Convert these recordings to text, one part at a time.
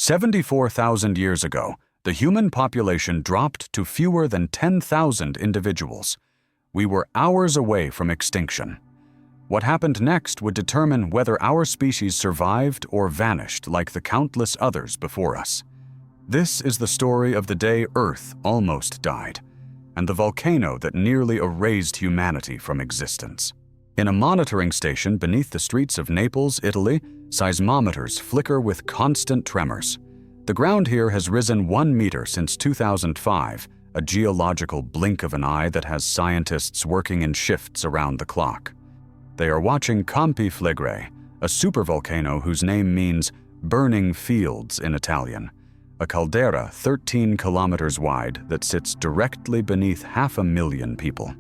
74,000 years ago, the human population dropped to fewer than 10,000 individuals. We were hours away from extinction. What happened next would determine whether our species survived or vanished like the countless others before us. This is the story of the day Earth almost died, and the volcano that nearly erased humanity from existence. In a monitoring station beneath the streets of Naples, Italy, seismometers flicker with constant tremors. The ground here has risen 1 meter since 2005, a geological blink of an eye that has scientists working in shifts around the clock. They are watching Campi Flegrei, a supervolcano whose name means burning fields in Italian, a caldera 13 kilometers wide that sits directly beneath 500,000 people.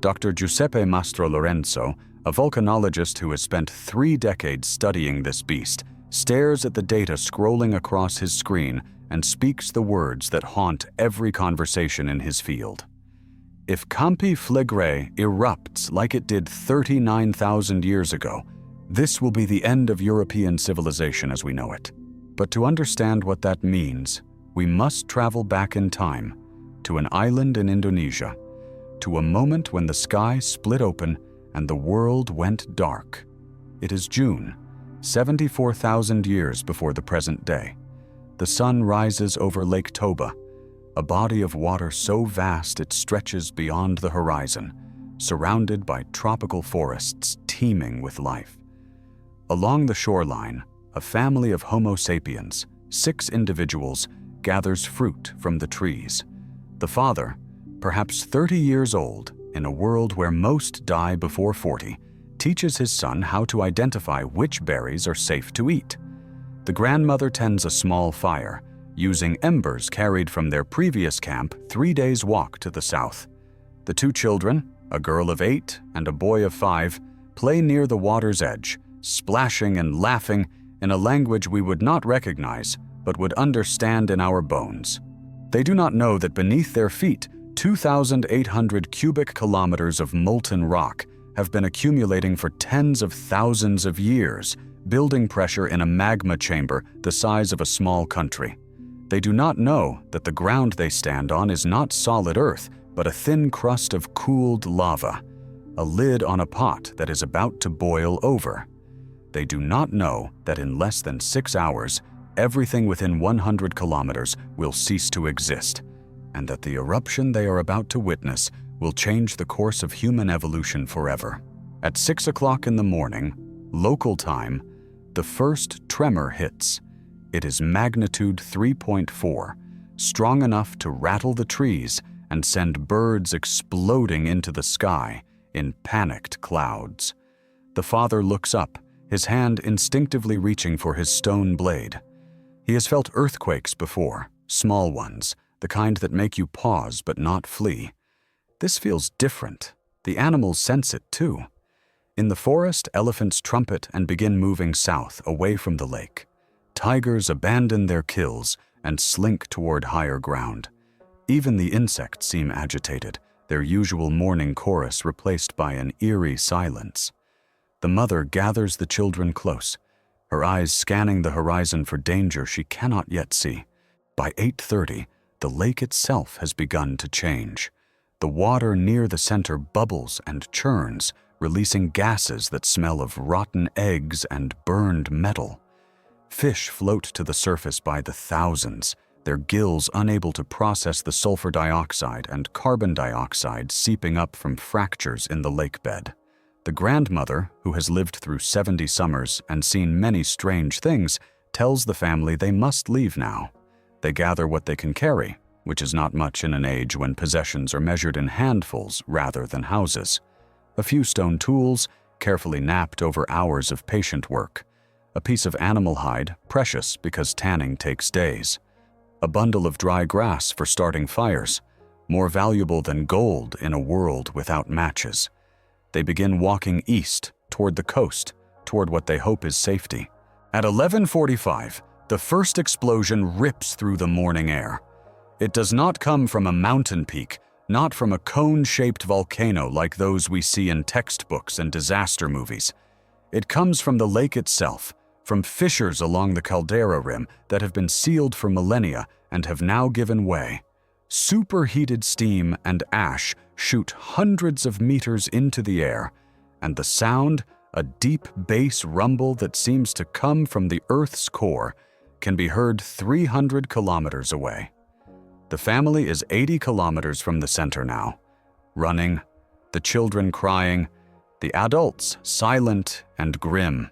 Dr. Giuseppe Mastro Lorenzo, a volcanologist who has spent 3 decades studying this beast, stares at the data scrolling across his screen and speaks the words that haunt every conversation in his field. If Campi Flegrei erupts like it did 39,000 years ago, this will be the end of European civilization as we know it. But to understand what that means, we must travel back in time to an island in Indonesia, to a moment when the sky split open and the world went dark. It is June, 74,000 years before the present day. The sun rises over Lake Toba, a body of water so vast it stretches beyond the horizon, surrounded by tropical forests teeming with life. Along the shoreline, a family of Homo sapiens, 6 individuals, gathers fruit from the trees. The father, perhaps 30 years old, in a world where most die before 40, teaches his son how to identify which berries are safe to eat. The grandmother tends a small fire, using embers carried from their previous camp 3 days' walk to the south. The 2 children, a girl of 8 and a boy of 5, play near the water's edge, splashing and laughing in a language we would not recognize but would understand in our bones. They do not know that beneath their feet, 2,800 cubic kilometers of molten rock have been accumulating for tens of thousands of years, building pressure in a magma chamber the size of a small country. They do not know that the ground they stand on is not solid earth, but a thin crust of cooled lava, a lid on a pot that is about to boil over. They do not know that in less than 6 hours, everything within 100 kilometers will cease to exist, and that the eruption they are about to witness will change the course of human evolution forever. At 6 o'clock in the morning, local time, the first tremor hits. It is magnitude 3.4, strong enough to rattle the trees and send birds exploding into the sky in panicked clouds. The father looks up, his hand instinctively reaching for his stone blade. He has felt earthquakes before, small ones, the kind that make you pause but not flee. This feels different. The animals sense it too. In the forest, elephants trumpet and begin moving south, away from the lake. Tigers abandon their kills and slink toward higher ground. Even the insects seem agitated, their usual morning chorus replaced by an eerie silence. The mother gathers the children close, her eyes scanning the horizon for danger she cannot yet see. By 8:30, the lake itself has begun to change. The water near the center bubbles and churns, releasing gases that smell of rotten eggs and burned metal. Fish float to the surface by the thousands, their gills unable to process the sulfur dioxide and carbon dioxide seeping up from fractures in the lake bed. The grandmother, who has lived through 70 summers and seen many strange things, tells the family they must leave now. They gather what they can carry, which is not much in an age when possessions are measured in handfuls rather than houses. A few stone tools, carefully napped over hours of patient work. A piece of animal hide, precious because tanning takes days. A bundle of dry grass for starting fires, more valuable than gold in a world without matches. They begin walking east, toward the coast, toward what they hope is safety. At 11:45, the first explosion rips through the morning air. It does not come from a mountain peak, not from a cone-shaped volcano like those we see in textbooks and disaster movies. It comes from the lake itself, from fissures along the caldera rim that have been sealed for millennia and have now given way. Superheated steam and ash shoot hundreds of meters into the air, and the sound, a deep bass rumble that seems to come from the Earth's core, can be heard 300 kilometers away. The family is 80 kilometers from the center now, running, the children crying, the adults silent and grim.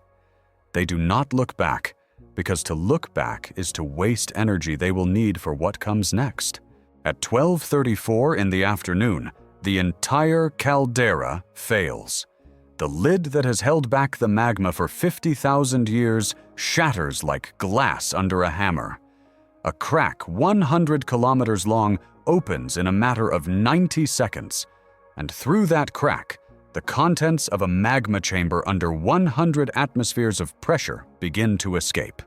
They do not look back, because to look back is to waste energy they will need for what comes next. At 12:34 in the afternoon, the entire caldera fails. The lid that has held back the magma for 50,000 years shatters like glass under a hammer. A crack 100 kilometers long opens in a matter of 90 seconds, and through that crack, the contents of a magma chamber under 100 atmospheres of pressure begin to escape.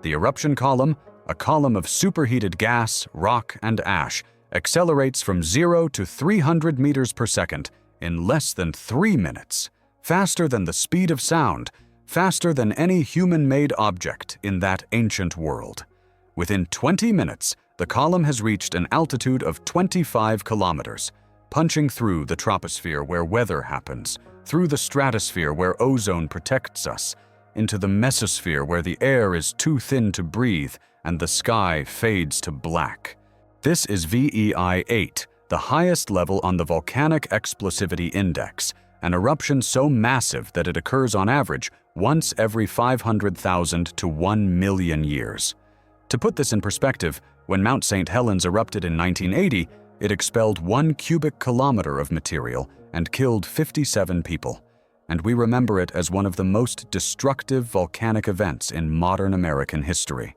The eruption column, a column of superheated gas, rock, and ash, accelerates from 0 to 300 meters per second in less than 3 minutes, faster than the speed of sound, faster than any human-made object in that ancient world. Within 20 minutes, the column has reached an altitude of 25 kilometers, punching through the troposphere where weather happens, through the stratosphere where ozone protects us, into the mesosphere where the air is too thin to breathe and the sky fades to black. This is VEI 8, the highest level on the Volcanic Explosivity Index, an eruption so massive that it occurs on average once every 500,000 to 1 million years. To put this in perspective, when Mount St. Helens erupted in 1980, it expelled 1 cubic kilometer of material and killed 57 people, and we remember it as one of the most destructive volcanic events in modern American history.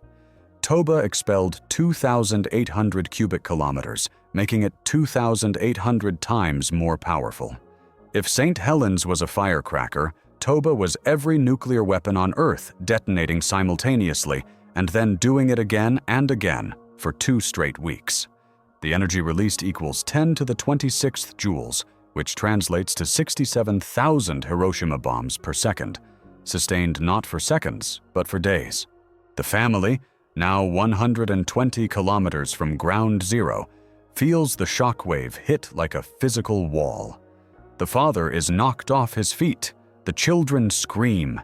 Toba expelled 2,800 cubic kilometers, making it 2,800 times more powerful. If St. Helens was a firecracker, Toba was every nuclear weapon on Earth detonating simultaneously and then doing it again and again for 2 straight weeks. The energy released equals 10 to the 26th joules, which translates to 67,000 Hiroshima bombs per second, sustained not for seconds, but for days. The family, now 120 kilometers from ground zero, feels the shockwave hit like a physical wall. The father is knocked off his feet, the children scream,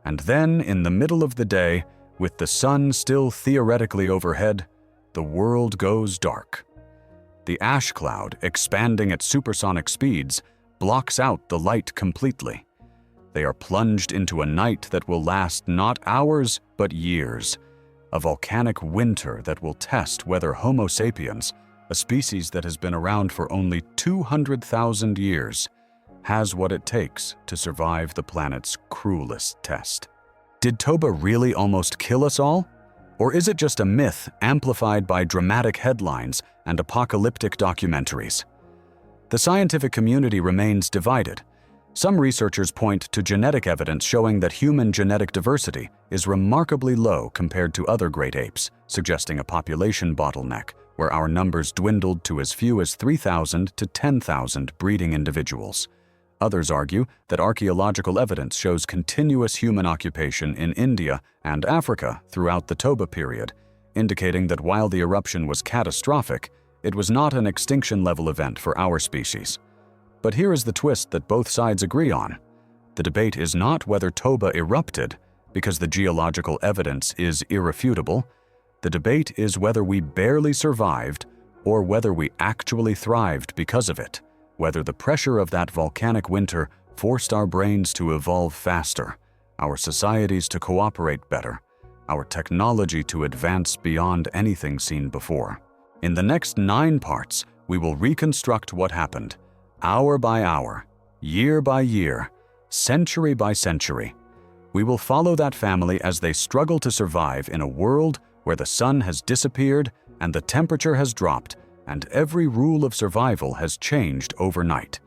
and then, in the middle of the day, with the sun still theoretically overhead, the world goes dark. The ash cloud, expanding at supersonic speeds, blocks out the light completely. They are plunged into a night that will last not hours, but years. A volcanic winter that will test whether Homo sapiens, a species that has been around for only 200,000 years, has what it takes to survive the planet's cruelest test. Did Toba really almost kill us all? Or is it just a myth amplified by dramatic headlines and apocalyptic documentaries? The scientific community remains divided. Some researchers point to genetic evidence showing that human genetic diversity is remarkably low compared to other great apes, suggesting a population bottleneck where our numbers dwindled to as few as 3,000 to 10,000 breeding individuals. Others argue that archaeological evidence shows continuous human occupation in India and Africa throughout the Toba period, indicating that while the eruption was catastrophic, it was not an extinction-level event for our species. But here is the twist that both sides agree on. The debate is not whether Toba erupted, because the geological evidence is irrefutable. The debate is whether we barely survived or whether we actually thrived because of it. Whether the pressure of that volcanic winter forced our brains to evolve faster, our societies to cooperate better, our technology to advance beyond anything seen before. In the next 9 parts, we will reconstruct what happened, hour by hour, year by year, century by century. We will follow that family as they struggle to survive in a world where the sun has disappeared and the temperature has dropped, and every rule of survival has changed overnight.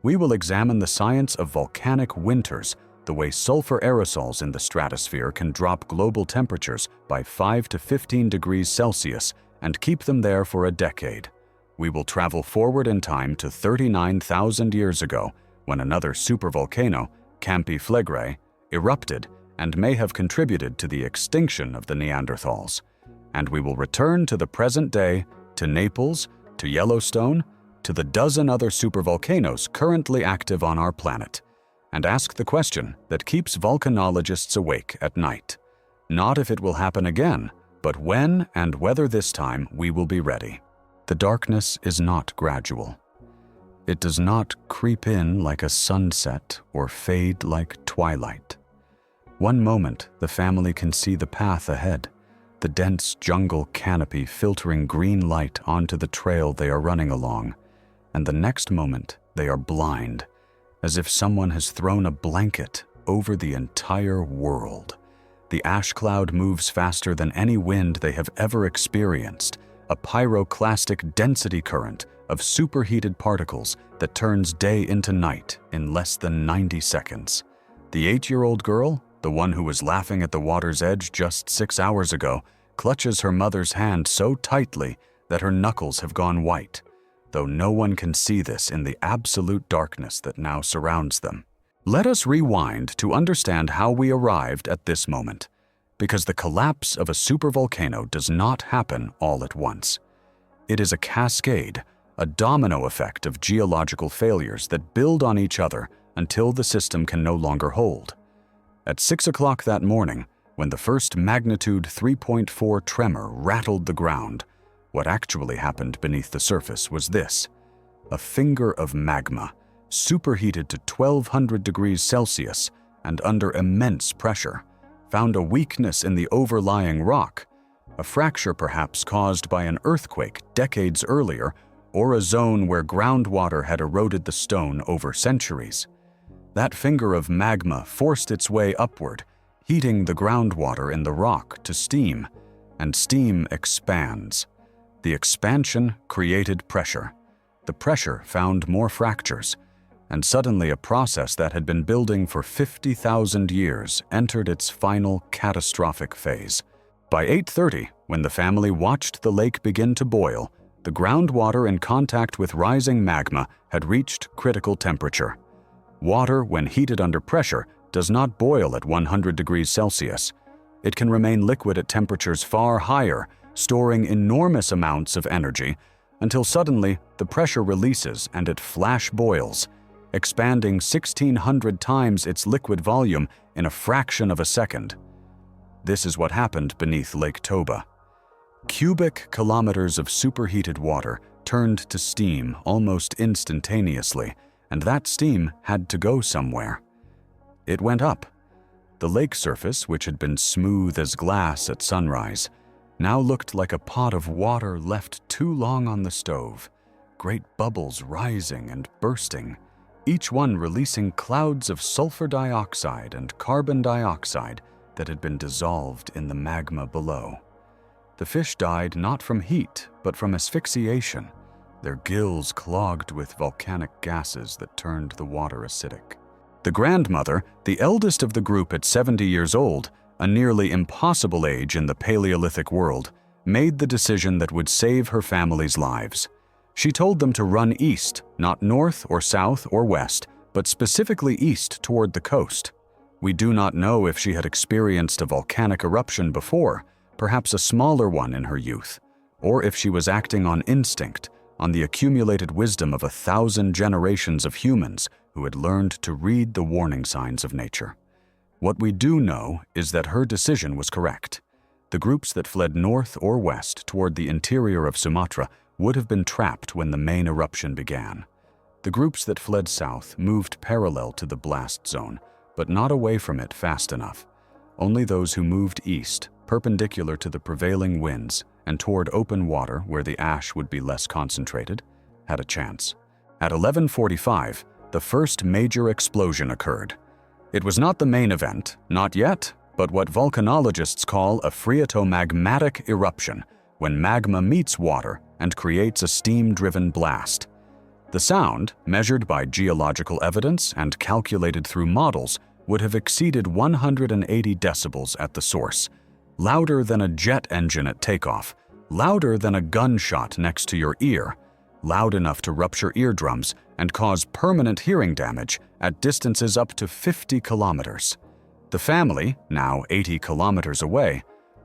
We will examine the science of volcanic winters, the way sulfur aerosols in the stratosphere can drop global temperatures by 5 to 15 degrees Celsius and keep them there for a decade. We will travel forward in time to 39,000 years ago, when another supervolcano, Campi Flegrei, erupted and may have contributed to the extinction of the Neanderthals. And we will return to the present day, to Naples, to Yellowstone, to the dozen other supervolcanoes currently active on our planet, and ask the question that keeps volcanologists awake at night. Not if it will happen again, but when and whether this time we will be ready. The darkness is not gradual. It does not creep in like a sunset or fade like twilight. One moment, the family can see the path ahead, the dense jungle canopy filtering green light onto the trail they are running along, and the next moment, they are blind, as if someone has thrown a blanket over the entire world. The ash cloud moves faster than any wind they have ever experienced, a pyroclastic density current of superheated particles that turns day into night in less than 90 seconds. The 8-year-old girl, the one who was laughing at the water's edge just 6 hours ago, clutches her mother's hand so tightly that her knuckles have gone white, though no one can see this in the absolute darkness that now surrounds them. Let us rewind to understand how we arrived at this moment, because the collapse of a supervolcano does not happen all at once. It is a cascade, a domino effect of geological failures that build on each other until the system can no longer hold. At 6 o'clock that morning, when the first magnitude 3.4 tremor rattled the ground, what actually happened beneath the surface was this: a finger of magma, superheated to 1200 degrees Celsius and under immense pressure, found a weakness in the overlying rock, a fracture perhaps caused by an earthquake decades earlier, or a zone where groundwater had eroded the stone over centuries. That finger of magma forced its way upward, heating the groundwater in the rock to steam, and steam expands. The expansion created pressure. The pressure found more fractures, and suddenly a process that had been building for 50,000 years entered its final catastrophic phase. By 8:30, when the family watched the lake begin to boil, the groundwater in contact with rising magma had reached critical temperature. Water, when heated under pressure, does not boil at 100 degrees Celsius. It can remain liquid at temperatures far higher, storing enormous amounts of energy, until suddenly the pressure releases and it flash boils, expanding 1,600 times its liquid volume in a fraction of a second. This is what happened beneath Lake Toba. Cubic kilometers of superheated water turned to steam almost instantaneously, and that steam had to go somewhere. It went up. The lake surface, which had been smooth as glass at sunrise, now looked like a pot of water left too long on the stove, great bubbles rising and bursting, each one releasing clouds of sulfur dioxide and carbon dioxide that had been dissolved in the magma below. The fish died not from heat, but from asphyxiation, their gills clogged with volcanic gases that turned the water acidic. The grandmother, the eldest of the group at 70 years old, a nearly impossible age in the Paleolithic world, made the decision that would save her family's lives. She told them to run east, not north or south or west, but specifically east toward the coast. We do not know if she had experienced a volcanic eruption before, perhaps a smaller one in her youth, or if she was acting on instinct, on the accumulated wisdom of 1,000 generations of humans who had learned to read the warning signs of nature. What we do know is that her decision was correct. The groups that fled north or west toward the interior of Sumatra would have been trapped when the main eruption began. The groups that fled south moved parallel to the blast zone, but not away from it fast enough. Only those who moved east, perpendicular to the prevailing winds, and toward open water where the ash would be less concentrated, had a chance. At 11:45, the first major explosion occurred. It was not the main event, not yet, but what volcanologists call a phreatomagmatic eruption, when magma meets water and creates a steam-driven blast. The sound, measured by geological evidence and calculated through models, would have exceeded 180 decibels at the source, louder than a jet engine at takeoff, louder than a gunshot next to your ear, loud enough to rupture eardrums and cause permanent hearing damage at distances up to 50 kilometers. The family, now 80 kilometers away,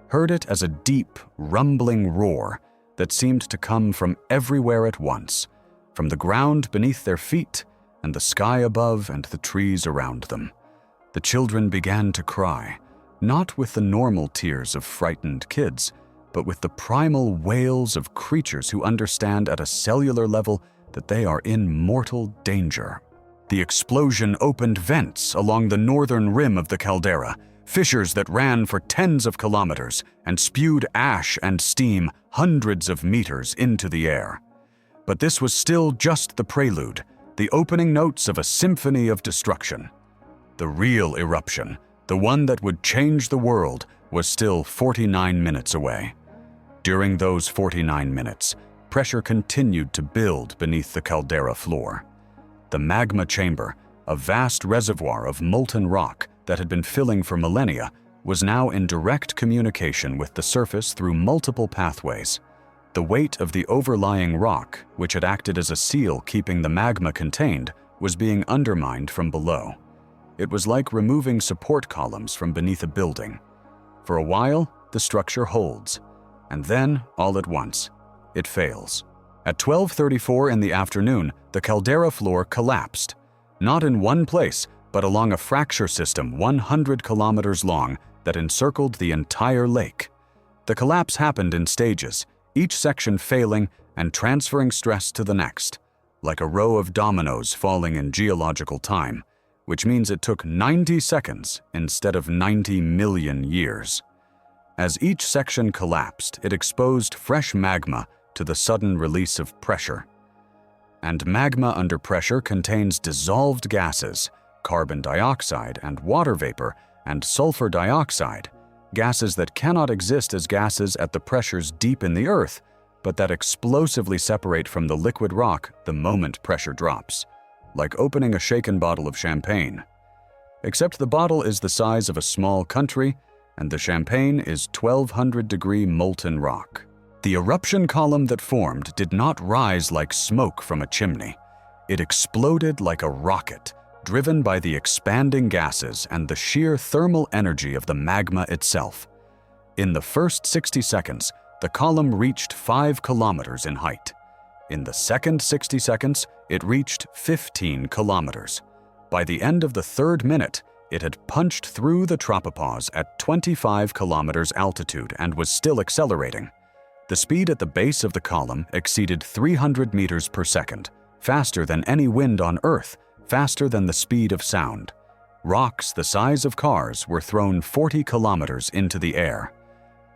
heard it as a deep, rumbling roar that seemed to come from everywhere at once, from the ground beneath their feet and the sky above and the trees around them. The children began to cry, not with the normal tears of frightened kids, but with the primal wails of creatures who understand at a cellular level that they are in mortal danger. The explosion opened vents along the northern rim of the caldera, fissures that ran for tens of kilometers and spewed ash and steam hundreds of meters into the air. But this was still just the prelude, the opening notes of a symphony of destruction. The real eruption, the one that would change the world, was still 49 minutes away. During those 49 minutes, pressure continued to build beneath the caldera floor. The magma chamber, a vast reservoir of molten rock that had been filling for millennia, was now in direct communication with the surface through multiple pathways. The weight of the overlying rock, which had acted as a seal keeping the magma contained, was being undermined from below. It was like removing support columns from beneath a building. For a while, the structure holds, and then, all at once, it fails. At 12:34 in the afternoon, the caldera floor collapsed, not in one place, but along a fracture system 100 kilometers long that encircled the entire lake. The collapse happened in stages, each section failing and transferring stress to the next, like a row of dominoes falling in geological time, which means it took 90 seconds instead of 90 million years. As each section collapsed, it exposed fresh magma to the sudden release of pressure. And magma under pressure contains dissolved gases, carbon dioxide and water vapor, and sulfur dioxide, gases that cannot exist as gases at the pressures deep in the earth, but that explosively separate from the liquid rock the moment pressure drops, like opening a shaken bottle of champagne. Except the bottle is the size of a small country, and the champagne is 1200-degree molten rock. The eruption column that formed did not rise like smoke from a chimney. It exploded like a rocket, driven by the expanding gases and the sheer thermal energy of the magma itself. In the first 60 seconds, the column reached 5 kilometers in height. In the second 60 seconds, it reached 15 kilometers. By the end of the third minute, it had punched through the tropopause at 25 kilometers altitude and was still accelerating. The speed at the base of the column exceeded 300 meters per second, faster than any wind on Earth, faster than the speed of sound. Rocks the size of cars were thrown 40 kilometers into the air.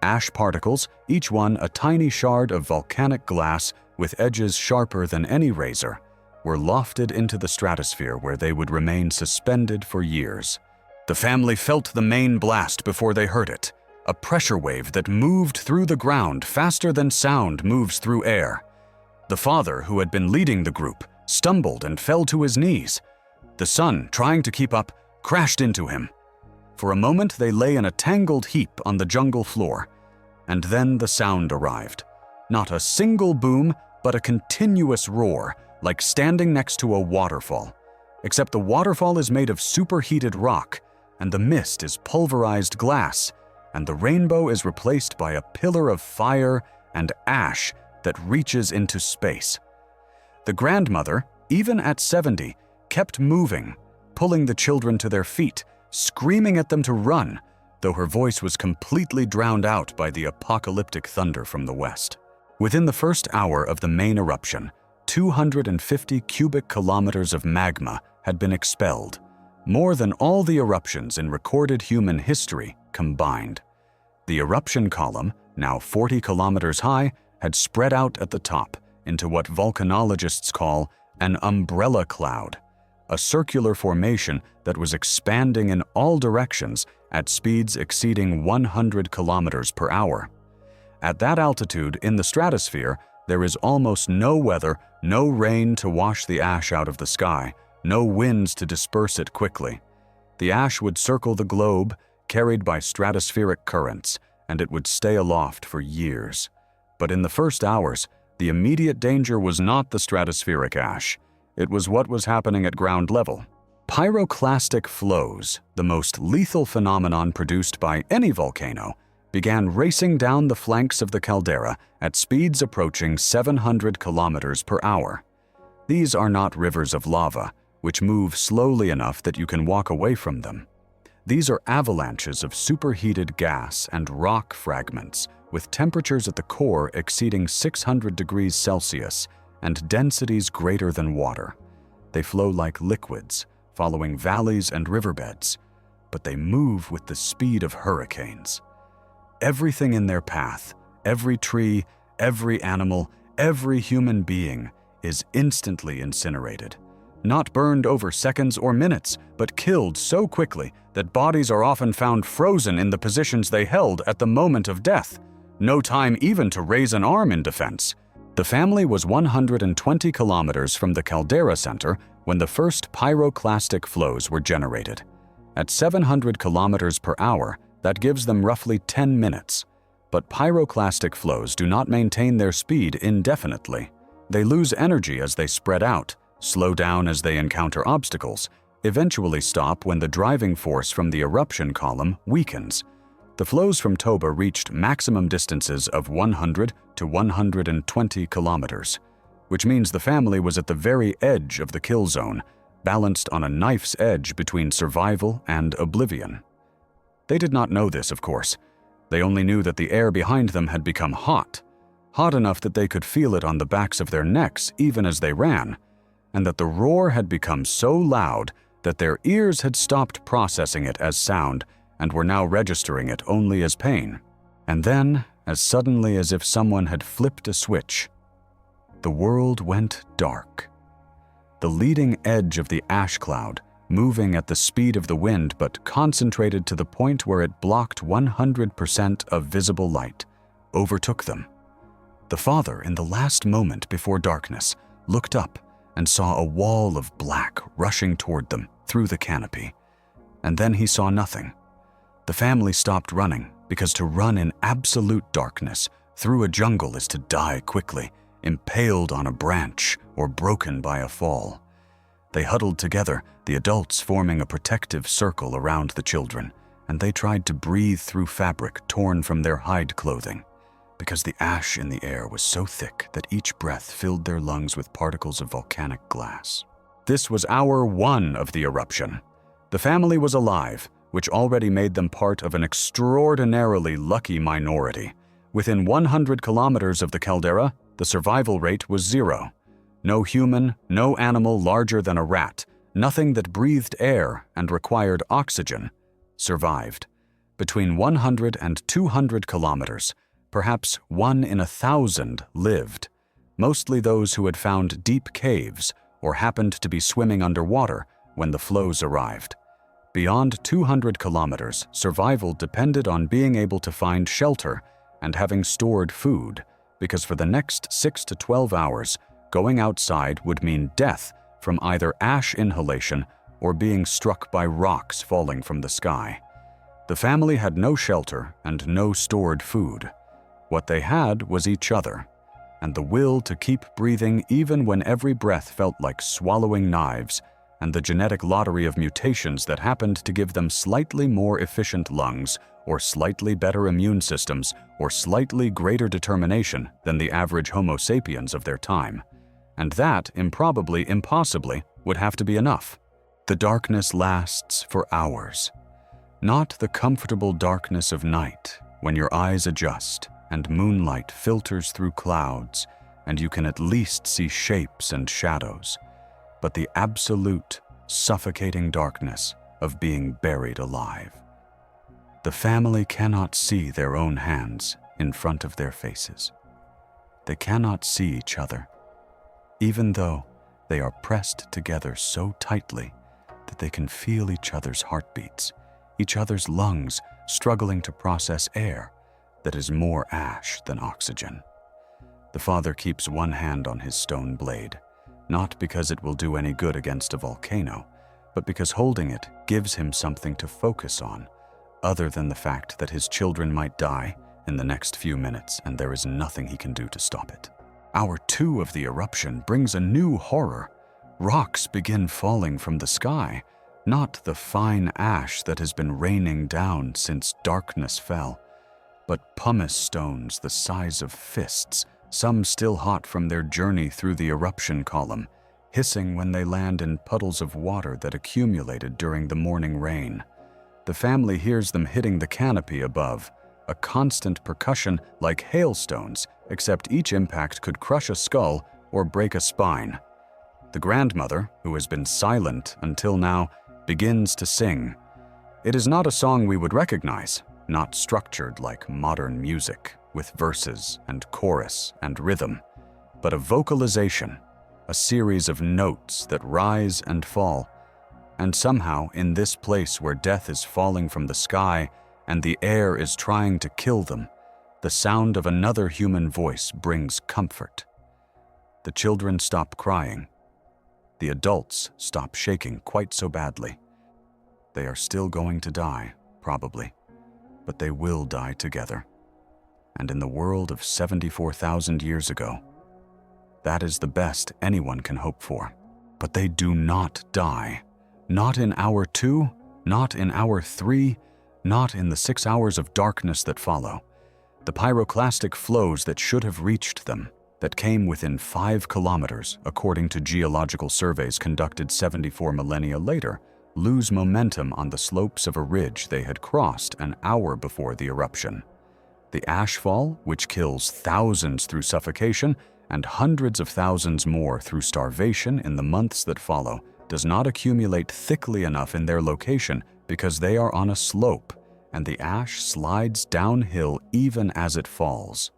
Ash particles, each one a tiny shard of volcanic glass with edges sharper than any razor, were lofted into the stratosphere where they would remain suspended for years. The family felt the main blast before they heard it, a pressure wave that moved through the ground faster than sound moves through air. The father, who had been leading the group, stumbled and fell to his knees. The son, trying to keep up, crashed into him. For a moment they lay in a tangled heap on the jungle floor, and then the sound arrived. Not a single boom, but a continuous roar, like standing next to a waterfall. Except the waterfall is made of superheated rock, and the mist is pulverized glass, and the rainbow is replaced by a pillar of fire and ash that reaches into space. The grandmother, even at 70, kept moving, pulling the children to their feet, screaming at them to run, though her voice was completely drowned out by the apocalyptic thunder from the west. Within the first hour of the main eruption, 250 cubic kilometers of magma had been expelled, more than all the eruptions in recorded human history combined. The eruption column, now 40 kilometers high, had spread out at the top into what volcanologists call an umbrella cloud, a circular formation that was expanding in all directions at speeds exceeding 100 kilometers per hour. At that altitude in the stratosphere, there is almost no weather, no rain to wash the ash out of the sky, no winds to disperse it quickly. The ash would circle the globe, carried by stratospheric currents, and it would stay aloft for years. But in the first hours, the immediate danger was not the stratospheric ash. It was what was happening at ground level. Pyroclastic flows, the most lethal phenomenon produced by any volcano, began racing down the flanks of the caldera at speeds approaching 700 kilometers per hour. These are not rivers of lava, which move slowly enough that you can walk away from them. These are avalanches of superheated gas and rock fragments, with temperatures at the core exceeding 600 degrees Celsius and densities greater than water. They flow like liquids, following valleys and riverbeds, but they move with the speed of hurricanes. Everything in their path, every tree, every animal, every human being, is instantly incinerated. Not burned over seconds or minutes, but killed so quickly that bodies are often found frozen in the positions they held at the moment of death. No time even to raise an arm in defense. The family was 120 kilometers from the caldera center when the first pyroclastic flows were generated. At 700 kilometers per hour, that gives them roughly 10 minutes. But pyroclastic flows do not maintain their speed indefinitely. They lose energy as they spread out, slow down as they encounter obstacles, eventually stop when the driving force from the eruption column weakens. The flows from Toba reached maximum distances of 100 to 120 kilometers, which means the family was at the very edge of the kill zone, balanced on a knife's edge between survival and oblivion. They did not know this, of course. They only knew that the air behind them had become hot enough that they could feel it on the backs of their necks even as they ran, and that the roar had become so loud that their ears had stopped processing it as sound and were now registering it only as pain. And then, as suddenly as if someone had flipped a switch, the world went dark. The leading edge of the ash cloud, moving at the speed of the wind but concentrated to the point where it blocked 100% of visible light, overtook them. The father, in the last moment before darkness, looked up and saw a wall of black rushing toward them through the canopy. And then he saw nothing. The family stopped running because to run in absolute darkness through a jungle is to die quickly, impaled on a branch or broken by a fall. They huddled together, the adults forming a protective circle around the children, and they tried to breathe through fabric torn from their hide clothing, because the ash in the air was so thick that each breath filled their lungs with particles of volcanic glass. This was hour 1 of the eruption. The family was alive, which already made them part of an extraordinarily lucky minority. Within 100 kilometers of the caldera, the survival rate was 0. No human, no animal larger than a rat, nothing that breathed air and required oxygen, survived. Between 100 and 200 kilometers, perhaps 1 in 1,000 lived, mostly those who had found deep caves or happened to be swimming underwater when the flows arrived. Beyond 200 kilometers, survival depended on being able to find shelter and having stored food, because for the next 6 to 12 hours, going outside would mean death from either ash inhalation or being struck by rocks falling from the sky. The family had no shelter and no stored food. What they had was each other, and the will to keep breathing even when every breath felt like swallowing knives, and the genetic lottery of mutations that happened to give them slightly more efficient lungs, or slightly better immune systems, or slightly greater determination than the average Homo sapiens of their time. And that, impossibly, would have to be enough. The darkness lasts for hours. Not the comfortable darkness of night, when your eyes adjust, and moonlight filters through clouds, and you can at least see shapes and shadows, but the absolute, suffocating darkness of being buried alive. The family cannot see their own hands in front of their faces. They cannot see each other, even though they are pressed together so tightly that they can feel each other's heartbeats, each other's lungs struggling to process air that is more ash than oxygen. The father keeps one hand on his stone blade, not because it will do any good against a volcano, but because holding it gives him something to focus on, other than the fact that his children might die in the next few minutes and there is nothing he can do to stop it. Hour 2 of the eruption brings a new horror. Rocks begin falling from the sky, Not the fine ash that has been raining down since darkness fell, but pumice stones the size of fists, some still hot from their journey through the eruption column, hissing when they land in puddles of water that accumulated during the morning rain. The family hears them hitting the canopy above, a constant percussion like hailstones, except each impact could crush a skull or break a spine. The grandmother, who has been silent until now, begins to sing. It is not a song we would recognize, not structured like modern music, with verses and chorus and rhythm, but a vocalization, a series of notes that rise and fall. And somehow, in this place where death is falling from the sky and the air is trying to kill them, the sound of another human voice brings comfort. The children stop crying. The adults stop shaking quite so badly. They are still going to die, probably, but they will die together. And in the world of 74,000 years ago, that is the best anyone can hope for. But they do not die. Not in hour 2, not in hour 3, not in the 6 hours of darkness that follow. The pyroclastic flows that should have reached them, that came within 5 kilometers, according to geological surveys conducted 74 millennia later, lose momentum on the slopes of a ridge they had crossed an hour before the eruption. The ashfall, which kills thousands through suffocation and hundreds of thousands more through starvation in the months that follow, does not accumulate thickly enough in their location because they are on a slope, and the ash slides downhill even as it falls.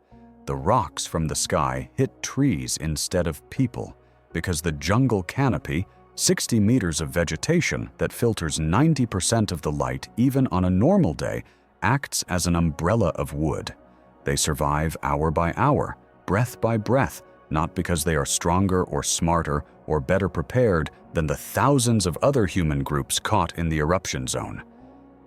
The rocks from the sky hit trees instead of people because the jungle canopy, 60 meters of vegetation that filters 90% of the light even on a normal day, acts as an umbrella of wood. They survive hour by hour, breath by breath, not because they are stronger or smarter or better prepared than the thousands of other human groups caught in the eruption zone,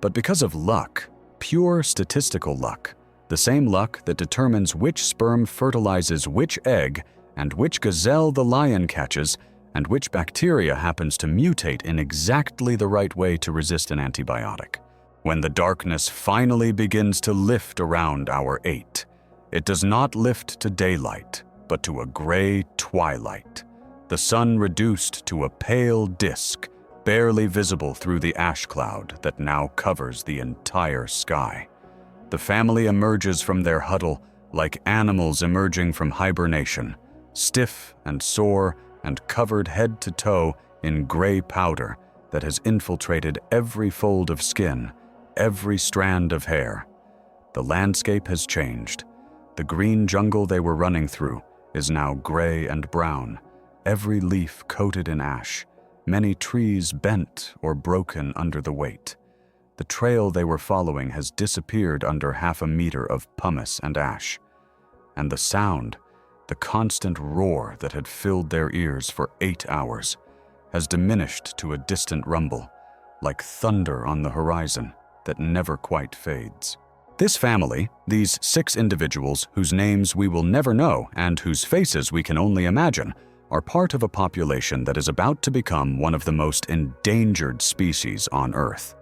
but because of luck, pure statistical luck. The same luck that determines which sperm fertilizes which egg and which gazelle the lion catches and which bacteria happens to mutate in exactly the right way to resist an antibiotic. When the darkness finally begins to lift around hour 8, it does not lift to daylight, but to a gray twilight. The sun reduced to a pale disk, barely visible through the ash cloud that now covers the entire sky. The family emerges from their huddle like animals emerging from hibernation, stiff and sore and covered head to toe in gray powder that has infiltrated every fold of skin, every strand of hair. The landscape has changed. The green jungle they were running through is now gray and brown, every leaf coated in ash, many trees bent or broken under the weight. The trail they were following has disappeared under half a meter of pumice and ash. And the sound, the constant roar that had filled their ears for 8 hours, has diminished to a distant rumble, like thunder on the horizon that never quite fades. This family, these 6 individuals whose names we will never know and whose faces we can only imagine, are part of a population that is about to become one of the most endangered species on Earth.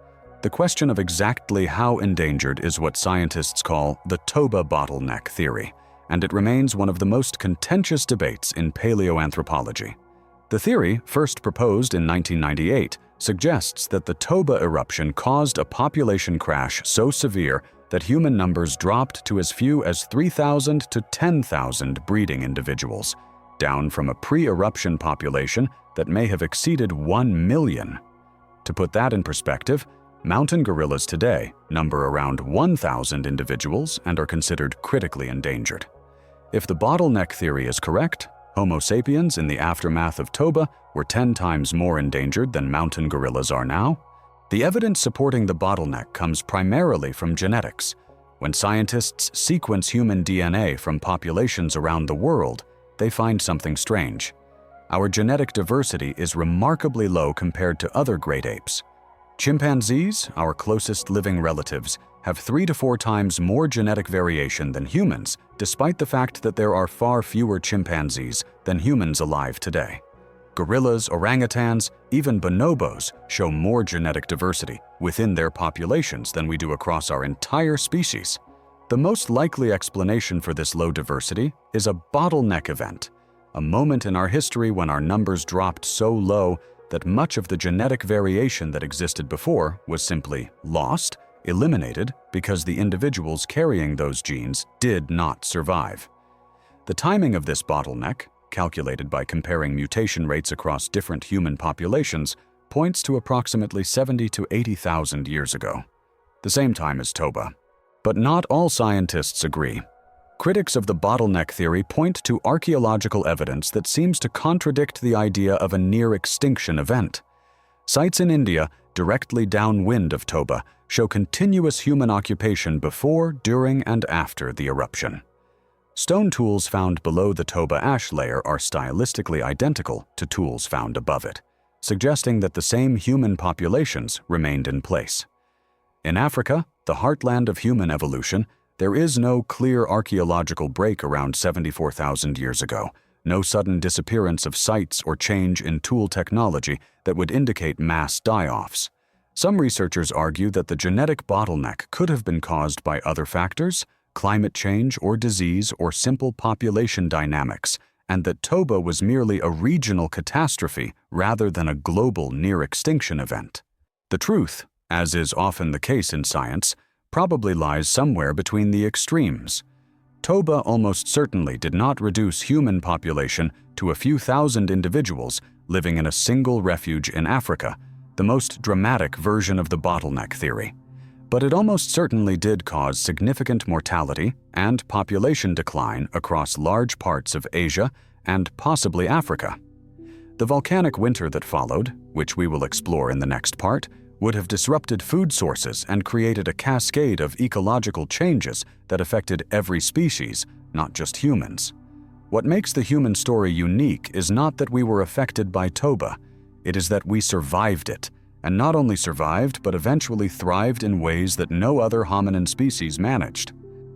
The question of exactly how endangered is what scientists call the Toba bottleneck theory, and it remains one of the most contentious debates in paleoanthropology. The theory, first proposed in 1998, suggests that the Toba eruption caused a population crash so severe that human numbers dropped to as few as 3,000 to 10,000 breeding individuals, down from a pre-eruption population that may have exceeded 1 million. To put that in perspective, mountain gorillas today number around 1,000 individuals and are considered critically endangered. If the bottleneck theory is correct, Homo sapiens in the aftermath of Toba were 10 times more endangered than mountain gorillas are now. The evidence supporting the bottleneck comes primarily from genetics. When scientists sequence human DNA from populations around the world, they find something strange. Our genetic diversity is remarkably low compared to other great apes. Chimpanzees, our closest living relatives, have 3 to 4 times more genetic variation than humans, despite the fact that there are far fewer chimpanzees than humans alive today. Gorillas, orangutans, even bonobos show more genetic diversity within their populations than we do across our entire species. The most likely explanation for this low diversity is a bottleneck event, a moment in our history when our numbers dropped so low that much of the genetic variation that existed before was simply lost, eliminated, because the individuals carrying those genes did not survive. The timing of this bottleneck, calculated by comparing mutation rates across different human populations, points to approximately 70 to 80,000 years ago, the same time as Toba. But not all scientists agree. Critics of the bottleneck theory point to archaeological evidence that seems to contradict the idea of a near-extinction event. Sites in India, directly downwind of Toba, show continuous human occupation before, during, and after the eruption. Stone tools found below the Toba ash layer are stylistically identical to tools found above it, suggesting that the same human populations remained in place. In Africa, the heartland of human evolution, there is no clear archaeological break around 74,000 years ago, no sudden disappearance of sites or change in tool technology that would indicate mass die-offs. Some researchers argue that the genetic bottleneck could have been caused by other factors, climate change or disease or simple population dynamics, and that Toba was merely a regional catastrophe rather than a global near-extinction event. The truth, as is often the case in science, probably lies somewhere between the extremes. Toba almost certainly did not reduce human population to a few thousand individuals living in a single refuge in Africa, the most dramatic version of the bottleneck theory. But it almost certainly did cause significant mortality and population decline across large parts of Asia and possibly Africa. The volcanic winter that followed, which we will explore in the next part, would have disrupted food sources and created a cascade of ecological changes that affected every species, not just humans. What makes the human story unique is not that we were affected by Toba, it is that we survived it, and not only survived but eventually thrived in ways that no other hominin species managed.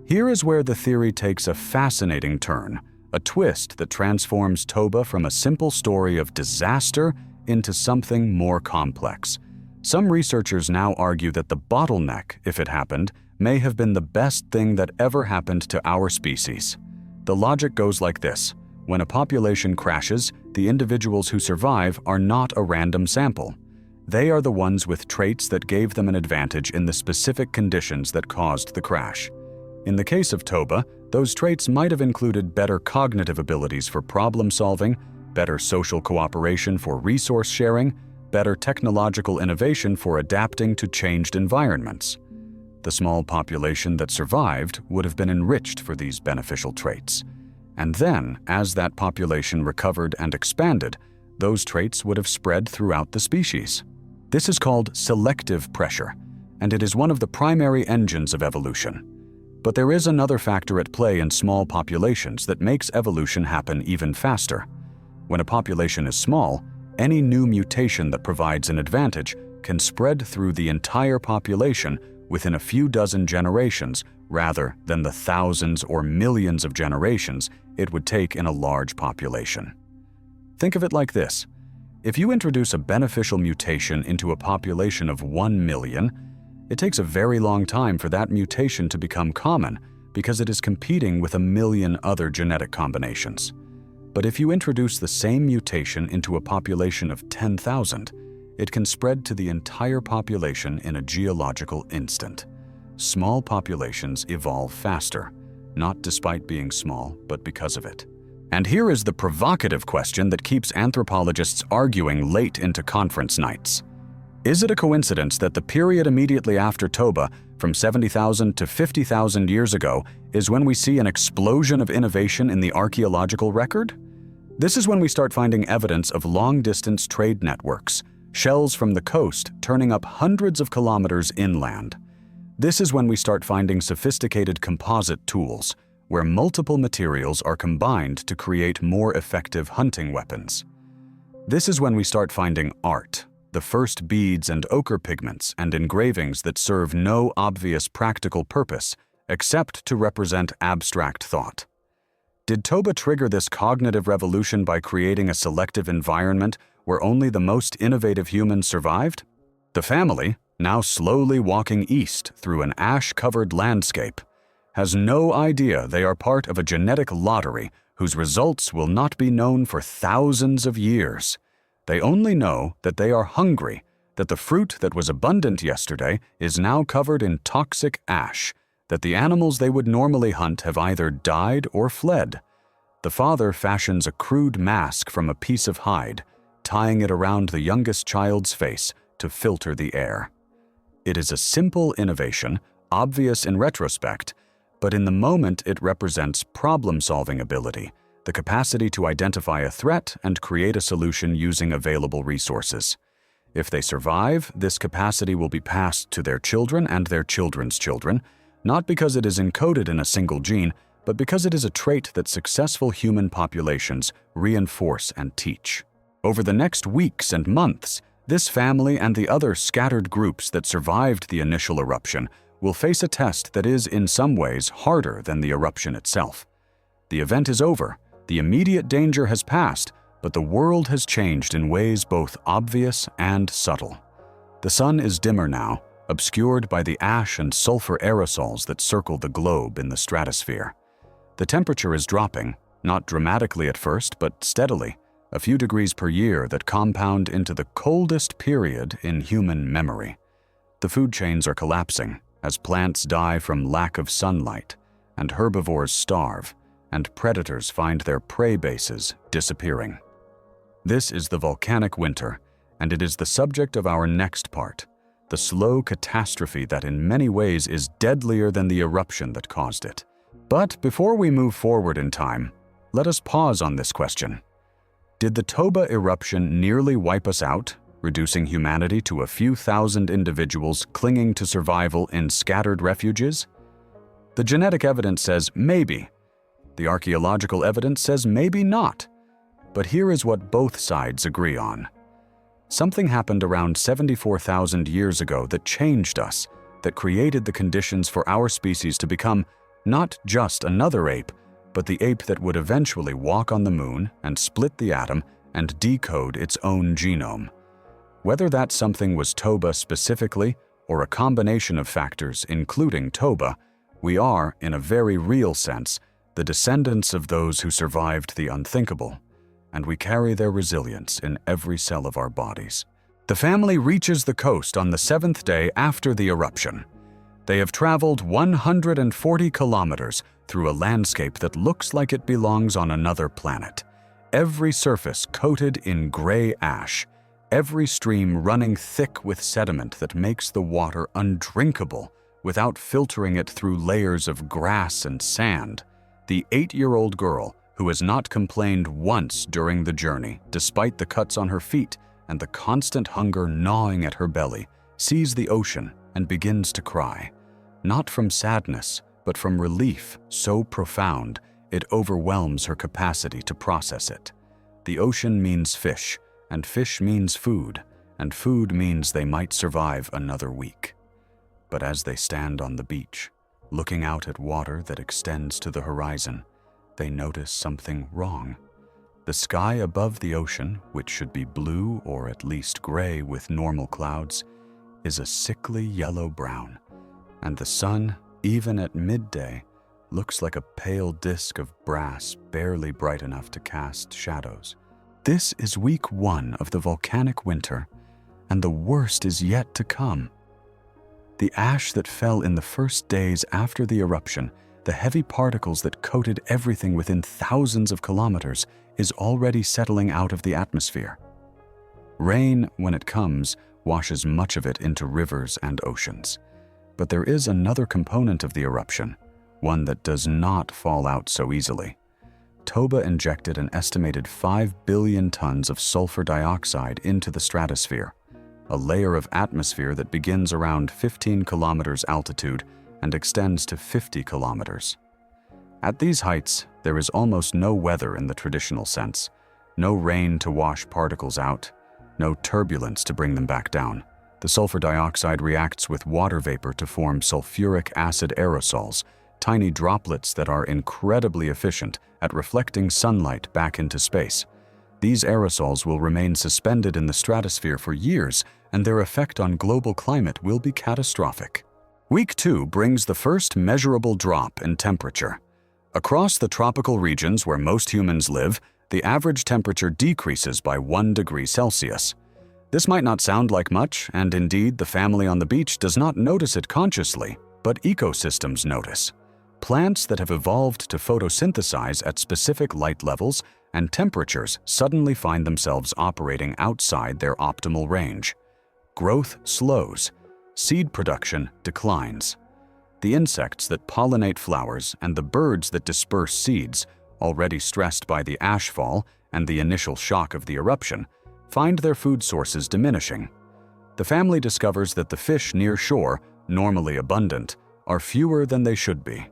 Here is where the theory takes a fascinating turn, a twist that transforms Toba from a simple story of disaster into something more complex. Some researchers now argue that the bottleneck, if it happened, may have been the best thing that ever happened to our species. The logic goes like this. When a population crashes, the individuals who survive are not a random sample. They are the ones with traits that gave them an advantage in the specific conditions that caused the crash. In the case of Toba, those traits might have included better cognitive abilities for problem solving, better social cooperation for resource sharing, better technological innovation for adapting to changed environments. The small population that survived would have been enriched for these beneficial traits. And then, as that population recovered and expanded, those traits would have spread throughout the species. This is called selective pressure, and it is one of the primary engines of evolution. But there is another factor at play in small populations that makes evolution happen even faster. When a population is small, any new mutation that provides an advantage can spread through the entire population within a few dozen generations rather than the thousands or millions of generations it would take in a large population. Think of it like this. If you introduce a beneficial mutation into a population of 1 million, it takes a very long time for that mutation to become common because it is competing with 1 million other genetic combinations. But if you introduce the same mutation into a population of 10,000, it can spread to the entire population in a geological instant. Small populations evolve faster, not despite being small, but because of it. And here is the provocative question that keeps anthropologists arguing late into conference nights. Is it a coincidence that the period immediately after Toba, from 70,000 to 50,000 years ago, is when we see an explosion of innovation in the archaeological record? This is when we start finding evidence of long-distance trade networks, shells from the coast turning up hundreds of kilometers inland. This is when we start finding sophisticated composite tools, where multiple materials are combined to create more effective hunting weapons. This is when we start finding art, the first beads and ochre pigments and engravings that serve no obvious practical purpose except to represent abstract thought. Did Toba trigger this cognitive revolution by creating a selective environment where only the most innovative humans survived? The family, now slowly walking east through an ash-covered landscape, has no idea they are part of a genetic lottery whose results will not be known for thousands of years. They only know that they are hungry, that the fruit that was abundant yesterday is now covered in toxic ash, that the animals they would normally hunt have either died or fled. The father fashions a crude mask from a piece of hide, tying it around the youngest child's face to filter the air. It is a simple innovation, obvious in retrospect, but in the moment it represents problem-solving ability, the capacity to identify a threat and create a solution using available resources. If they survive, this capacity will be passed to their children and their children's children, not because it is encoded in a single gene, but because it is a trait that successful human populations reinforce and teach. Over the next weeks and months, this family and the other scattered groups that survived the initial eruption will face a test that is, in some ways, harder than the eruption itself. The event is over, the immediate danger has passed, but the world has changed in ways both obvious and subtle. The sun is dimmer now, obscured by the ash and sulfur aerosols that circle the globe in the stratosphere. The temperature is dropping, not dramatically at first, but steadily, a few degrees per year that compound into the coldest period in human memory. The food chains are collapsing as plants die from lack of sunlight, and herbivores starve, and predators find their prey bases disappearing. This is the volcanic winter, and it is the subject of our next part, the slow catastrophe that in many ways is deadlier than the eruption that caused it. But before we move forward in time, let us pause on this question. Did the Toba eruption nearly wipe us out, reducing humanity to a few thousand individuals clinging to survival in scattered refuges? The genetic evidence says maybe. The archaeological evidence says maybe not. But here is what both sides agree on. Something happened around 74,000 years ago that changed us, that created the conditions for our species to become not just another ape, but the ape that would eventually walk on the moon and split the atom and decode its own genome. Whether that something was Toba specifically, or a combination of factors including Toba, we are, in a very real sense, the descendants of those who survived the unthinkable, and we carry their resilience in every cell of our bodies. The family reaches the coast on the 7th day after the eruption. They have traveled 140 kilometers through a landscape that looks like it belongs on another planet. Every surface coated in gray ash, every stream running thick with sediment that makes the water undrinkable without filtering it through layers of grass and sand. The 8-year-old girl, who has not complained once during the journey, despite the cuts on her feet and the constant hunger gnawing at her belly, sees the ocean and begins to cry. Not from sadness, but from relief so profound it overwhelms her capacity to process it. The ocean means fish, and fish means food, and food means they might survive another week. But as they stand on the beach, looking out at water that extends to the horizon, they notice something wrong. The sky above the ocean, which should be blue or at least gray with normal clouds, is a sickly yellow-brown, and the sun, even at midday, looks like a pale disk of brass barely bright enough to cast shadows. This is week 1 of the volcanic winter, and the worst is yet to come. The ash that fell in the first days after the eruption, the heavy particles that coated everything within thousands of kilometers, is already settling out of the atmosphere. Rain, when it comes, washes much of it into rivers and oceans. But there is another component of the eruption, one that does not fall out so easily. Toba injected an estimated 5 billion tons of sulfur dioxide into the stratosphere, a layer of atmosphere that begins around 15 kilometers altitude and extends to 50 kilometers. At these heights, there is almost no weather in the traditional sense, no rain to wash particles out, no turbulence to bring them back down. The sulfur dioxide reacts with water vapor to form sulfuric acid aerosols, tiny droplets that are incredibly efficient at reflecting sunlight back into space. These aerosols will remain suspended in the stratosphere for years, and their effect on global climate will be catastrophic. Week 2 brings the first measurable drop in temperature. Across the tropical regions where most humans live, the average temperature decreases by 1 degree Celsius. This might not sound like much, and indeed the family on the beach does not notice it consciously, but ecosystems notice. Plants that have evolved to photosynthesize at specific light levels and temperatures suddenly find themselves operating outside their optimal range. Growth slows. Seed production declines. The insects that pollinate flowers and the birds that disperse seeds, already stressed by the ashfall and the initial shock of the eruption, find their food sources diminishing. The family discovers that the fish near shore, normally abundant, are fewer than they should be.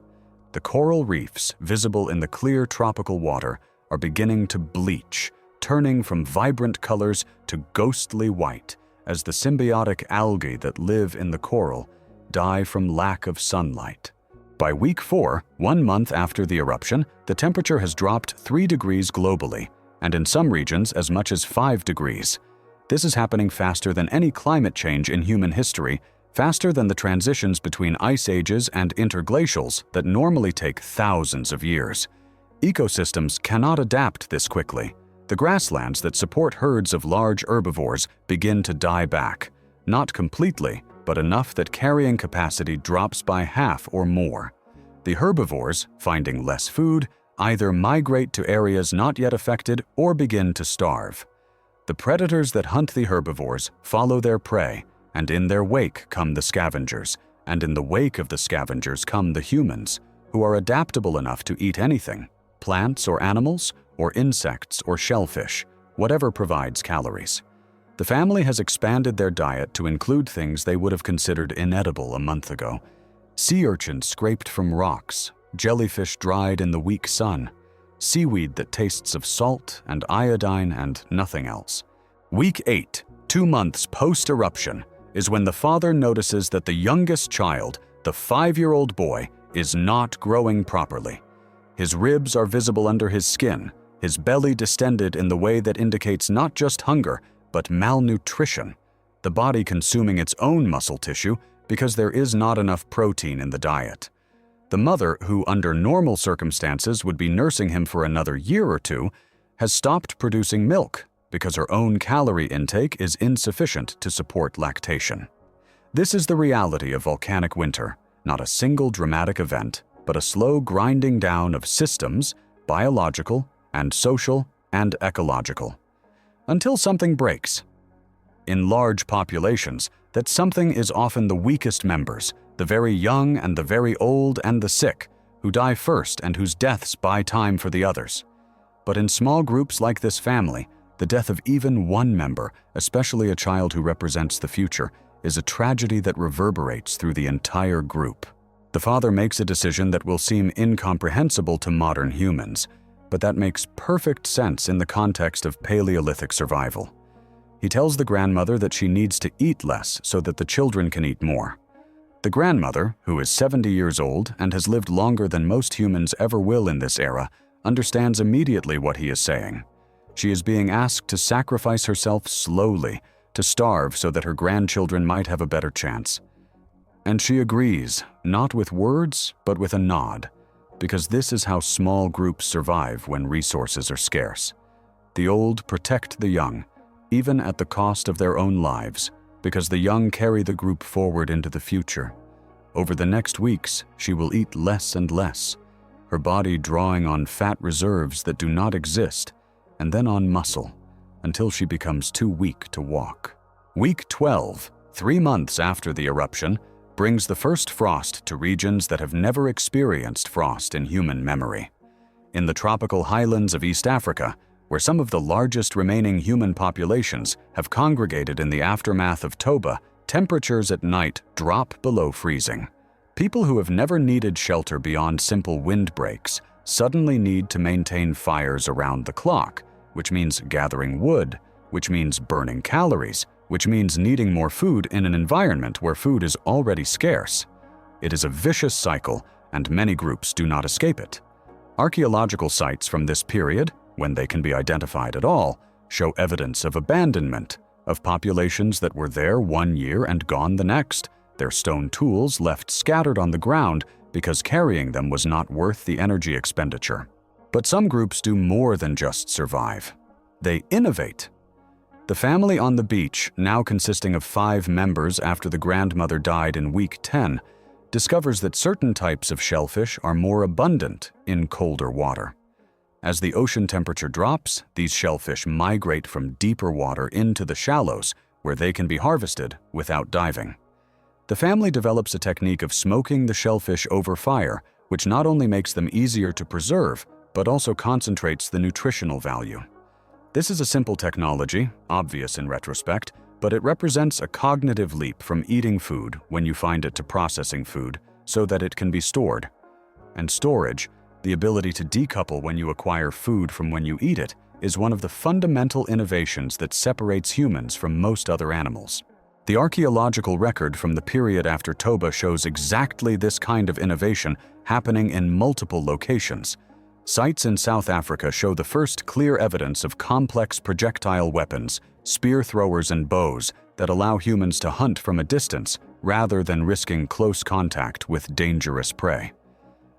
The coral reefs, visible in the clear tropical water, are beginning to bleach, turning from vibrant colors to ghostly white as the symbiotic algae that live in the coral die from lack of sunlight. By week 4, 1 month after the eruption, the temperature has dropped 3 degrees globally, and in some regions as much as 5 degrees. This is happening faster than any climate change in human history, faster than the transitions between ice ages and interglacials that normally take thousands of years. Ecosystems cannot adapt this quickly. The grasslands that support herds of large herbivores begin to die back, not completely, but enough that carrying capacity drops by half or more. The herbivores, finding less food, either migrate to areas not yet affected or begin to starve. The predators that hunt the herbivores follow their prey, and in their wake come the scavengers, and in the wake of the scavengers come the humans, who are adaptable enough to eat anything, plants or animals, or insects or shellfish, whatever provides calories. The family has expanded their diet to include things they would have considered inedible a month ago. Sea urchins scraped from rocks, jellyfish dried in the weak sun, seaweed that tastes of salt and iodine and nothing else. Week 8, 2 months post-eruption, is when the father notices that the youngest child, the 5-year-old boy, is not growing properly. His ribs are visible under his skin, his belly distended in the way that indicates not just hunger, but malnutrition, the body consuming its own muscle tissue because there is not enough protein in the diet. The mother, who under normal circumstances would be nursing him for another year or 2, has stopped producing milk because her own calorie intake is insufficient to support lactation. This is the reality of volcanic winter, not a single dramatic event, but a slow grinding down of systems, biological and social and ecological. Until something breaks. In large populations, that something is often the weakest members, the very young and the very old and the sick, who die first and whose deaths buy time for the others. But in small groups like this family, the death of even one member, especially a child who represents the future, is a tragedy that reverberates through the entire group. The father makes a decision that will seem incomprehensible to modern humans, but that makes perfect sense in the context of Paleolithic survival. He tells the grandmother that she needs to eat less so that the children can eat more. The grandmother, who is 70 years old and has lived longer than most humans ever will in this era, understands immediately what he is saying. She is being asked to sacrifice herself slowly, to starve so that her grandchildren might have a better chance. And she agrees, not with words, but with a nod, because this is how small groups survive when resources are scarce. The old protect the young, even at the cost of their own lives, because the young carry the group forward into the future. Over the next weeks, she will eat less and less, her body drawing on fat reserves that do not exist, and then on muscle, until she becomes too weak to walk. Week 12, 3 months after the eruption, brings the first frost to regions that have never experienced frost in human memory. In the tropical highlands of East Africa, where some of the largest remaining human populations have congregated in the aftermath of Toba, temperatures at night drop below freezing. People who have never needed shelter beyond simple windbreaks suddenly need to maintain fires around the clock, which means gathering wood, which means burning calories, which means needing more food in an environment where food is already scarce. It is a vicious cycle, and many groups do not escape it. Archaeological sites from this period, when they can be identified at all, show evidence of abandonment, of populations that were there one year and gone the next, their stone tools left scattered on the ground because carrying them was not worth the energy expenditure. But some groups do more than just survive. They innovate. The family on the beach, now consisting of 5 members after the grandmother died in week 10, discovers that certain types of shellfish are more abundant in colder water. As the ocean temperature drops, these shellfish migrate from deeper water into the shallows, where they can be harvested without diving. The family develops a technique of smoking the shellfish over fire, which not only makes them easier to preserve, but also concentrates the nutritional value. This is a simple technology, obvious in retrospect, but it represents a cognitive leap from eating food when you find it to processing food so that it can be stored. And storage, the ability to decouple when you acquire food from when you eat it, is one of the fundamental innovations that separates humans from most other animals. The archaeological record from the period after Toba shows exactly this kind of innovation happening in multiple locations. Sites in South Africa show the first clear evidence of complex projectile weapons, spear throwers and bows that allow humans to hunt from a distance rather than risking close contact with dangerous prey.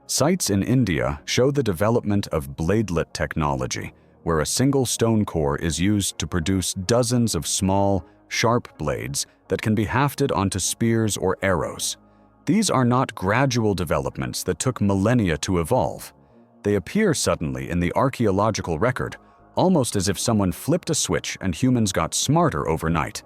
Sites in India show the development of bladelet technology, where a single stone core is used to produce dozens of small, sharp blades that can be hafted onto spears or arrows. These are not gradual developments that took millennia to evolve. They appear suddenly in the archaeological record, almost as if someone flipped a switch and humans got smarter overnight.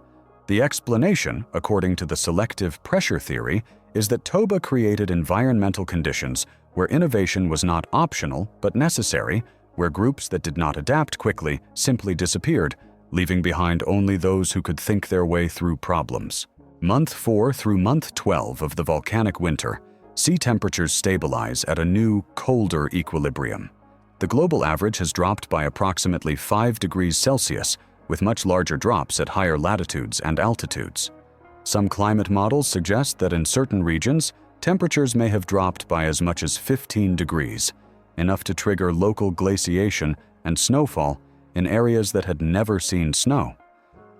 The explanation, according to the selective pressure theory, is that Toba created environmental conditions where innovation was not optional but necessary, where groups that did not adapt quickly simply disappeared, leaving behind only those who could think their way through problems. Month 4 through month 12 of the volcanic winter, sea temperatures stabilize at a new, colder equilibrium. The global average has dropped by approximately 5 degrees Celsius, with much larger drops at higher latitudes and altitudes. Some climate models suggest that in certain regions, temperatures may have dropped by as much as 15 degrees, enough to trigger local glaciation and snowfall in areas that had never seen snow.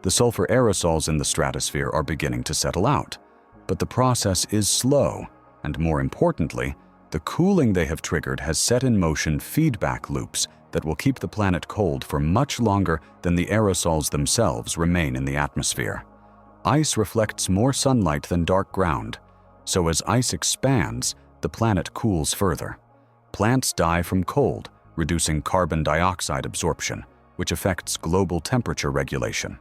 The sulfur aerosols in the stratosphere are beginning to settle out, but the process is slow, and more importantly, the cooling they have triggered has set in motion feedback loops that will keep the planet cold for much longer than the aerosols themselves remain in the atmosphere. Ice reflects more sunlight than dark ground, so as ice expands, the planet cools further. Plants die from cold, reducing carbon dioxide absorption, which affects global temperature regulation.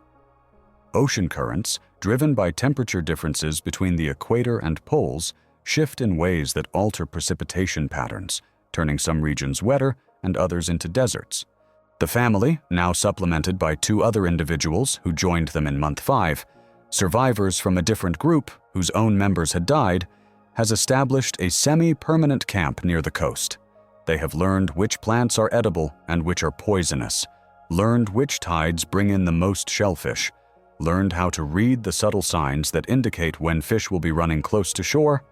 Ocean currents, driven by temperature differences between the equator and poles, shift in ways that alter precipitation patterns, turning some regions wetter and others into deserts. The family, now supplemented by 2 other individuals who joined them in month 5, survivors from a different group whose own members had died, has established a semi-permanent camp near the coast. They have learned which plants are edible and which are poisonous, learned which tides bring in the most shellfish, learned how to read the subtle signs that indicate when fish will be running close to shore.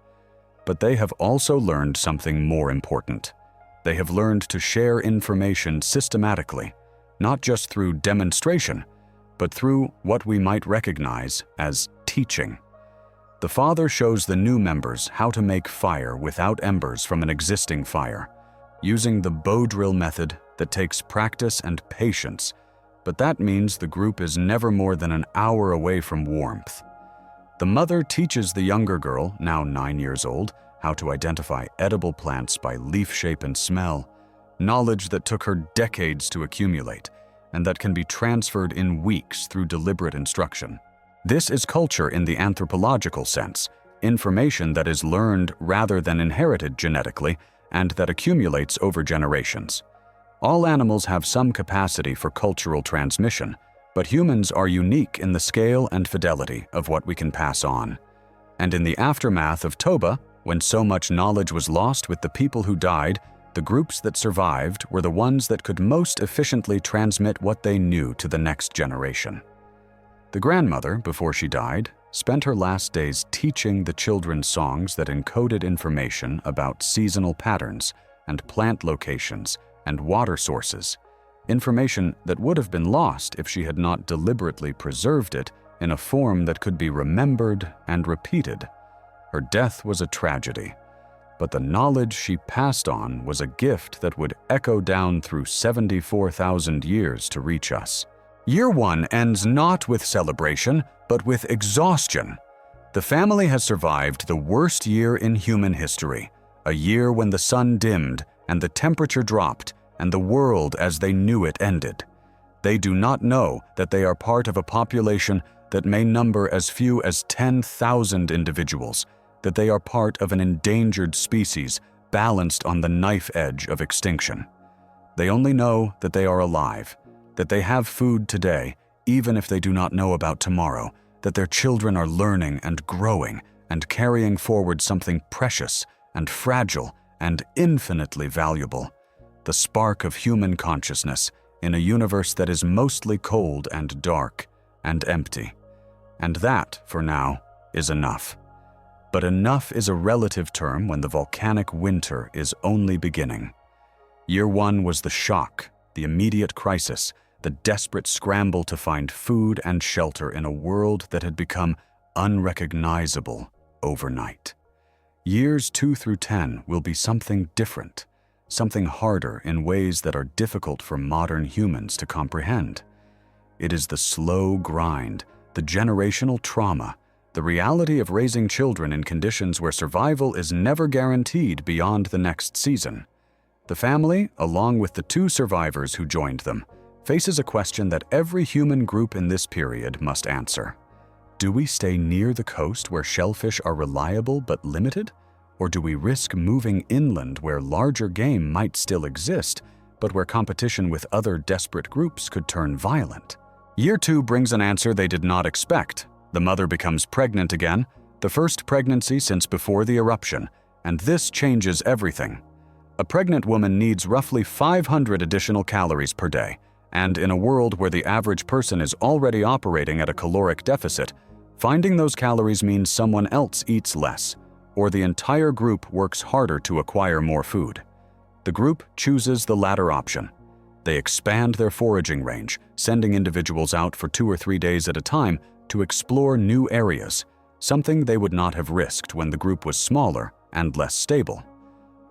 But they have also learned something more important. They have learned to share information systematically, not just through demonstration, but through what we might recognize as teaching. The father shows the new members how to make fire without embers from an existing fire, using the bow drill method that takes practice and patience, but that means the group is never more than an hour away from warmth. The mother teaches the younger girl, now 9 years old, how to identify edible plants by leaf shape and smell, knowledge that took her decades to accumulate, and that can be transferred in weeks through deliberate instruction. This is culture in the anthropological sense, information that is learned rather than inherited genetically and that accumulates over generations. All animals have some capacity for cultural transmission, but humans are unique in the scale and fidelity of what we can pass on. And in the aftermath of Toba, when so much knowledge was lost with the people who died, the groups that survived were the ones that could most efficiently transmit what they knew to the next generation. The grandmother, before she died, spent her last days teaching the children songs that encoded information about seasonal patterns and plant locations and water sources, information that would have been lost if she had not deliberately preserved it in a form that could be remembered and repeated. Her death was a tragedy, but the knowledge she passed on was a gift that would echo down through 74,000 years to reach us. Year 1 ends not with celebration, but with exhaustion. The family has survived the worst year in human history, a year when the sun dimmed and the temperature dropped and the world as they knew it ended. They do not know that they are part of a population that may number as few as 10,000 individuals, that they are part of an endangered species balanced on the knife edge of extinction. They only know that they are alive, that they have food today, even if they do not know about tomorrow, that their children are learning and growing and carrying forward something precious and fragile and infinitely valuable, the spark of human consciousness in a universe that is mostly cold and dark and empty. And that, for now, is enough. But enough is a relative term when the volcanic winter is only beginning. Year 1 was the shock, the immediate crisis, the desperate scramble to find food and shelter in a world that had become unrecognizable overnight. Years 2 through 10 will be something different, something harder in ways that are difficult for modern humans to comprehend. It is the slow grind, the generational trauma, the reality of raising children in conditions where survival is never guaranteed beyond the next season. The family, along with the 2 survivors who joined them, faces a question that every human group in this period must answer. Do we stay near the coast where shellfish are reliable but limited? Or do we risk moving inland where larger game might still exist, but where competition with other desperate groups could turn violent? Year 2 brings an answer they did not expect. The mother becomes pregnant again, the first pregnancy since before the eruption, and this changes everything. A pregnant woman needs roughly 500 additional calories per day, and in a world where the average person is already operating at a caloric deficit, finding those calories means someone else eats less, or the entire group works harder to acquire more food. The group chooses the latter option. They expand their foraging range, sending individuals out for 2 or 3 days at a time to explore new areas, something they would not have risked when the group was smaller and less stable.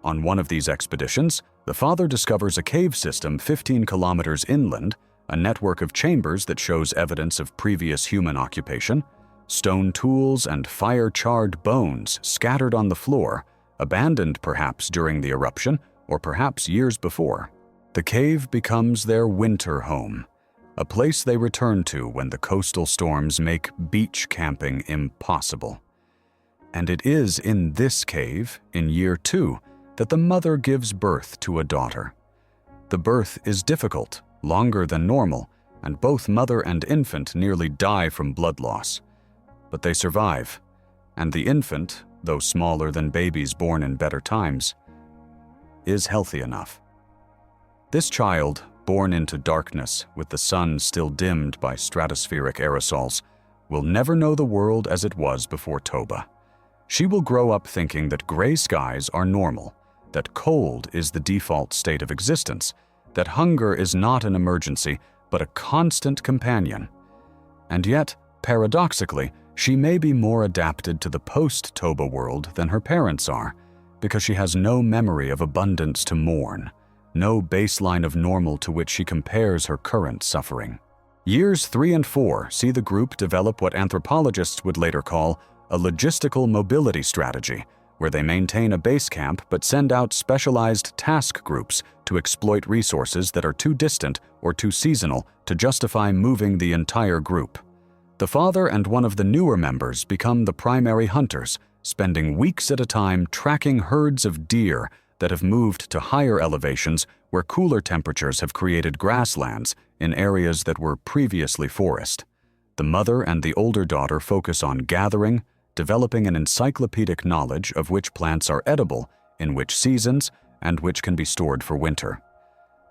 On one of these expeditions, the father discovers a cave system 15 kilometers inland, a network of chambers that shows evidence of previous human occupation, stone tools and fire-charred bones scattered on the floor, abandoned perhaps during the eruption or perhaps years before. The cave becomes their winter home, a place they return to when the coastal storms make beach camping impossible. And it is in this cave, in year 2, that the mother gives birth to a daughter. The birth is difficult, longer than normal, and both mother and infant nearly die from blood loss. But they survive, and the infant, though smaller than babies born in better times, is healthy enough. This child, born into darkness with the sun still dimmed by stratospheric aerosols, will never know the world as it was before Toba. She will grow up thinking that gray skies are normal, that cold is the default state of existence, that hunger is not an emergency but a constant companion. And yet, paradoxically, she may be more adapted to the post-Toba world than her parents are, because she has no memory of abundance to mourn, no baseline of normal to which she compares her current suffering. Years 3 and 4 see the group develop what anthropologists would later call a logistical mobility strategy, where they maintain a base camp but send out specialized task groups to exploit resources that are too distant or too seasonal to justify moving the entire group. The father and one of the newer members become the primary hunters, spending weeks at a time tracking herds of deer that have moved to higher elevations where cooler temperatures have created grasslands in areas that were previously forest. The mother and the older daughter focus on gathering, developing an encyclopedic knowledge of which plants are edible, in which seasons, and which can be stored for winter.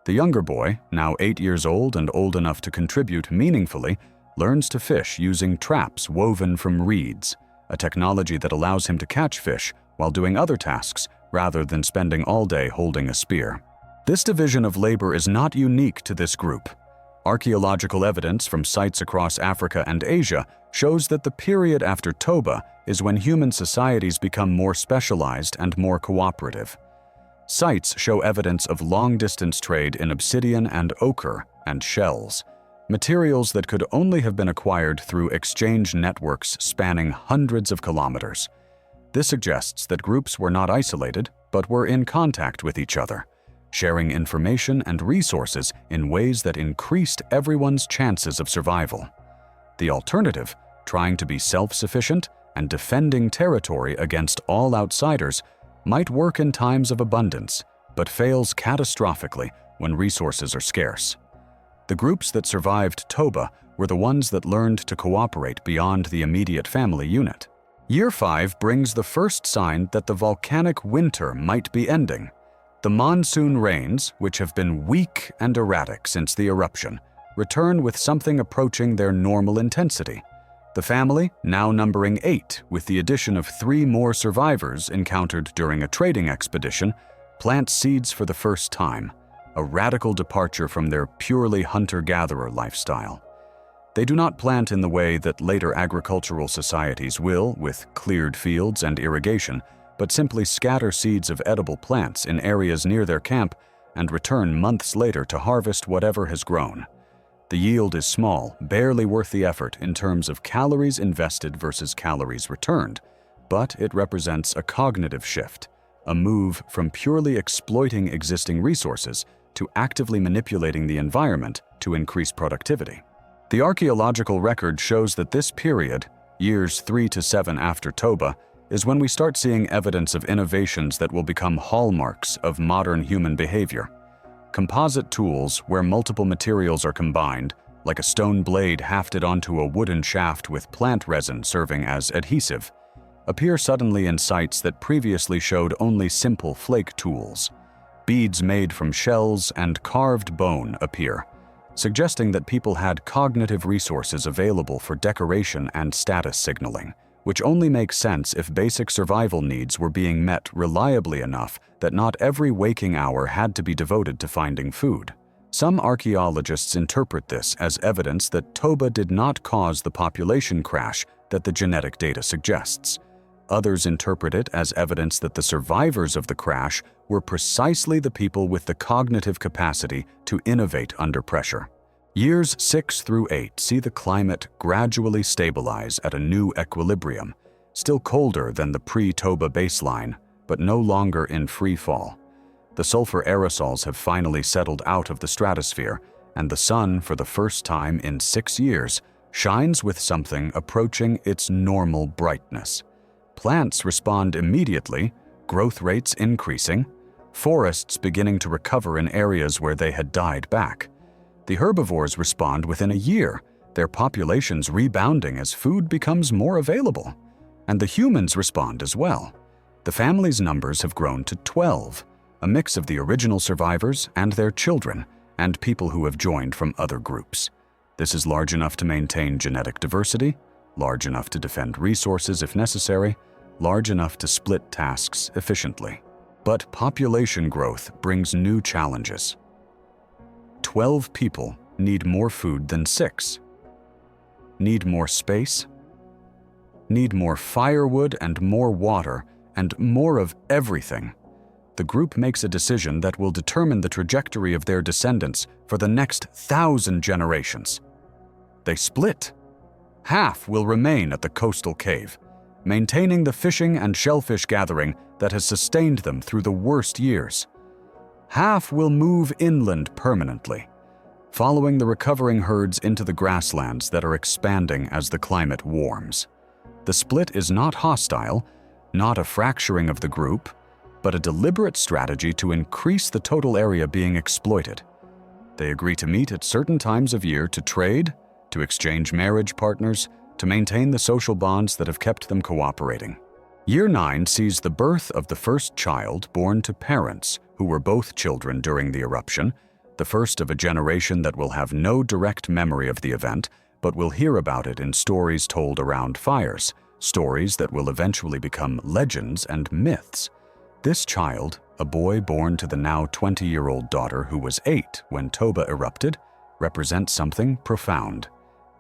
The younger boy, now 8 years old and old enough to contribute meaningfully, learns to fish using traps woven from reeds, a technology that allows him to catch fish while doing other tasks rather than spending all day holding a spear. This division of labor is not unique to this group. Archaeological evidence from sites across Africa and Asia shows that the period after Toba is when human societies become more specialized and more cooperative. Sites show evidence of long-distance trade in obsidian and ochre and shells, materials that could only have been acquired through exchange networks spanning hundreds of kilometers. This suggests that groups were not isolated, but were in contact with each other, sharing information and resources in ways that increased everyone's chances of survival. The alternative, trying to be self-sufficient and defending territory against all outsiders, might work in times of abundance, but fails catastrophically when resources are scarce. The groups that survived Toba were the ones that learned to cooperate beyond the immediate family unit. Year 5 brings the first sign that the volcanic winter might be ending. The monsoon rains, which have been weak and erratic since the eruption, return with something approaching their normal intensity. The family, now numbering 8, with the addition of 3 more survivors encountered during a trading expedition, plant seeds for the first time, a radical departure from their purely hunter-gatherer lifestyle. They do not plant in the way that later agricultural societies will, with cleared fields and irrigation, but simply scatter seeds of edible plants in areas near their camp and return months later to harvest whatever has grown. The yield is small, barely worth the effort in terms of calories invested versus calories returned, but it represents a cognitive shift, a move from purely exploiting existing resources to actively manipulating the environment to increase productivity. The archaeological record shows that this period, years 3 to 7 after Toba, is when we start seeing evidence of innovations that will become hallmarks of modern human behavior. Composite tools, where multiple materials are combined, like a stone blade hafted onto a wooden shaft with plant resin serving as adhesive, appear suddenly in sites that previously showed only simple flake tools. Beads made from shells and carved bone appear, suggesting that people had cognitive resources available for decoration and status signaling, which only makes sense if basic survival needs were being met reliably enough that not every waking hour had to be devoted to finding food. Some archaeologists interpret this as evidence that Toba did not cause the population crash that the genetic data suggests. Others interpret it as evidence that the survivors of the crash were precisely the people with the cognitive capacity to innovate under pressure. Years 6 through 8 see the climate gradually stabilize at a new equilibrium, still colder than the pre-Toba baseline, but no longer in free fall. The sulfur aerosols have finally settled out of the stratosphere, and the sun, for the first time in 6 years, shines with something approaching its normal brightness. Plants respond immediately, growth rates increasing, forests beginning to recover in areas where they had died back. The herbivores respond within a year, their populations rebounding as food becomes more available. And the humans respond as well. The family's numbers have grown to 12, a mix of the original survivors and their children, and people who have joined from other groups. This is large enough to maintain genetic diversity, large enough to defend resources if necessary, large enough to split tasks efficiently. But population growth brings new challenges. 12 people need more food than 6. Need more space. Need more firewood and more water and more of everything. The group makes a decision that will determine the trajectory of their descendants for the next 1,000 generations. They split. Half will remain at the coastal cave, maintaining the fishing and shellfish gathering that has sustained them through the worst years. Half will move inland permanently, following the recovering herds into the grasslands that are expanding as the climate warms. The split is not hostile, not a fracturing of the group, but a deliberate strategy to increase the total area being exploited. They agree to meet at certain times of year to trade, to exchange marriage partners, to maintain the social bonds that have kept them cooperating. Year 9 sees the birth of the first child born to parents who were both children during the eruption, the first of a generation that will have no direct memory of the event, but we'll hear about it in stories told around fires, stories that will eventually become legends and myths. This child, a boy born to the now 20-year-old daughter who was 8 when Toba erupted, represents something profound.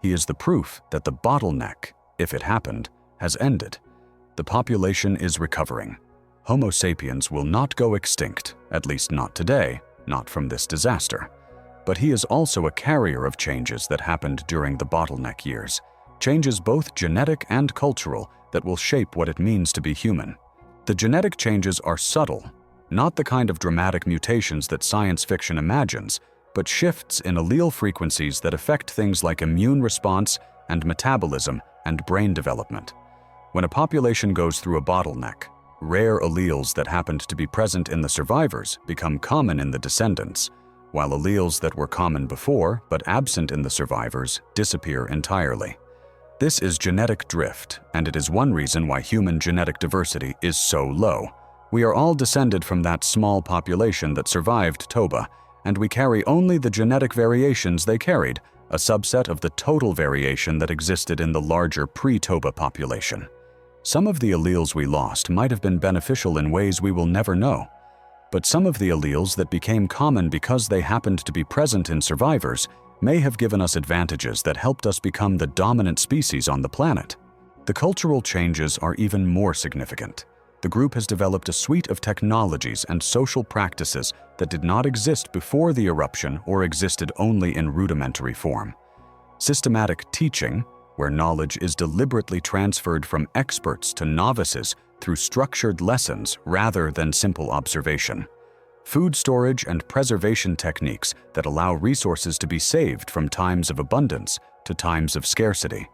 He is the proof that the bottleneck, if it happened, has ended. The population is recovering. Homo sapiens will not go extinct, at least not today, not from this disaster. But he is also a carrier of changes that happened during the bottleneck years, changes both genetic and cultural that will shape what it means to be human. The genetic changes are subtle, not the kind of dramatic mutations that science fiction imagines, but shifts in allele frequencies that affect things like immune response and metabolism and brain development. When a population goes through a bottleneck, rare alleles that happened to be present in the survivors become common in the descendants, while alleles that were common before but absent in the survivors disappear entirely. This is genetic drift, and it is one reason why human genetic diversity is so low. We are all descended from that small population that survived Toba, and we carry only the genetic variations they carried, a subset of the total variation that existed in the larger pre-Toba population. Some of the alleles we lost might have been beneficial in ways we will never know, but some of the alleles that became common because they happened to be present in survivors may have given us advantages that helped us become the dominant species on the planet. The cultural changes are even more significant. The group has developed a suite of technologies and social practices that did not exist before the eruption or existed only in rudimentary form. Systematic teaching, where knowledge is deliberately transferred from experts to novices through structured lessons rather than simple observation. Food storage and preservation techniques that allow resources to be saved from times of abundance to times of scarcity.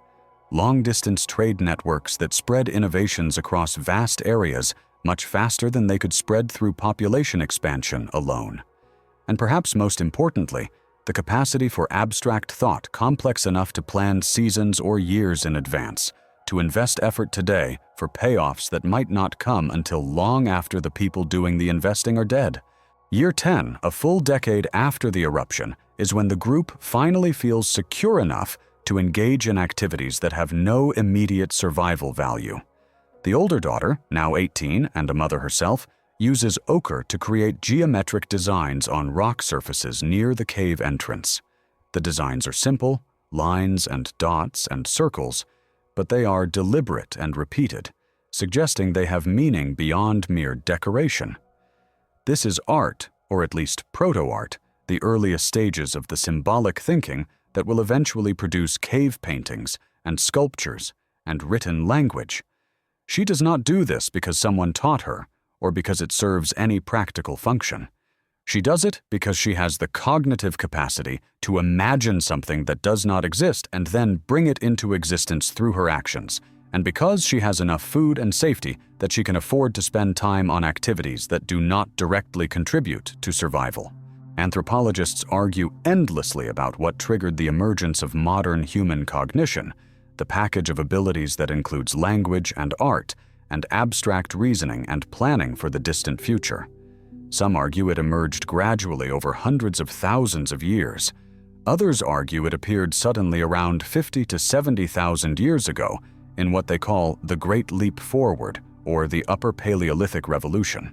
Long-distance trade networks that spread innovations across vast areas much faster than they could spread through population expansion alone. And perhaps most importantly, the capacity for abstract thought complex enough to plan seasons or years in advance, to invest effort today for payoffs that might not come until long after the people doing the investing are dead. Year 10, a full decade after the eruption, is when the group finally feels secure enough to engage in activities that have no immediate survival value. The older daughter, now 18 and a mother herself, uses ochre to create geometric designs on rock surfaces near the cave entrance. The designs are simple, lines and dots and circles, but they are deliberate and repeated, suggesting they have meaning beyond mere decoration. This is art, or at least proto-art, the earliest stages of the symbolic thinking that will eventually produce cave paintings and sculptures and written language. She does not do this because someone taught her, or because it serves any practical function. She does it because she has the cognitive capacity to imagine something that does not exist and then bring it into existence through her actions, and because she has enough food and safety that she can afford to spend time on activities that do not directly contribute to survival. Anthropologists argue endlessly about what triggered the emergence of modern human cognition, the package of abilities that includes language and art, and abstract reasoning and planning for the distant future. Some argue it emerged gradually over hundreds of thousands of years. Others argue it appeared suddenly around 50 to 70,000 years ago in what they call the Great Leap Forward, or the Upper Paleolithic Revolution.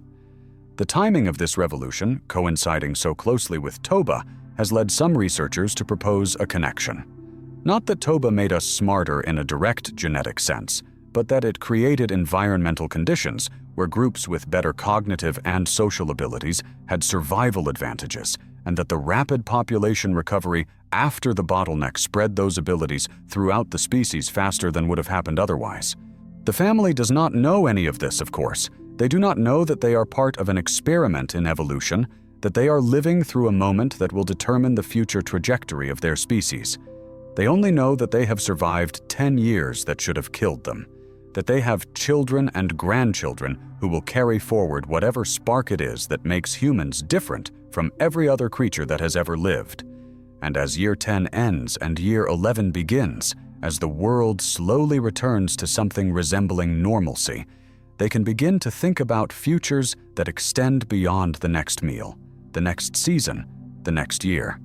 The timing of this revolution, coinciding so closely with Toba, has led some researchers to propose a connection. Not that Toba made us smarter in a direct genetic sense, but that it created environmental conditions where groups with better cognitive and social abilities had survival advantages, and that the rapid population recovery after the bottleneck spread those abilities throughout the species faster than would have happened otherwise. The family does not know any of this, of course. They do not know that they are part of an experiment in evolution, that they are living through a moment that will determine the future trajectory of their species. They only know that they have survived 10 years that should have killed them, that they have children and grandchildren who will carry forward whatever spark it is that makes humans different from every other creature that has ever lived. And as year 10 ends and year 11 begins, as the world slowly returns to something resembling normalcy, they can begin to think about futures that extend beyond the next meal, the next season, the next year.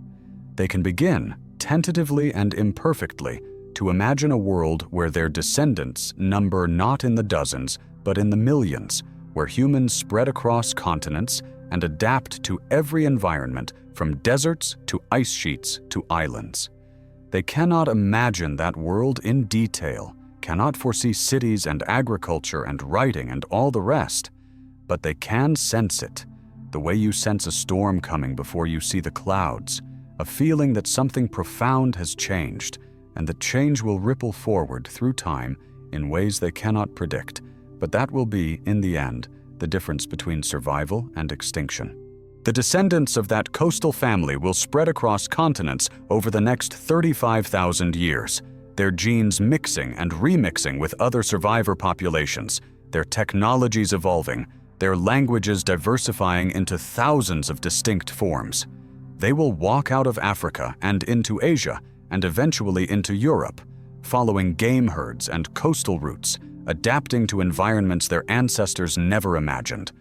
They can begin tentatively and imperfectly to imagine a world where their descendants number not in the dozens, but in the millions, where humans spread across continents and adapt to every environment, from deserts to ice sheets to islands. They cannot imagine that world in detail, cannot foresee cities and agriculture and writing and all the rest, but they can sense it, the way you sense a storm coming before you see the clouds, a feeling that something profound has changed, and that change will ripple forward through time in ways they cannot predict, but that will be, in the end, the difference between survival and extinction. The descendants of that coastal family will spread across continents over the next 35,000 years, their genes mixing and remixing with other survivor populations, their technologies evolving, their languages diversifying into thousands of distinct forms. They will walk out of Africa and into Asia, and eventually into Europe, following game herds and coastal routes, adapting to environments their ancestors never imagined.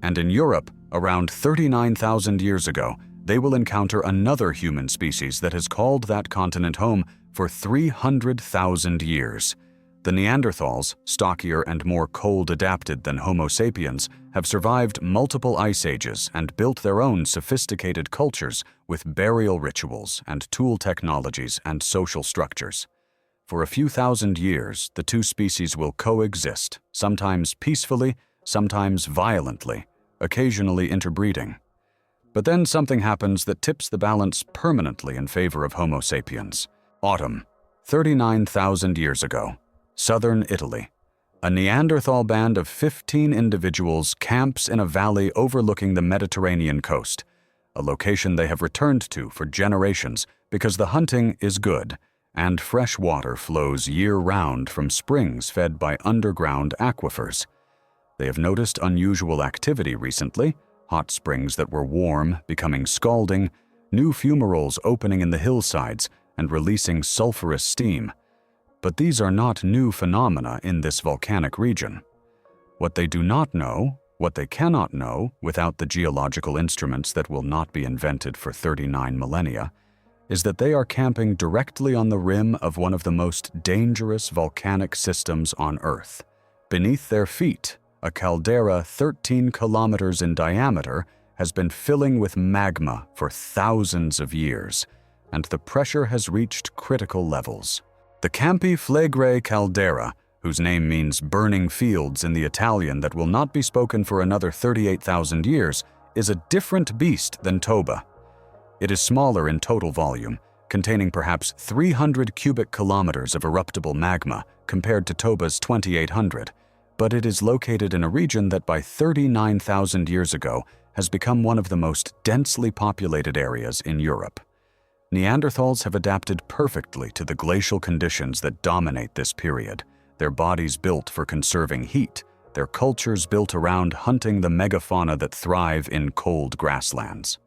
And in Europe, around 39,000 years ago, they will encounter another human species that has called that continent home for 300,000 years. The Neanderthals, stockier and more cold-adapted than Homo sapiens, have survived multiple ice ages and built their own sophisticated cultures with burial rituals and tool technologies and social structures. For a few thousand years, the two species will coexist, sometimes peacefully, sometimes violently, occasionally interbreeding. But then something happens that tips the balance permanently in favor of Homo sapiens. Autumn, 39,000 years ago, southern Italy. A Neanderthal band of 15 individuals camps in a valley overlooking the Mediterranean coast, a location they have returned to for generations because the hunting is good and fresh water flows year-round from springs fed by underground aquifers. They have noticed unusual activity recently, hot springs that were warm becoming scalding, new fumaroles opening in the hillsides and releasing sulfurous steam. But these are not new phenomena in this volcanic region. What they do not know, what they cannot know without the geological instruments that will not be invented for 39 millennia, is that they are camping directly on the rim of one of the most dangerous volcanic systems on Earth. Beneath their feet, a caldera 13 kilometers in diameter has been filling with magma for thousands of years, and the pressure has reached critical levels. The Campi Flegrei caldera, whose name means burning fields in the Italian that will not be spoken for another 38,000 years, is a different beast than Toba. It is smaller in total volume, containing perhaps 300 cubic kilometers of eruptible magma compared to Toba's 2,800, but it is located in a region that by 39,000 years ago has become one of the most densely populated areas in Europe. Neanderthals have adapted perfectly to the glacial conditions that dominate this period, their bodies built for conserving heat, their cultures built around hunting the megafauna that thrive in cold grasslands.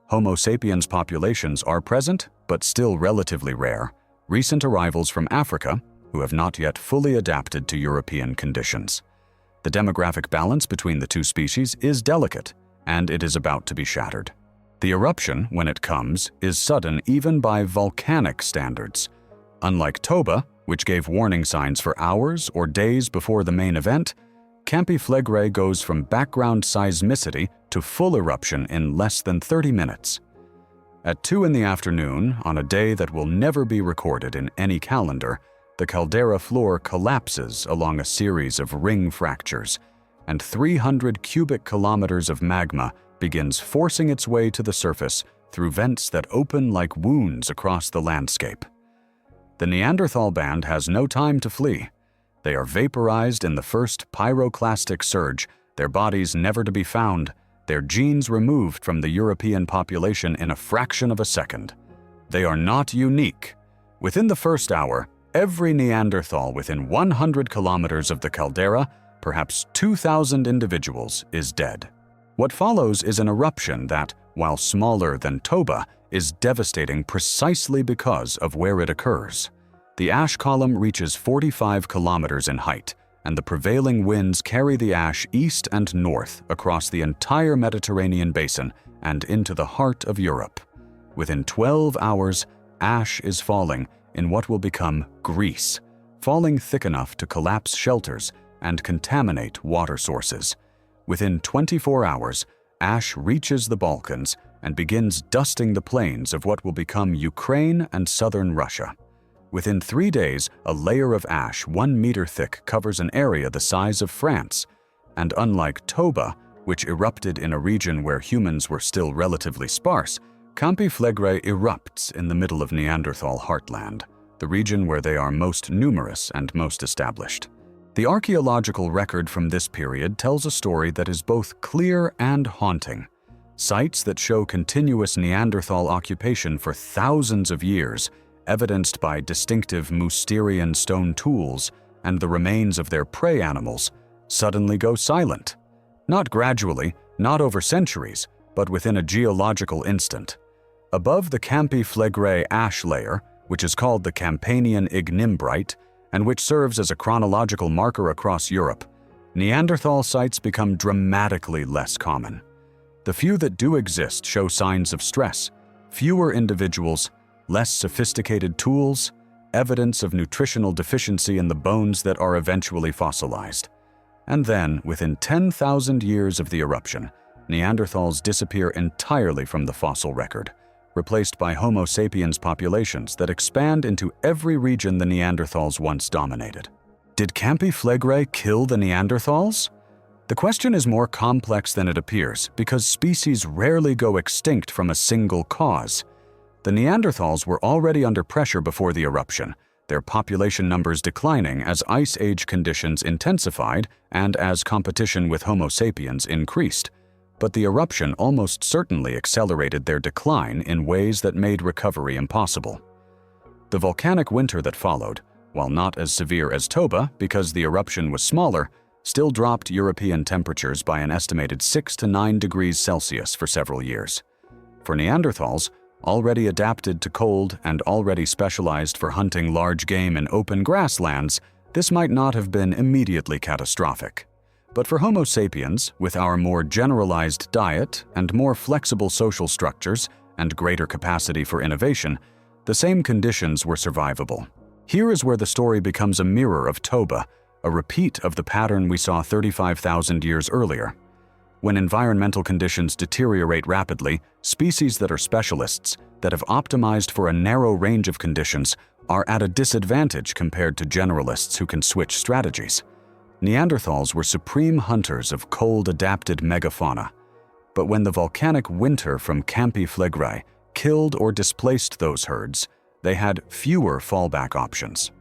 Homo sapiens populations are present, but still relatively rare, recent arrivals from Africa who have not yet fully adapted to European conditions. The demographic balance between the two species is delicate, and it is about to be shattered. The eruption, when it comes, is sudden even by volcanic standards. Unlike Toba, which gave warning signs for hours or days before the main event, Campi Flegrei goes from background seismicity to full eruption in less than 30 minutes. At 2 in the afternoon, on a day that will never be recorded in any calendar, the caldera floor collapses along a series of ring fractures, and 300 cubic kilometers of magma begins forcing its way to the surface through vents that open like wounds across the landscape. The Neanderthal band has no time to flee. They are vaporized in the first pyroclastic surge, their bodies never to be found, their genes removed from the European population in a fraction of a second. They are not unique. Within the first hour, every Neanderthal within 100 kilometers of the caldera, perhaps 2,000 individuals, is dead. What follows is an eruption that, while smaller than Toba, is devastating precisely because of where it occurs. The ash column reaches 45 kilometers in height, and the prevailing winds carry the ash east and north across the entire Mediterranean basin and into the heart of Europe. Within 12 hours, ash is falling in what will become grease, falling thick enough to collapse shelters and contaminate water sources. Within 24 hours, ash reaches the Balkans and begins dusting the plains of what will become Ukraine and southern Russia. Within 3 days, a layer of ash 1 meter thick covers an area the size of France, and unlike Toba, which erupted in a region where humans were still relatively sparse, Campi Flegrei erupts in the middle of Neanderthal heartland, the region where they are most numerous and most established. The archaeological record from this period tells a story that is both clear and haunting. Sites that show continuous Neanderthal occupation for thousands of years, evidenced by distinctive Mousterian stone tools and the remains of their prey animals, suddenly go silent. Not gradually, not over centuries, but within a geological instant. Above the Campi Flegrei ash layer, which is called the Campanian ignimbrite, and which serves as a chronological marker across Europe, Neanderthal sites become dramatically less common. The few that do exist show signs of stress, fewer individuals, less sophisticated tools, evidence of nutritional deficiency in the bones that are eventually fossilized. And then, within 10,000 years of the eruption, Neanderthals disappear entirely from the fossil record, replaced by Homo sapiens populations that expand into every region the Neanderthals once dominated. Did Campi Flegrei kill the Neanderthals? The question is more complex than it appears because species rarely go extinct from a single cause. The Neanderthals were already under pressure before the eruption, their population numbers declining as Ice Age conditions intensified and as competition with Homo sapiens increased. But the eruption almost certainly accelerated their decline in ways that made recovery impossible. The volcanic winter that followed, while not as severe as Toba because the eruption was smaller, still dropped European temperatures by an estimated 6 to 9 degrees Celsius for several years. For Neanderthals, already adapted to cold and already specialized for hunting large game in open grasslands, this might not have been immediately catastrophic. But for Homo sapiens, with our more generalized diet and more flexible social structures and greater capacity for innovation, the same conditions were survivable. Here is where the story becomes a mirror of Toba, a repeat of the pattern we saw 35,000 years earlier. When environmental conditions deteriorate rapidly, species that are specialists, that have optimized for a narrow range of conditions, are at a disadvantage compared to generalists who can switch strategies. Neanderthals were supreme hunters of cold-adapted megafauna. But when the volcanic winter from Campi Flegrei killed or displaced those herds, they had fewer fallback options.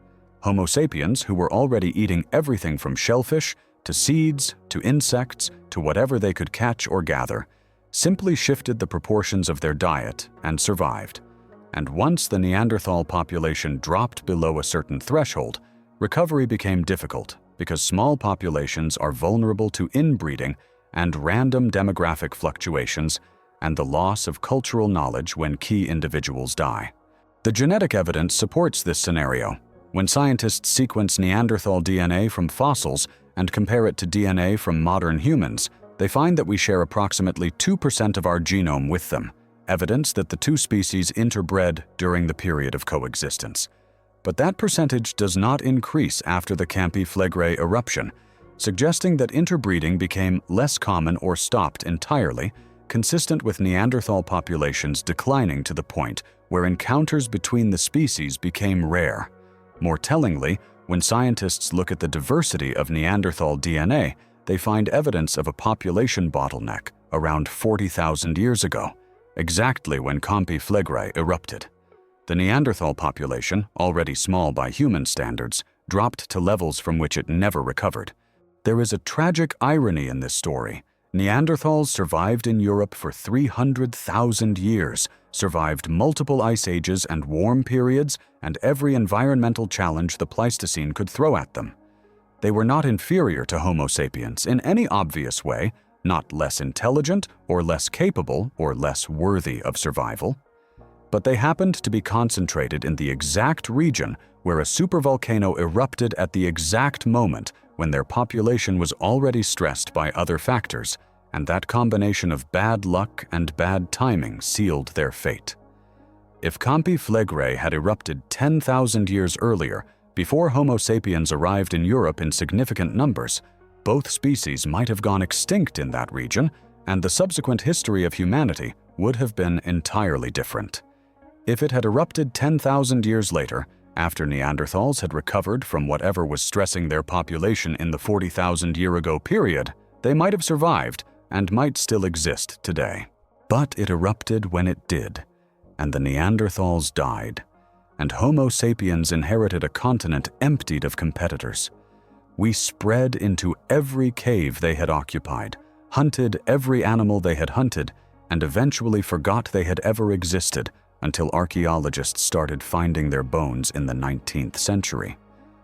Homo sapiens, who were already eating everything from shellfish to seeds to insects to whatever they could catch or gather, simply shifted the proportions of their diet and survived. And once the Neanderthal population dropped below a certain threshold, recovery became difficult because small populations are vulnerable to inbreeding and random demographic fluctuations and the loss of cultural knowledge when key individuals die. The genetic evidence supports this scenario. When scientists sequence Neanderthal DNA from fossils and compare it to DNA from modern humans, they find that we share approximately 2% of our genome with them, evidence that the two species interbred during the period of coexistence. But that percentage does not increase after the Campi Flegrei eruption, suggesting that interbreeding became less common or stopped entirely, consistent with Neanderthal populations declining to the point where encounters between the species became rare. More tellingly, when scientists look at the diversity of Neanderthal DNA, they find evidence of a population bottleneck around 40,000 years ago, exactly when Campi Flegrei erupted. The Neanderthal population, already small by human standards, dropped to levels from which it never recovered. There is a tragic irony in this story. Neanderthals survived in Europe for 300,000 years, survived multiple ice ages and warm periods, and every environmental challenge the Pleistocene could throw at them. They were not inferior to Homo sapiens in any obvious way, not less intelligent or less capable or less worthy of survival. But they happened to be concentrated in the exact region where a supervolcano erupted at the exact moment when their population was already stressed by other factors, and that combination of bad luck and bad timing sealed their fate. If Campi Flegrei had erupted 10,000 years earlier, before Homo sapiens arrived in Europe in significant numbers, both species might have gone extinct in that region, and the subsequent history of humanity would have been entirely different. If it had erupted 10,000 years later, after Neanderthals had recovered from whatever was stressing their population in the 40,000-year-ago period, they might have survived and might still exist today. But it erupted when it did, and the Neanderthals died, and Homo sapiens inherited a continent emptied of competitors. We spread into every cave they had occupied, hunted every animal they had hunted, and eventually forgot they had ever existed until archaeologists started finding their bones in the 19th century.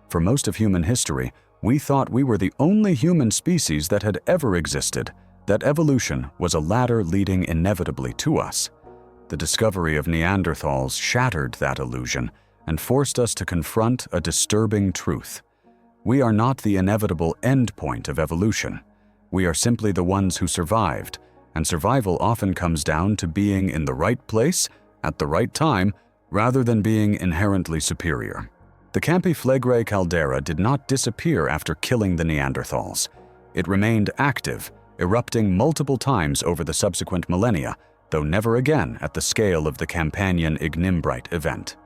For most of human history, we thought we were the only human species that had ever existed, that evolution was a ladder leading inevitably to us. The discovery of Neanderthals shattered that illusion and forced us to confront a disturbing truth. We are not the inevitable endpoint of evolution. We are simply the ones who survived, and survival often comes down to being in the right place at the right time, rather than being inherently superior. The Campi Flegrei caldera did not disappear after killing the Neanderthals. It remained active, erupting multiple times over the subsequent millennia, though never again at the scale of the Campanian ignimbrite event.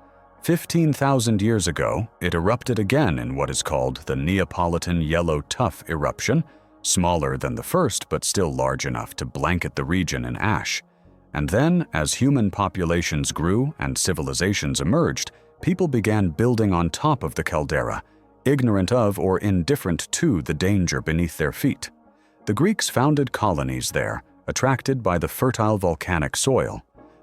15,000 years ago, it erupted again in what is called the Neapolitan Yellow Tuff eruption, smaller than the first but still large enough to blanket the region in ash. And then, as human populations grew and civilizations emerged, people began building on top of the caldera, ignorant of or indifferent to the danger beneath their feet. The Greeks founded colonies there, attracted by the fertile volcanic soil.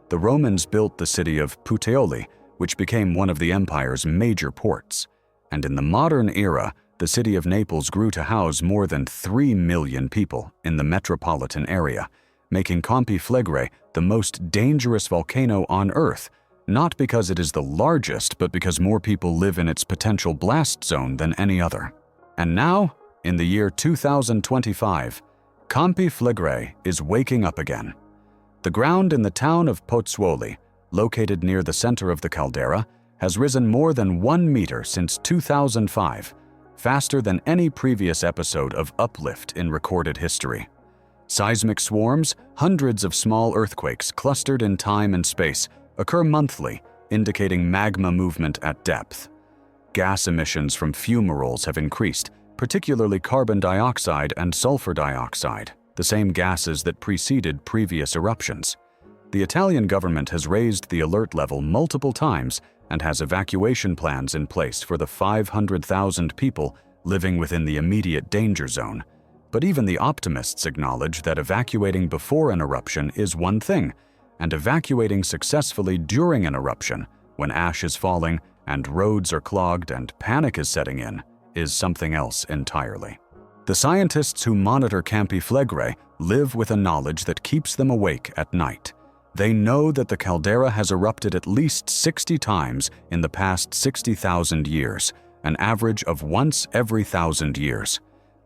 The Romans built the city of Puteoli, which became one of the empire's major ports. And in the modern era, the city of Naples grew to house more than 3 million people in the metropolitan area, making Campi Flegrei the most dangerous volcano on Earth, not because it is the largest, but because more people live in its potential blast zone than any other. And now, in the year 2025, Campi Flegrei is waking up again. The ground in the town of Pozzuoli, located near the center of the caldera, has risen more than 1 meter since 2005, faster than any previous episode of uplift in recorded history. Seismic swarms, hundreds of small earthquakes clustered in time and space, occur monthly, indicating magma movement at depth. Gas emissions from fumaroles have increased, particularly carbon dioxide and sulfur dioxide, the same gases that preceded previous eruptions. The Italian government has raised the alert level multiple times and has evacuation plans in place for the 500,000 people living within the immediate danger zone. But even the optimists acknowledge that evacuating before an eruption is one thing, and evacuating successfully during an eruption, when ash is falling and roads are clogged and panic is setting in, is something else entirely. The scientists who monitor Campi Flegrei live with a knowledge that keeps them awake at night. They know that the caldera has erupted at least 60 times in the past 60,000 years, an average of once every 1,000 years.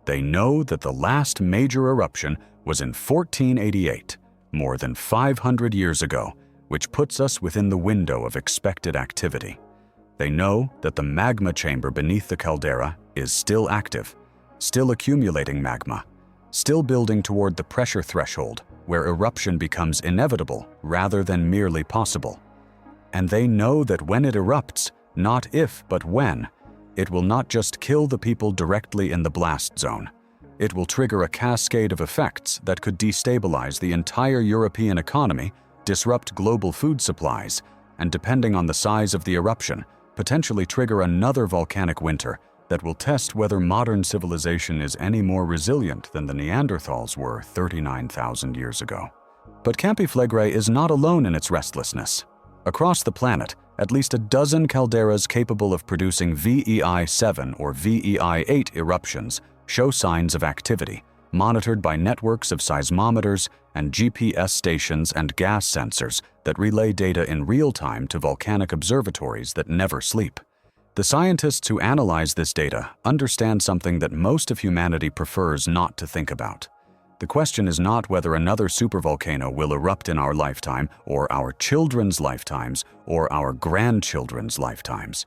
They know that the last major eruption was in 1488, more than 500 years ago, which puts us within the window of expected activity. They know that the magma chamber beneath the caldera is still active, still accumulating magma, still building toward the pressure threshold where eruption becomes inevitable rather than merely possible. And they know that when it erupts, not if but when, it will not just kill the people directly in the blast zone. It will trigger a cascade of effects that could destabilize the entire European economy, disrupt global food supplies, and depending on the size of the eruption, potentially trigger another volcanic winter that will test whether modern civilization is any more resilient than the Neanderthals were 39,000 years ago. But Campi Flegrei is not alone in its restlessness. Across the planet, at least a dozen calderas capable of producing VEI-7 or VEI-8 eruptions show signs of activity, monitored by networks of seismometers and GPS stations and gas sensors that relay data in real time to volcanic observatories that never sleep. The scientists who analyze this data understand something that most of humanity prefers not to think about. The question is not whether another supervolcano will erupt in our lifetime, or our children's lifetimes, or our grandchildren's lifetimes.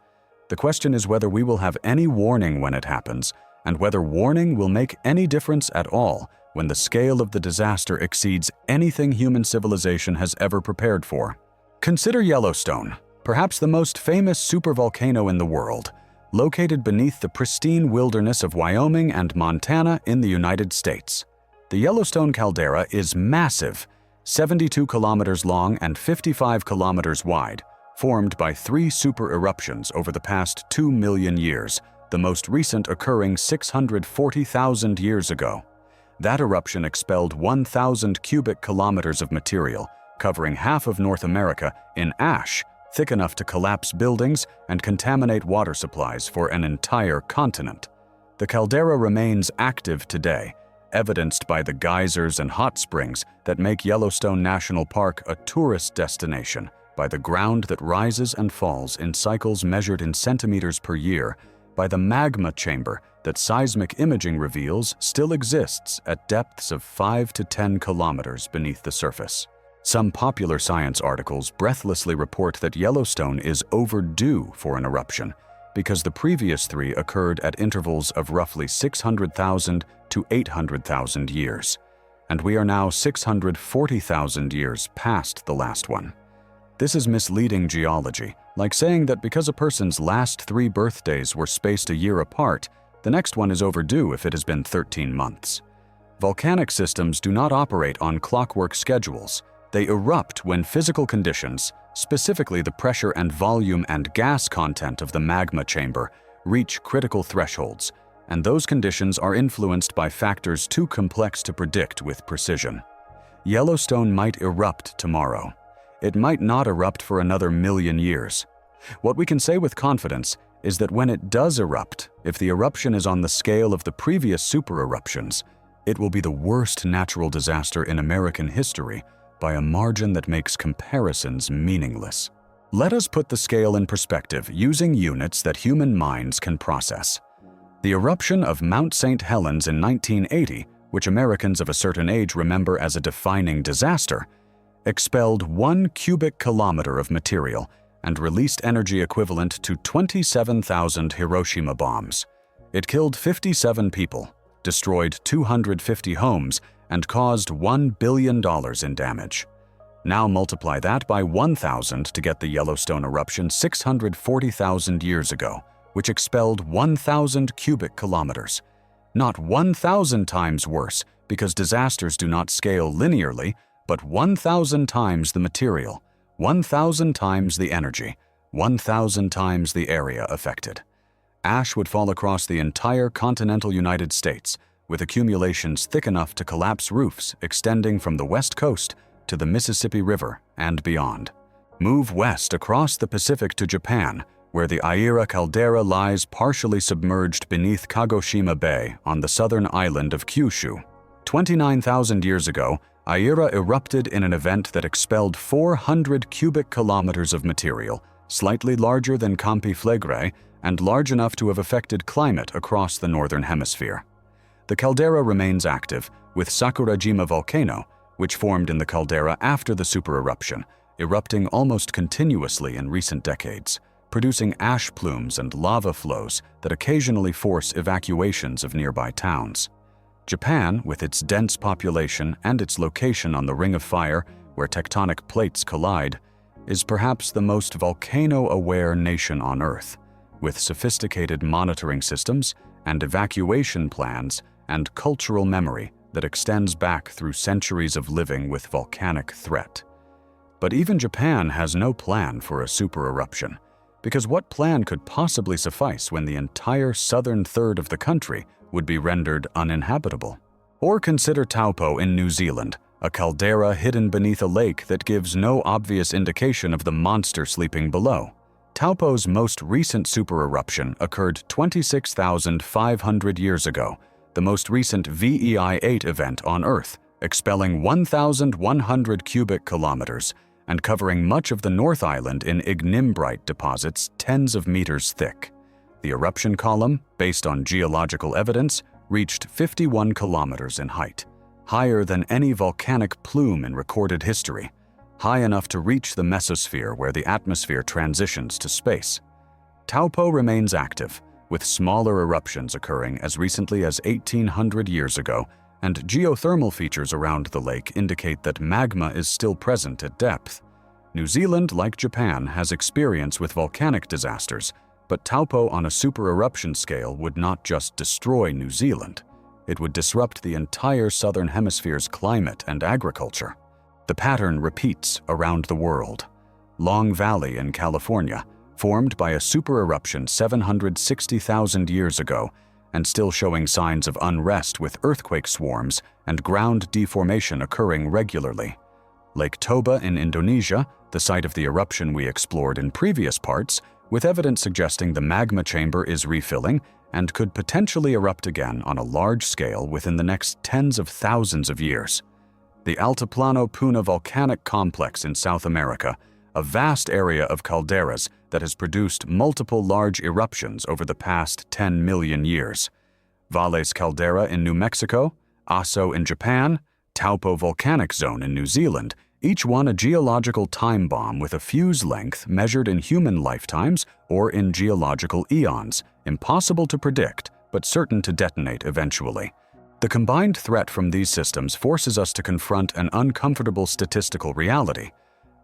The question is whether we will have any warning when it happens, and whether warning will make any difference at all when the scale of the disaster exceeds anything human civilization has ever prepared for. Consider Yellowstone, perhaps the most famous supervolcano in the world, located beneath the pristine wilderness of Wyoming and Montana in the United States. The Yellowstone caldera is massive, 72 kilometers long and 55 kilometers wide, formed by 3 super eruptions over the past 2 million years, the most recent occurring 640,000 years ago. That eruption expelled 1,000 cubic kilometers of material, covering half of North America, in ash, thick enough to collapse buildings and contaminate water supplies for an entire continent. The caldera remains active today, evidenced by the geysers and hot springs that make Yellowstone National Park a tourist destination, by the ground that rises and falls in cycles measured in centimeters per year, by the magma chamber that seismic imaging reveals still exists at depths of 5 to 10 kilometers beneath the surface. Some popular science articles breathlessly report that Yellowstone is overdue for an eruption, because the previous 3 occurred at intervals of roughly 600,000 to 800,000 years, and we are now 640,000 years past the last one. This is misleading geology, like saying that because a person's last 3 birthdays were spaced a year apart, the next one is overdue if it has been 13 months. Volcanic systems do not operate on clockwork schedules. They erupt when physical conditions, specifically the pressure and volume and gas content of the magma chamber, reach critical thresholds, and those conditions are influenced by factors too complex to predict with precision. Yellowstone might erupt tomorrow. It might not erupt for another million years. What we can say with confidence is that when it does erupt, if the eruption is on the scale of the previous super eruptions, it will be the worst natural disaster in American history by a margin that makes comparisons meaningless. Let us put the scale in perspective using units that human minds can process. The eruption of Mount St. Helens in 1980, which Americans of a certain age remember as a defining disaster, expelled 1 cubic kilometer of material and released energy equivalent to 27,000 Hiroshima bombs. It killed 57 people, destroyed 250 homes, and caused $1 billion in damage. Now multiply that by 1,000 to get the Yellowstone eruption 640,000 years ago, which expelled 1,000 cubic kilometers. Not 1,000 times worse, because disasters do not scale linearly, but 1,000 times the material, 1,000 times the energy, 1,000 times the area affected. Ash would fall across the entire continental United States, with accumulations thick enough to collapse roofs extending from the West Coast to the Mississippi River and beyond. Move west across the Pacific to Japan, where the Aira caldera lies partially submerged beneath Kagoshima Bay on the southern island of Kyushu. 29,000 years ago, Aira erupted in an event that expelled 400 cubic kilometers of material, slightly larger than Campi Flegrei and large enough to have affected climate across the northern hemisphere. The caldera remains active, with Sakurajima volcano, which formed in the caldera after the supereruption, erupting almost continuously in recent decades, producing ash plumes and lava flows that occasionally force evacuations of nearby towns. Japan, with its dense population and its location on the Ring of Fire, where tectonic plates collide, is perhaps the most volcano-aware nation on Earth, with sophisticated monitoring systems and evacuation plans and cultural memory that extends back through centuries of living with volcanic threat. But even Japan has no plan for a supereruption, because what plan could possibly suffice when the entire southern third of the country would be rendered uninhabitable? Or consider Taupo in New Zealand, a caldera hidden beneath a lake that gives no obvious indication of the monster sleeping below. Taupo's most recent supereruption occurred 26,500 years ago, the most recent VEI-8 event on Earth, expelling 1,100 cubic kilometers and covering much of the North Island in ignimbrite deposits tens of meters thick. The eruption column, based on geological evidence, reached 51 kilometers in height. higher than any volcanic plume in recorded history, high enough to reach the mesosphere where the atmosphere transitions to space. Taupo remains active, with smaller eruptions occurring as recently as 1,800 years ago, and geothermal features around the lake indicate that magma is still present at depth. New Zealand, like Japan, has experience with volcanic disasters, but Taupo on a super-eruption scale would not just destroy New Zealand. It would disrupt the entire southern hemisphere's climate and agriculture. The pattern repeats around the world. Long Valley in California, formed by a super-eruption 760,000 years ago, and still showing signs of unrest with earthquake swarms and ground deformation occurring regularly. Lake Toba in Indonesia, the site of the eruption we explored in previous parts, with evidence suggesting the magma chamber is refilling and could potentially erupt again on a large scale within the next tens of thousands of years. The Altiplano Puna volcanic complex in South America, a vast area of calderas that has produced multiple large eruptions over the past 10 million years. Valles Caldera in New Mexico, Aso in Japan, Taupo Volcanic Zone in New Zealand, each one a geological time bomb with a fuse length measured in human lifetimes or in geological eons, impossible to predict but certain to detonate eventually. The combined threat from these systems forces us to confront an uncomfortable statistical reality.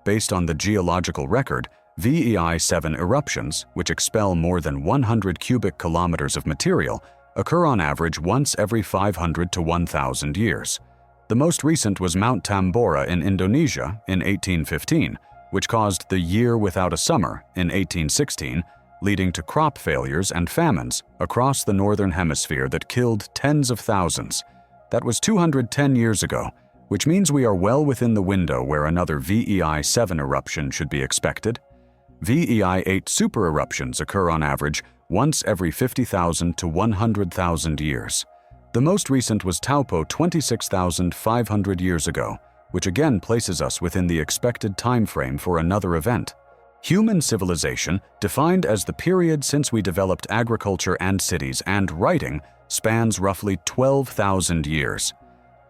Based on the geological record, VEI-7 eruptions, which expel more than 100 cubic kilometers of material, occur on average once every 500 to 1,000 years. The most recent was Mount Tambora in Indonesia in 1815, which caused the year without a summer in 1816, leading to crop failures and famines across the northern hemisphere that killed tens of thousands. That was 210 years ago, which means we are well within the window where another VEI-7 eruption should be expected. VEI-8 super eruptions occur on average once every 50,000 to 100,000 years. The most recent was Taupo 26,500 years ago, which again places us within the expected time frame for another event. Human civilization, defined as the period since we developed agriculture and cities and writing, spans roughly 12,000 years.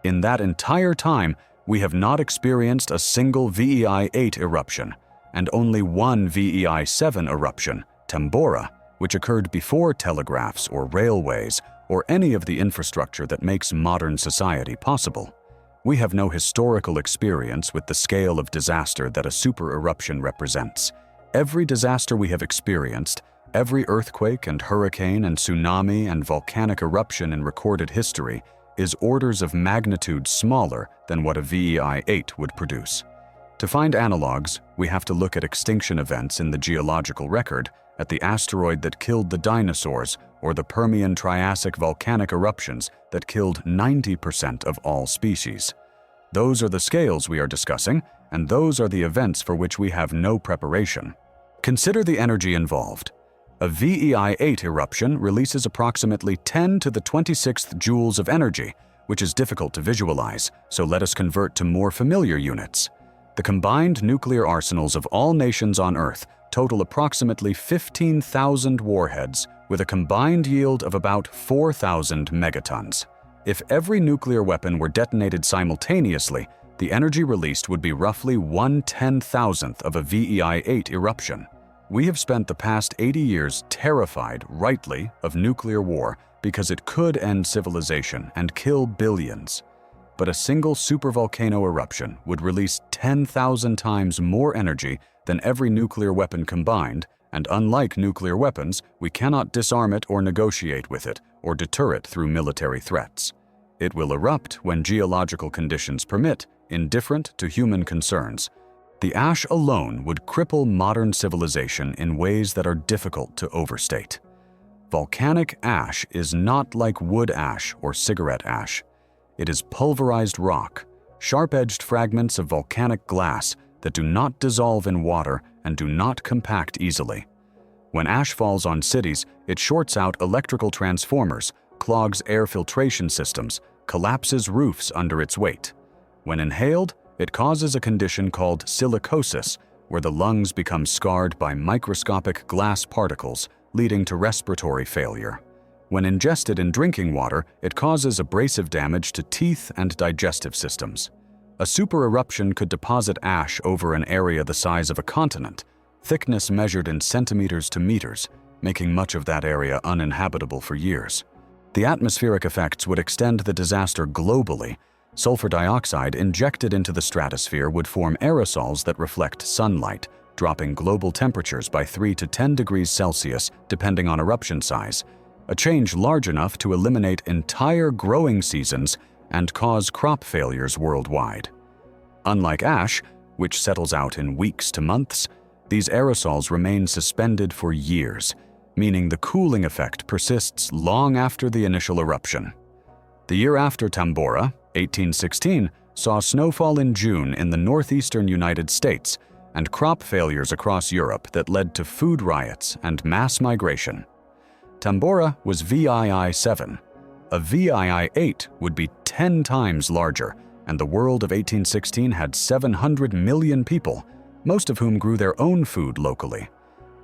In that entire time, we have not experienced a single VEI-8 eruption, and only one VEI-7 eruption, Tambora, which occurred before telegraphs or railways or any of the infrastructure that makes modern society possible. We have no historical experience with the scale of disaster that a super eruption represents. Every disaster we have experienced, every earthquake and hurricane and tsunami and volcanic eruption in recorded history, is orders of magnitude smaller than what a VEI-8 would produce. To find analogs, we have to look at extinction events in the geological record, at the asteroid that killed the dinosaurs, or the Permian-Triassic volcanic eruptions that killed 90% of all species. Those are the scales we are discussing, and those are the events for which we have no preparation. Consider the energy involved. A VEI-8 eruption releases approximately 10 to the 26th joules of energy, which is difficult to visualize, so let us convert to more familiar units. The combined nuclear arsenals of all nations on Earth total approximately 15,000 warheads, with a combined yield of about 4,000 megatons. If every nuclear weapon were detonated simultaneously, the energy released would be roughly 1/10,000th of a VEI-8 eruption. We have spent the past 80 years terrified, rightly, of nuclear war because it could end civilization and kill billions. But a single supervolcano eruption would release 10,000 times more energy than every nuclear weapon combined, and unlike nuclear weapons, we cannot disarm it or negotiate with it or deter it through military threats. It will erupt when geological conditions permit, indifferent to human concerns. The ash alone would cripple modern civilization in ways that are difficult to overstate. Volcanic ash is not like wood ash or cigarette ash. It is pulverized rock, sharp-edged fragments of volcanic glass that do not dissolve in water and do not compact easily. When ash falls on cities, it shorts out electrical transformers, clogs air filtration systems, collapses roofs under its weight. When inhaled, it causes a condition called silicosis, where the lungs become scarred by microscopic glass particles, leading to respiratory failure. When ingested in drinking water, it causes abrasive damage to teeth and digestive systems. A supereruption could deposit ash over an area the size of a continent, thickness measured in centimeters to meters, making much of that area uninhabitable for years. The atmospheric effects would extend the disaster globally. Sulfur dioxide injected into the stratosphere would form aerosols that reflect sunlight, dropping global temperatures by 3 to 10 degrees Celsius depending on eruption size, a change large enough to eliminate entire growing seasons and cause crop failures worldwide. Unlike ash, which settles out in weeks to months, these aerosols remain suspended for years, meaning the cooling effect persists long after the initial eruption. The year after Tambora, 1816, saw snowfall in June in the northeastern United States and crop failures across Europe that led to food riots and mass migration. Tambora was VII 7. A VII 8 would be 10 times larger, and the world of 1816 had 700 million people, most of whom grew their own food locally.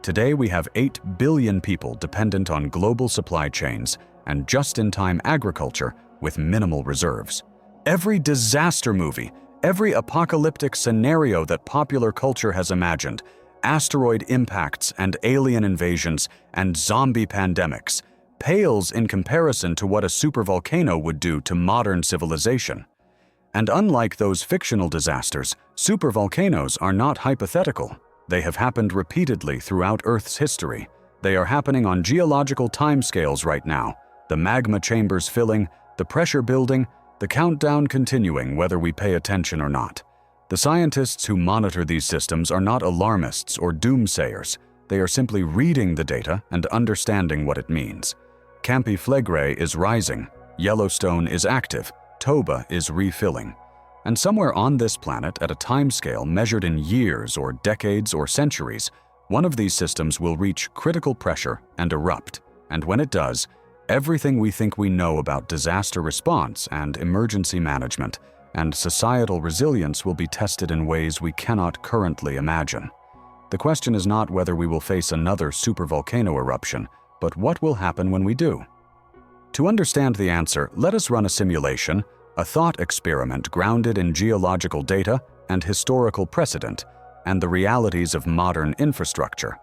Today we have 8 billion people dependent on global supply chains and just-in-time agriculture with minimal reserves. Every disaster movie, every apocalyptic scenario that popular culture has imagined, asteroid impacts and alien invasions and zombie pandemics, pales in comparison to what a supervolcano would do to modern civilization. And unlike those fictional disasters, supervolcanoes are not hypothetical. They have happened repeatedly throughout Earth's history. They are happening on geological timescales right now, the magma chambers filling, the pressure building, the countdown continuing whether we pay attention or not. The scientists who monitor these systems are not alarmists or doomsayers. They are simply reading the data and understanding what it means. Campi Flegrei is rising, Yellowstone is active, Toba is refilling. And somewhere on this planet, at a timescale measured in years or decades or centuries, one of these systems will reach critical pressure and erupt. And when it does, everything we think we know about disaster response and emergency management and societal resilience will be tested in ways we cannot currently imagine. The question is not whether we will face another supervolcano eruption, but what will happen when we do. To understand the answer, let us run a simulation, a thought experiment grounded in geological data and historical precedent, and the realities of modern infrastructure.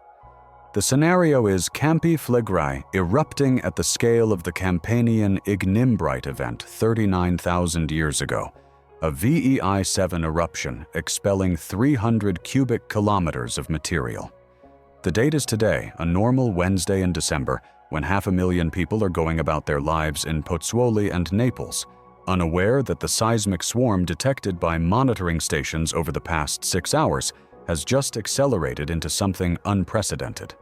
The scenario is Campi Flegrei erupting at the scale of the Campanian Ignimbrite event 39,000 years ago, a VEI 7 eruption expelling 300 cubic kilometers of material. The date is today, a normal Wednesday in December, when 500,000 people are going about their lives in Pozzuoli and Naples, unaware that the seismic swarm detected by monitoring stations over the past 6 hours has just accelerated into something unprecedented.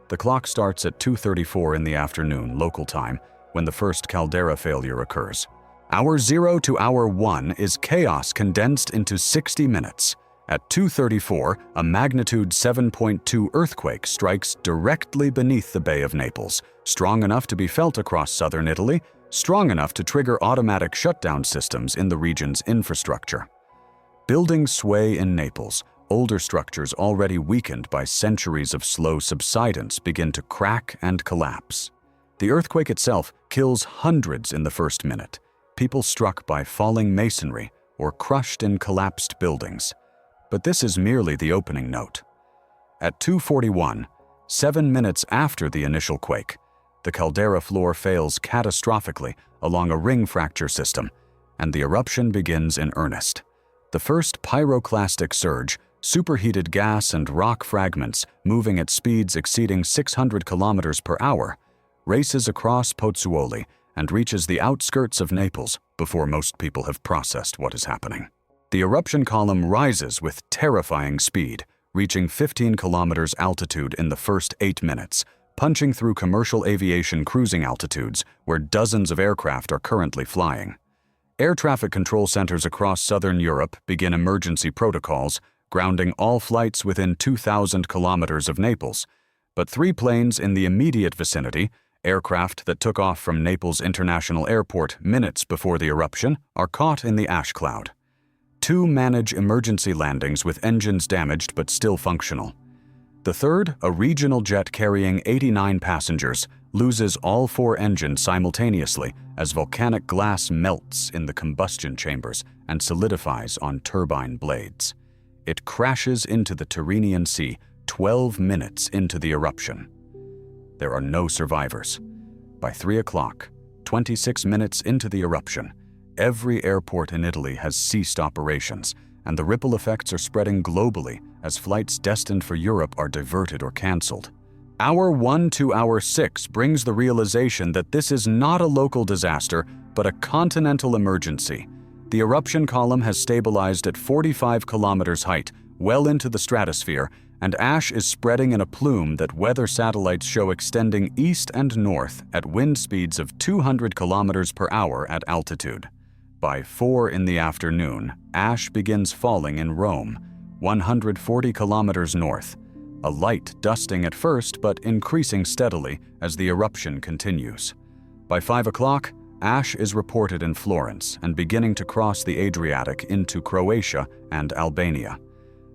The clock starts at 2:34 in the afternoon, local time, when the first caldera failure occurs. Hour 0 to hour 1 is chaos condensed into 60 minutes. At 2:34, a magnitude 7.2 earthquake strikes directly beneath the Bay of Naples, strong enough to be felt across southern Italy, strong enough to trigger automatic shutdown systems in the region's infrastructure. Buildings sway in Naples. Older structures already weakened by centuries of slow subsidence begin to crack and collapse. The earthquake itself kills hundreds in the first minute, people struck by falling masonry or crushed in collapsed buildings. But this is merely the opening note. At 2:41, 7 minutes after the initial quake, the caldera floor fails catastrophically along a ring fracture system, and the eruption begins in earnest. The first pyroclastic surge, superheated gas and rock fragments moving at speeds exceeding 600 kilometers per hour, races across Pozzuoli and reaches the outskirts of Naples before most people have processed what is happening. The eruption column rises with terrifying speed, reaching 15 kilometers altitude in the first 8 minutes, punching through commercial aviation cruising altitudes where dozens of aircraft are currently flying. Air traffic control centers across southern Europe begin emergency protocols, grounding all flights within 2,000 kilometers of Naples. But 3 planes in the immediate vicinity, aircraft that took off from Naples International Airport minutes before the eruption, are caught in the ash cloud. 2 manage emergency landings with engines damaged but still functional. The third, a regional jet carrying 89 passengers, loses all 4 engines simultaneously as volcanic glass melts in the combustion chambers and solidifies on turbine blades. It crashes into the Tyrrhenian Sea 12 minutes into the eruption. There are no survivors. By 3 o'clock, 26 minutes into the eruption, every airport in Italy has ceased operations, and the ripple effects are spreading globally as flights destined for Europe are diverted or cancelled. Hour 1 to hour 6 brings the realization that this is not a local disaster, but a continental emergency. The eruption column has stabilized at 45 kilometers height, well into the stratosphere, and ash is spreading in a plume that weather satellites show extending east and north at wind speeds of 200 kilometers per hour at altitude. By 4 in the afternoon, ash begins falling in Rome, 140 kilometers north, a light dusting at first but increasing steadily as the eruption continues. By 5 o'clock, ash is reported in Florence and beginning to cross the Adriatic into Croatia and Albania.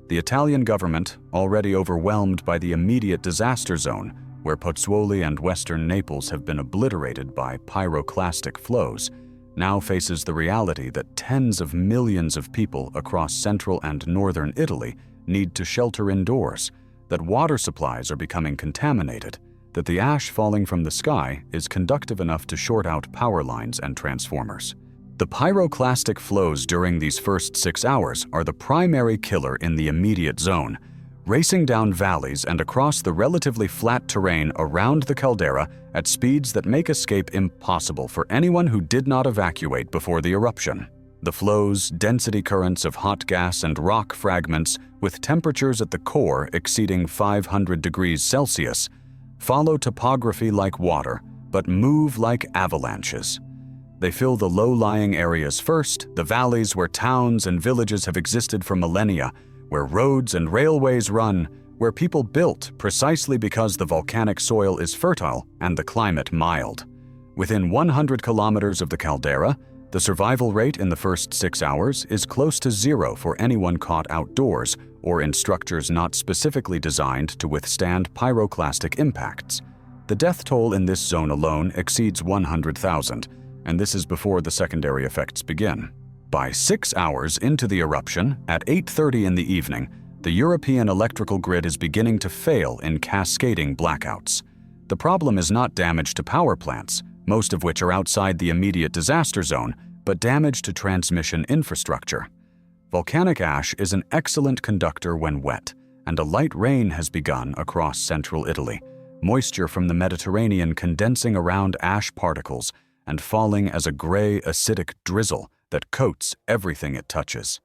The Italian government, already overwhelmed by the immediate disaster zone, where Pozzuoli and western Naples have been obliterated by pyroclastic flows, now faces the reality that tens of millions of people across central and northern Italy need to shelter indoors, that water supplies are becoming contaminated, that the ash falling from the sky is conductive enough to short out power lines and transformers. The pyroclastic flows during these first 6 hours are the primary killer in the immediate zone, racing down valleys and across the relatively flat terrain around the caldera at speeds that make escape impossible for anyone who did not evacuate before the eruption. The flows, density currents of hot gas and rock fragments with temperatures at the core exceeding 500 degrees Celsius, follow topography like water, but move like avalanches. They fill the low-lying areas first, the valleys where towns and villages have existed for millennia, where roads and railways run, where people built precisely because the volcanic soil is fertile and the climate mild. Within 100 kilometers of the caldera, the survival rate in the first 6 hours is close to 0 for anyone caught outdoors or in structures not specifically designed to withstand pyroclastic impacts. The death toll in this zone alone exceeds 100,000, and this is before the secondary effects begin. By 6 hours into the eruption, at 8:30 in the evening, the European electrical grid is beginning to fail in cascading blackouts. The problem is not damage to power plants, most of which are outside the immediate disaster zone, but damage to transmission infrastructure. Volcanic ash is an excellent conductor when wet, and a light rain has begun across central Italy, moisture from the Mediterranean condensing around ash particles and falling as a gray, acidic drizzle that coats everything it touches.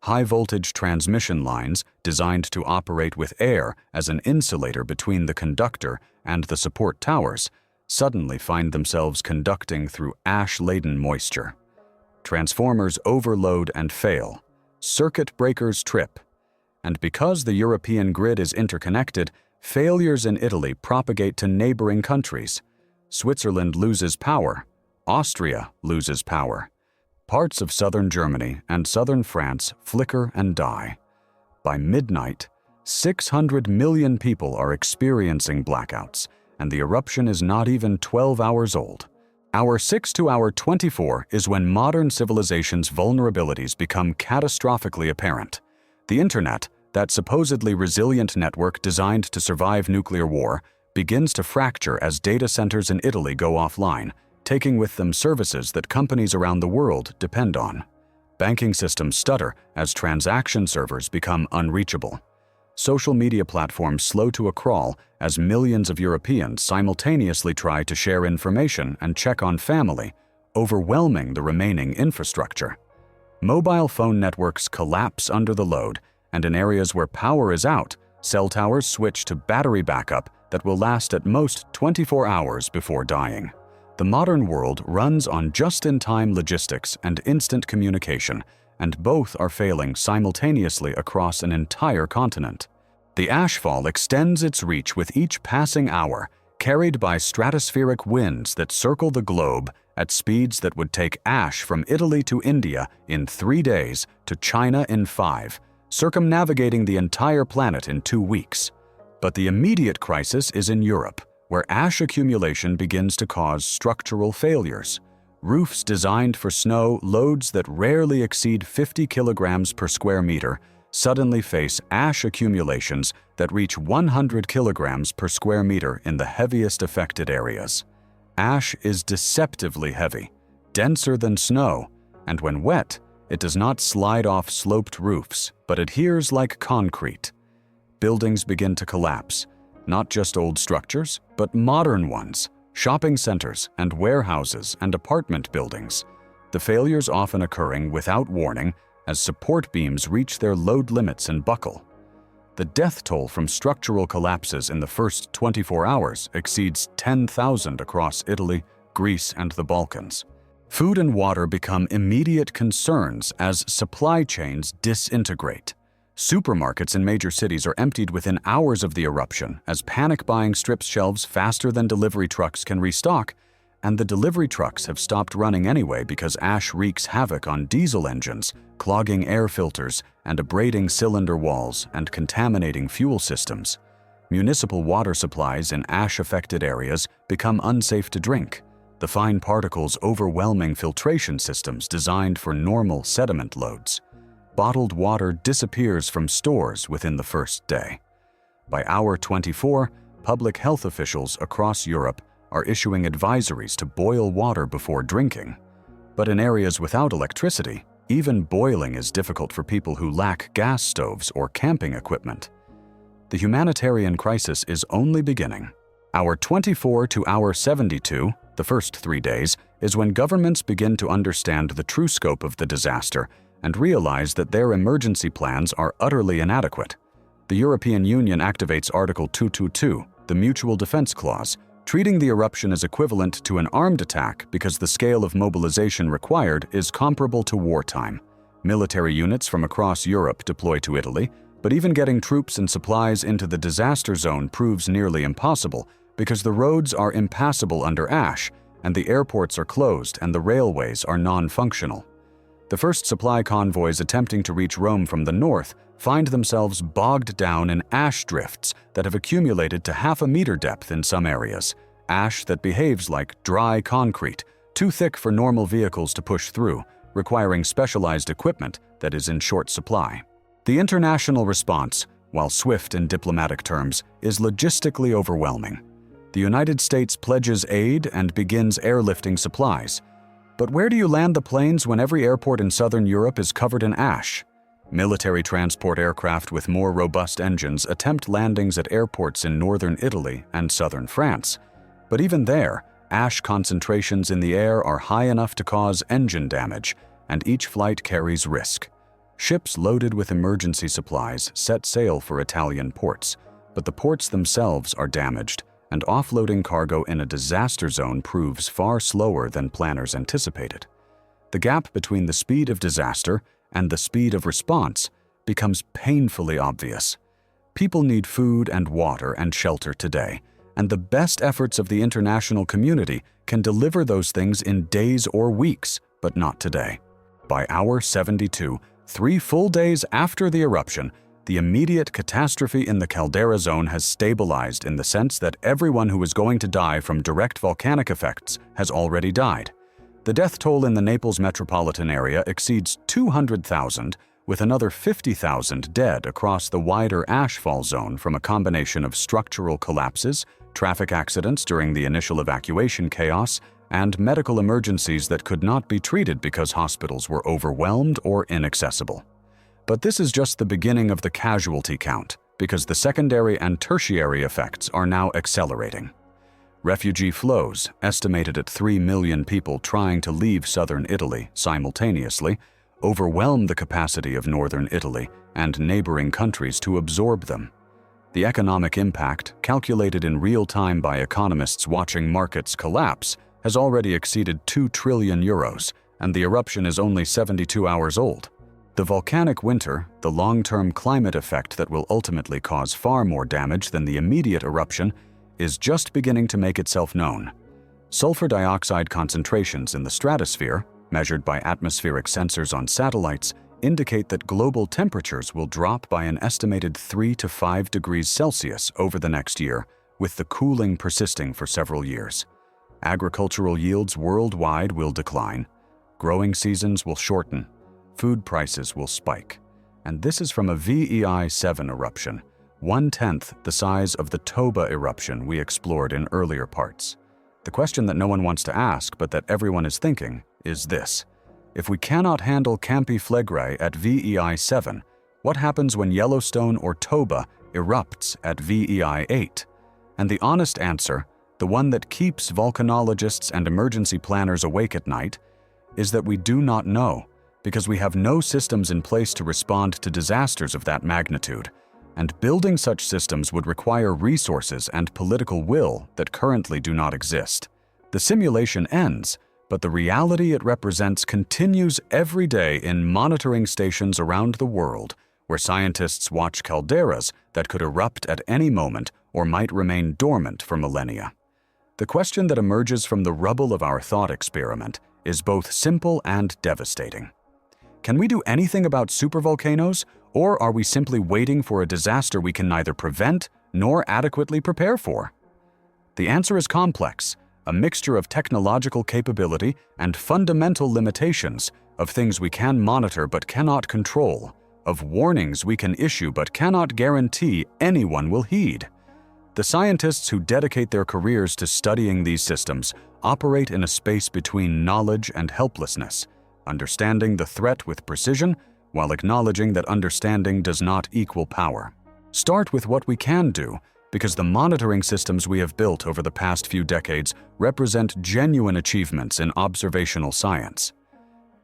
High-voltage transmission lines, designed to operate with air as an insulator between the conductor and the support towers, suddenly find themselves conducting through ash-laden moisture. Transformers overload and fail. Circuit breakers trip. And because the European grid is interconnected, failures in Italy propagate to neighboring countries. Switzerland loses power. Austria loses power. Parts of southern Germany and southern France flicker and die. By midnight, 600 million people are experiencing blackouts, and the eruption is not even 12 hours old. Hour 6 to hour 24 is when modern civilization's vulnerabilities become catastrophically apparent. The internet, that supposedly resilient network designed to survive nuclear war, begins to fracture as data centers in Italy go offline, taking with them services that companies around the world depend on. Banking systems stutter as transaction servers become unreachable. Social media platforms slow to a crawl as millions of Europeans simultaneously try to share information and check on family, overwhelming the remaining infrastructure. Mobile phone networks collapse under the load, and in areas where power is out, cell towers switch to battery backup that will last at most 24 hours before dying. The modern world runs on just-in-time logistics and instant communication, and both are failing simultaneously across an entire continent. The ashfall extends its reach with each passing hour, carried by stratospheric winds that circle the globe at speeds that would take ash from Italy to India in 3 days to China in 5, circumnavigating the entire planet in 2 weeks. But the immediate crisis is in Europe, where ash accumulation begins to cause structural failures. Roofs designed for snow loads that rarely exceed 50 kilograms per square meter suddenly face ash accumulations that reach 100 kilograms per square meter in the heaviest affected areas. Ash is deceptively heavy, denser than snow, and when wet, it does not slide off sloped roofs, but adheres like concrete. Buildings begin to collapse, not just old structures, but modern ones, shopping centers and warehouses and apartment buildings. The failures often occurring without warning as support beams reach their load limits and buckle. The death toll from structural collapses in the first 24 hours exceeds 10,000 across Italy, Greece, and the Balkans. Food and water become immediate concerns as supply chains disintegrate. Supermarkets in major cities are emptied within hours of the eruption as panic buying strips shelves faster than delivery trucks can restock, and the delivery trucks have stopped running anyway because ash wreaks havoc on diesel engines, clogging air filters and abrading cylinder walls and contaminating fuel systems. Municipal water supplies in ash-affected areas become unsafe to drink, the fine particles overwhelming filtration systems designed for normal sediment loads. Bottled water disappears from stores within the first day. By hour 24, public health officials across Europe are issuing advisories to boil water before drinking. But in areas without electricity, even boiling is difficult for people who lack gas stoves or camping equipment. The humanitarian crisis is only beginning. Hour 24 to hour 72, the first 3 days, is when governments begin to understand the true scope of the disaster and realize that their emergency plans are utterly inadequate. The European Union activates Article 222, the Mutual Defense Clause, treating the eruption as equivalent to an armed attack because the scale of mobilization required is comparable to wartime. Military units from across Europe deploy to Italy, but even getting troops and supplies into the disaster zone proves nearly impossible because the roads are impassable under ash, and the airports are closed and the railways are non-functional. The first supply convoys attempting to reach Rome from the north find themselves bogged down in ash drifts that have accumulated to half a meter depth in some areas, ash that behaves like dry concrete, too thick for normal vehicles to push through, requiring specialized equipment that is in short supply. The international response, while swift in diplomatic terms, is logistically overwhelming. The United States pledges aid and begins airlifting supplies. But where do you land the planes when every airport in southern Europe is covered in ash? Military transport aircraft with more robust engines attempt landings at airports in northern Italy and southern France. But even there, ash concentrations in the air are high enough to cause engine damage, and each flight carries risk. Ships loaded with emergency supplies set sail for Italian ports, but the ports themselves are damaged, and offloading cargo in a disaster zone proves far slower than planners anticipated. The gap between the speed of disaster and the speed of response becomes painfully obvious. People need food and water and shelter today, and the best efforts of the international community can deliver those things in days or weeks, but not today. By hour 72, 3 full days after the eruption, the immediate catastrophe in the caldera zone has stabilized in the sense that everyone who is going to die from direct volcanic effects has already died. The death toll in the Naples metropolitan area exceeds 200,000, with another 50,000 dead across the wider ashfall zone from a combination of structural collapses, traffic accidents during the initial evacuation chaos, and medical emergencies that could not be treated because hospitals were overwhelmed or inaccessible. But this is just the beginning of the casualty count, because the secondary and tertiary effects are now accelerating. Refugee flows, estimated at 3 million people trying to leave southern Italy simultaneously, overwhelm the capacity of northern Italy and neighboring countries to absorb them. The economic impact, calculated in real time by economists watching markets collapse, has already exceeded 2 trillion euros, and the eruption is only 72 hours old. The volcanic winter, the long-term climate effect that will ultimately cause far more damage than the immediate eruption, is just beginning to make itself known. Sulfur dioxide concentrations in the stratosphere, measured by atmospheric sensors on satellites, indicate that global temperatures will drop by an estimated 3 to 5 degrees Celsius over the next year, with the cooling persisting for several years. Agricultural yields worldwide will decline, growing seasons will shorten, food prices will spike. And this is from a VEI-7 eruption, 1/10 the size of the Toba eruption we explored in earlier parts. The question that no one wants to ask, but that everyone is thinking, is this. If we cannot handle Campi Flegrei at VEI-7, what happens when Yellowstone or Toba erupts at VEI-8? And the honest answer, the one that keeps volcanologists and emergency planners awake at night, is that we do not know, because we have no systems in place to respond to disasters of that magnitude. And building such systems would require resources and political will that currently do not exist. The simulation ends, but the reality it represents continues every day in monitoring stations around the world, where scientists watch calderas that could erupt at any moment or might remain dormant for millennia. The question that emerges from the rubble of our thought experiment is both simple and devastating. Can we do anything about supervolcanoes, or are we simply waiting for a disaster we can neither prevent nor adequately prepare for? The answer is complex, a mixture of technological capability and fundamental limitations, of things we can monitor but cannot control, of warnings we can issue but cannot guarantee anyone will heed. The scientists who dedicate their careers to studying these systems operate in a space between knowledge and helplessness, understanding the threat with precision while acknowledging that understanding does not equal power. Start with what we can do, because the monitoring systems we have built over the past few decades represent genuine achievements in observational science.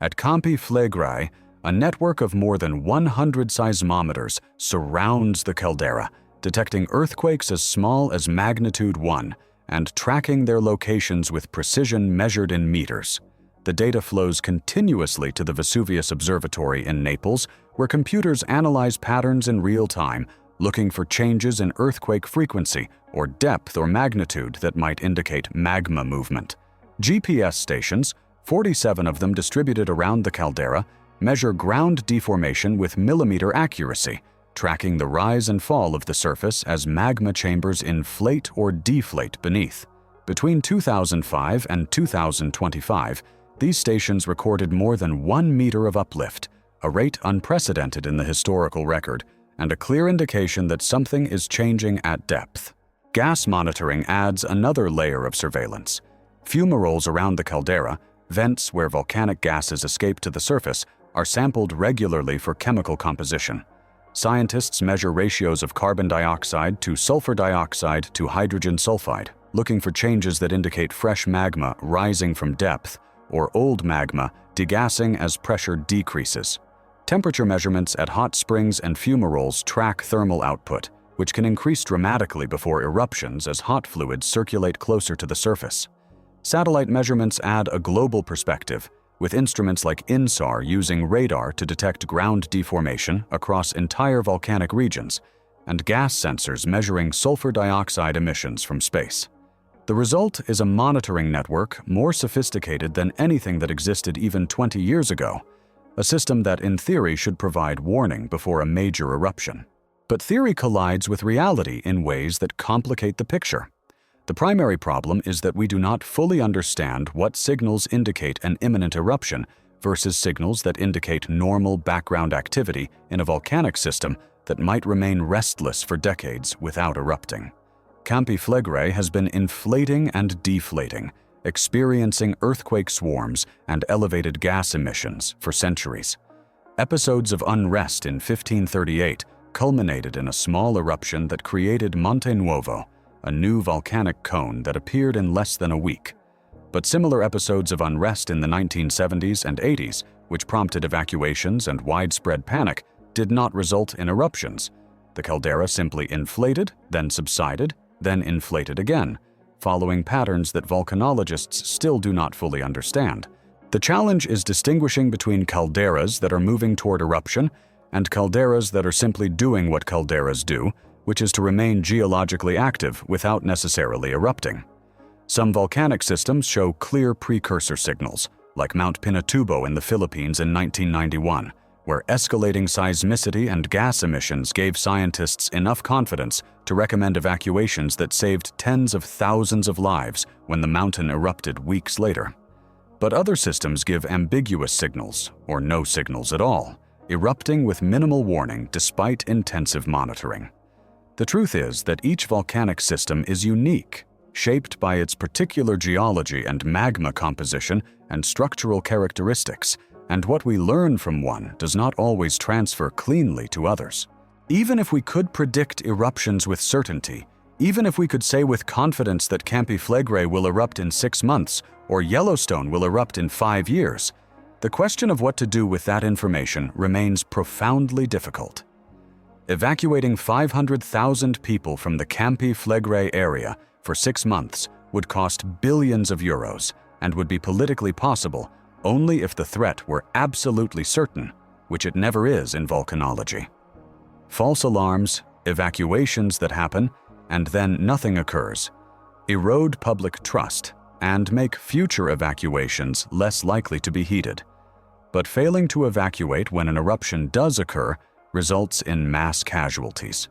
At Campi Flegrei, a network of more than 100 seismometers surrounds the caldera, detecting earthquakes as small as magnitude 1 and tracking their locations with precision measured in meters. The data flows continuously to the Vesuvius Observatory in Naples, where computers analyze patterns in real time, looking for changes in earthquake frequency or depth or magnitude that might indicate magma movement. GPS stations, 47 of them distributed around the caldera, measure ground deformation with millimeter accuracy, tracking the rise and fall of the surface as magma chambers inflate or deflate beneath. Between 2005 and 2025, these stations recorded more than 1 meter of uplift, a rate unprecedented in the historical record, and a clear indication that something is changing at depth. Gas monitoring adds another layer of surveillance. Fumaroles around the caldera, vents where volcanic gases escape to the surface, are sampled regularly for chemical composition. Scientists measure ratios of carbon dioxide to sulfur dioxide to hydrogen sulfide, looking for changes that indicate fresh magma rising from depth or old magma degassing as pressure decreases. Temperature measurements at hot springs and fumaroles track thermal output, which can increase dramatically before eruptions as hot fluids circulate closer to the surface. Satellite measurements add a global perspective, with instruments like INSAR using radar to detect ground deformation across entire volcanic regions, and gas sensors measuring sulfur dioxide emissions from space. The result is a monitoring network more sophisticated than anything that existed even 20 years ago, a system that in theory should provide warning before a major eruption. But theory collides with reality in ways that complicate the picture. The primary problem is that we do not fully understand what signals indicate an imminent eruption versus signals that indicate normal background activity in a volcanic system that might remain restless for decades without erupting. Campi Flegrei has been inflating and deflating, experiencing earthquake swarms and elevated gas emissions for centuries. Episodes of unrest in 1538 culminated in a small eruption that created Monte Nuovo, a new volcanic cone that appeared in less than a week. But similar episodes of unrest in the 1970s and 80s, which prompted evacuations and widespread panic, did not result in eruptions. The caldera simply inflated, then subsided, then inflated again, following patterns that volcanologists still do not fully understand. The challenge is distinguishing between calderas that are moving toward eruption and calderas that are simply doing what calderas do, which is to remain geologically active without necessarily erupting. Some volcanic systems show clear precursor signals, like Mount Pinatubo in the Philippines in 1991, where escalating seismicity and gas emissions gave scientists enough confidence to recommend evacuations that saved tens of thousands of lives when the mountain erupted weeks later. But other systems give ambiguous signals, or no signals at all, erupting with minimal warning despite intensive monitoring. The truth is that each volcanic system is unique, shaped by its particular geology and magma composition and structural characteristics, and what we learn from one does not always transfer cleanly to others. Even if we could predict eruptions with certainty, even if we could say with confidence that Campi Flegrei will erupt in 6 months or Yellowstone will erupt in 5 years, the question of what to do with that information remains profoundly difficult. Evacuating 500,000 people from the Campi Flegrei area for 6 months would cost billions of euros and would be politically possible only if the threat were absolutely certain, which it never is in volcanology. False alarms, evacuations that happen, and then nothing occurs, erode public trust and make future evacuations less likely to be heeded. But failing to evacuate when an eruption does occur results in mass casualties.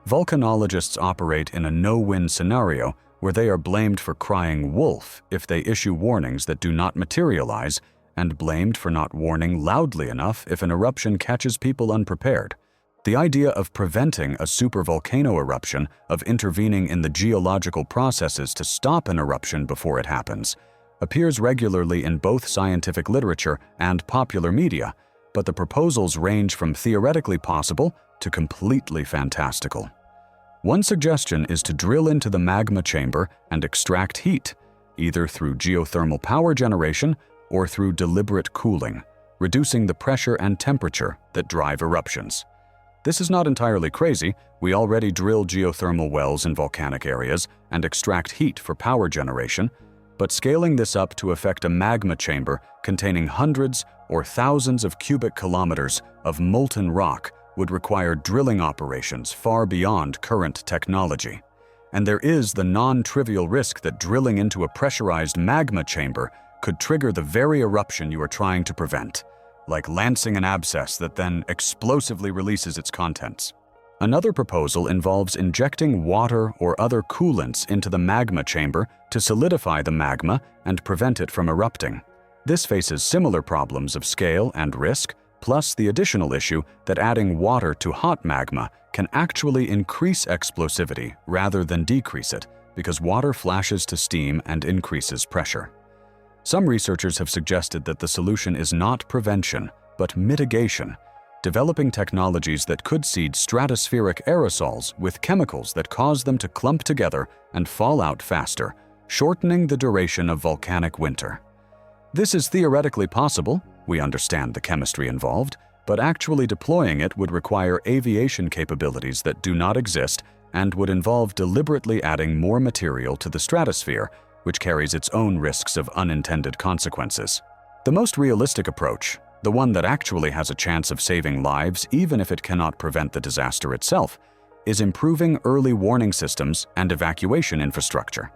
Volcanologists operate in a no-win scenario where they are blamed for crying wolf if they issue warnings that do not materialize, and blamed for not warning loudly enough if an eruption catches people unprepared. The idea of preventing a supervolcano eruption, of intervening in the geological processes to stop an eruption before it happens, appears regularly in both scientific literature and popular media, but the proposals range from theoretically possible to completely fantastical. One suggestion is to drill into the magma chamber and extract heat, either through geothermal power generation or through deliberate cooling, reducing the pressure and temperature that drive eruptions. This is not entirely crazy. We already drill geothermal wells in volcanic areas and extract heat for power generation, but scaling this up to affect a magma chamber containing hundreds or thousands of cubic kilometers of molten rock would require drilling operations far beyond current technology. And there is the non-trivial risk that drilling into a pressurized magma chamber could trigger the very eruption you are trying to prevent, like lancing an abscess that then explosively releases its contents. Another proposal involves injecting water or other coolants into the magma chamber to solidify the magma and prevent it from erupting. This faces similar problems of scale and risk, plus the additional issue that adding water to hot magma can actually increase explosivity rather than decrease it, because water flashes to steam and increases pressure. Some researchers have suggested that the solution is not prevention, but mitigation, developing technologies that could seed stratospheric aerosols with chemicals that cause them to clump together and fall out faster, shortening the duration of volcanic winter. This is theoretically possible. We understand the chemistry involved, but actually deploying it would require aviation capabilities that do not exist and would involve deliberately adding more material to the stratosphere, which carries its own risks of unintended consequences. The most realistic approach, the one that actually has a chance of saving lives even if it cannot prevent the disaster itself, is improving early warning systems and evacuation infrastructure.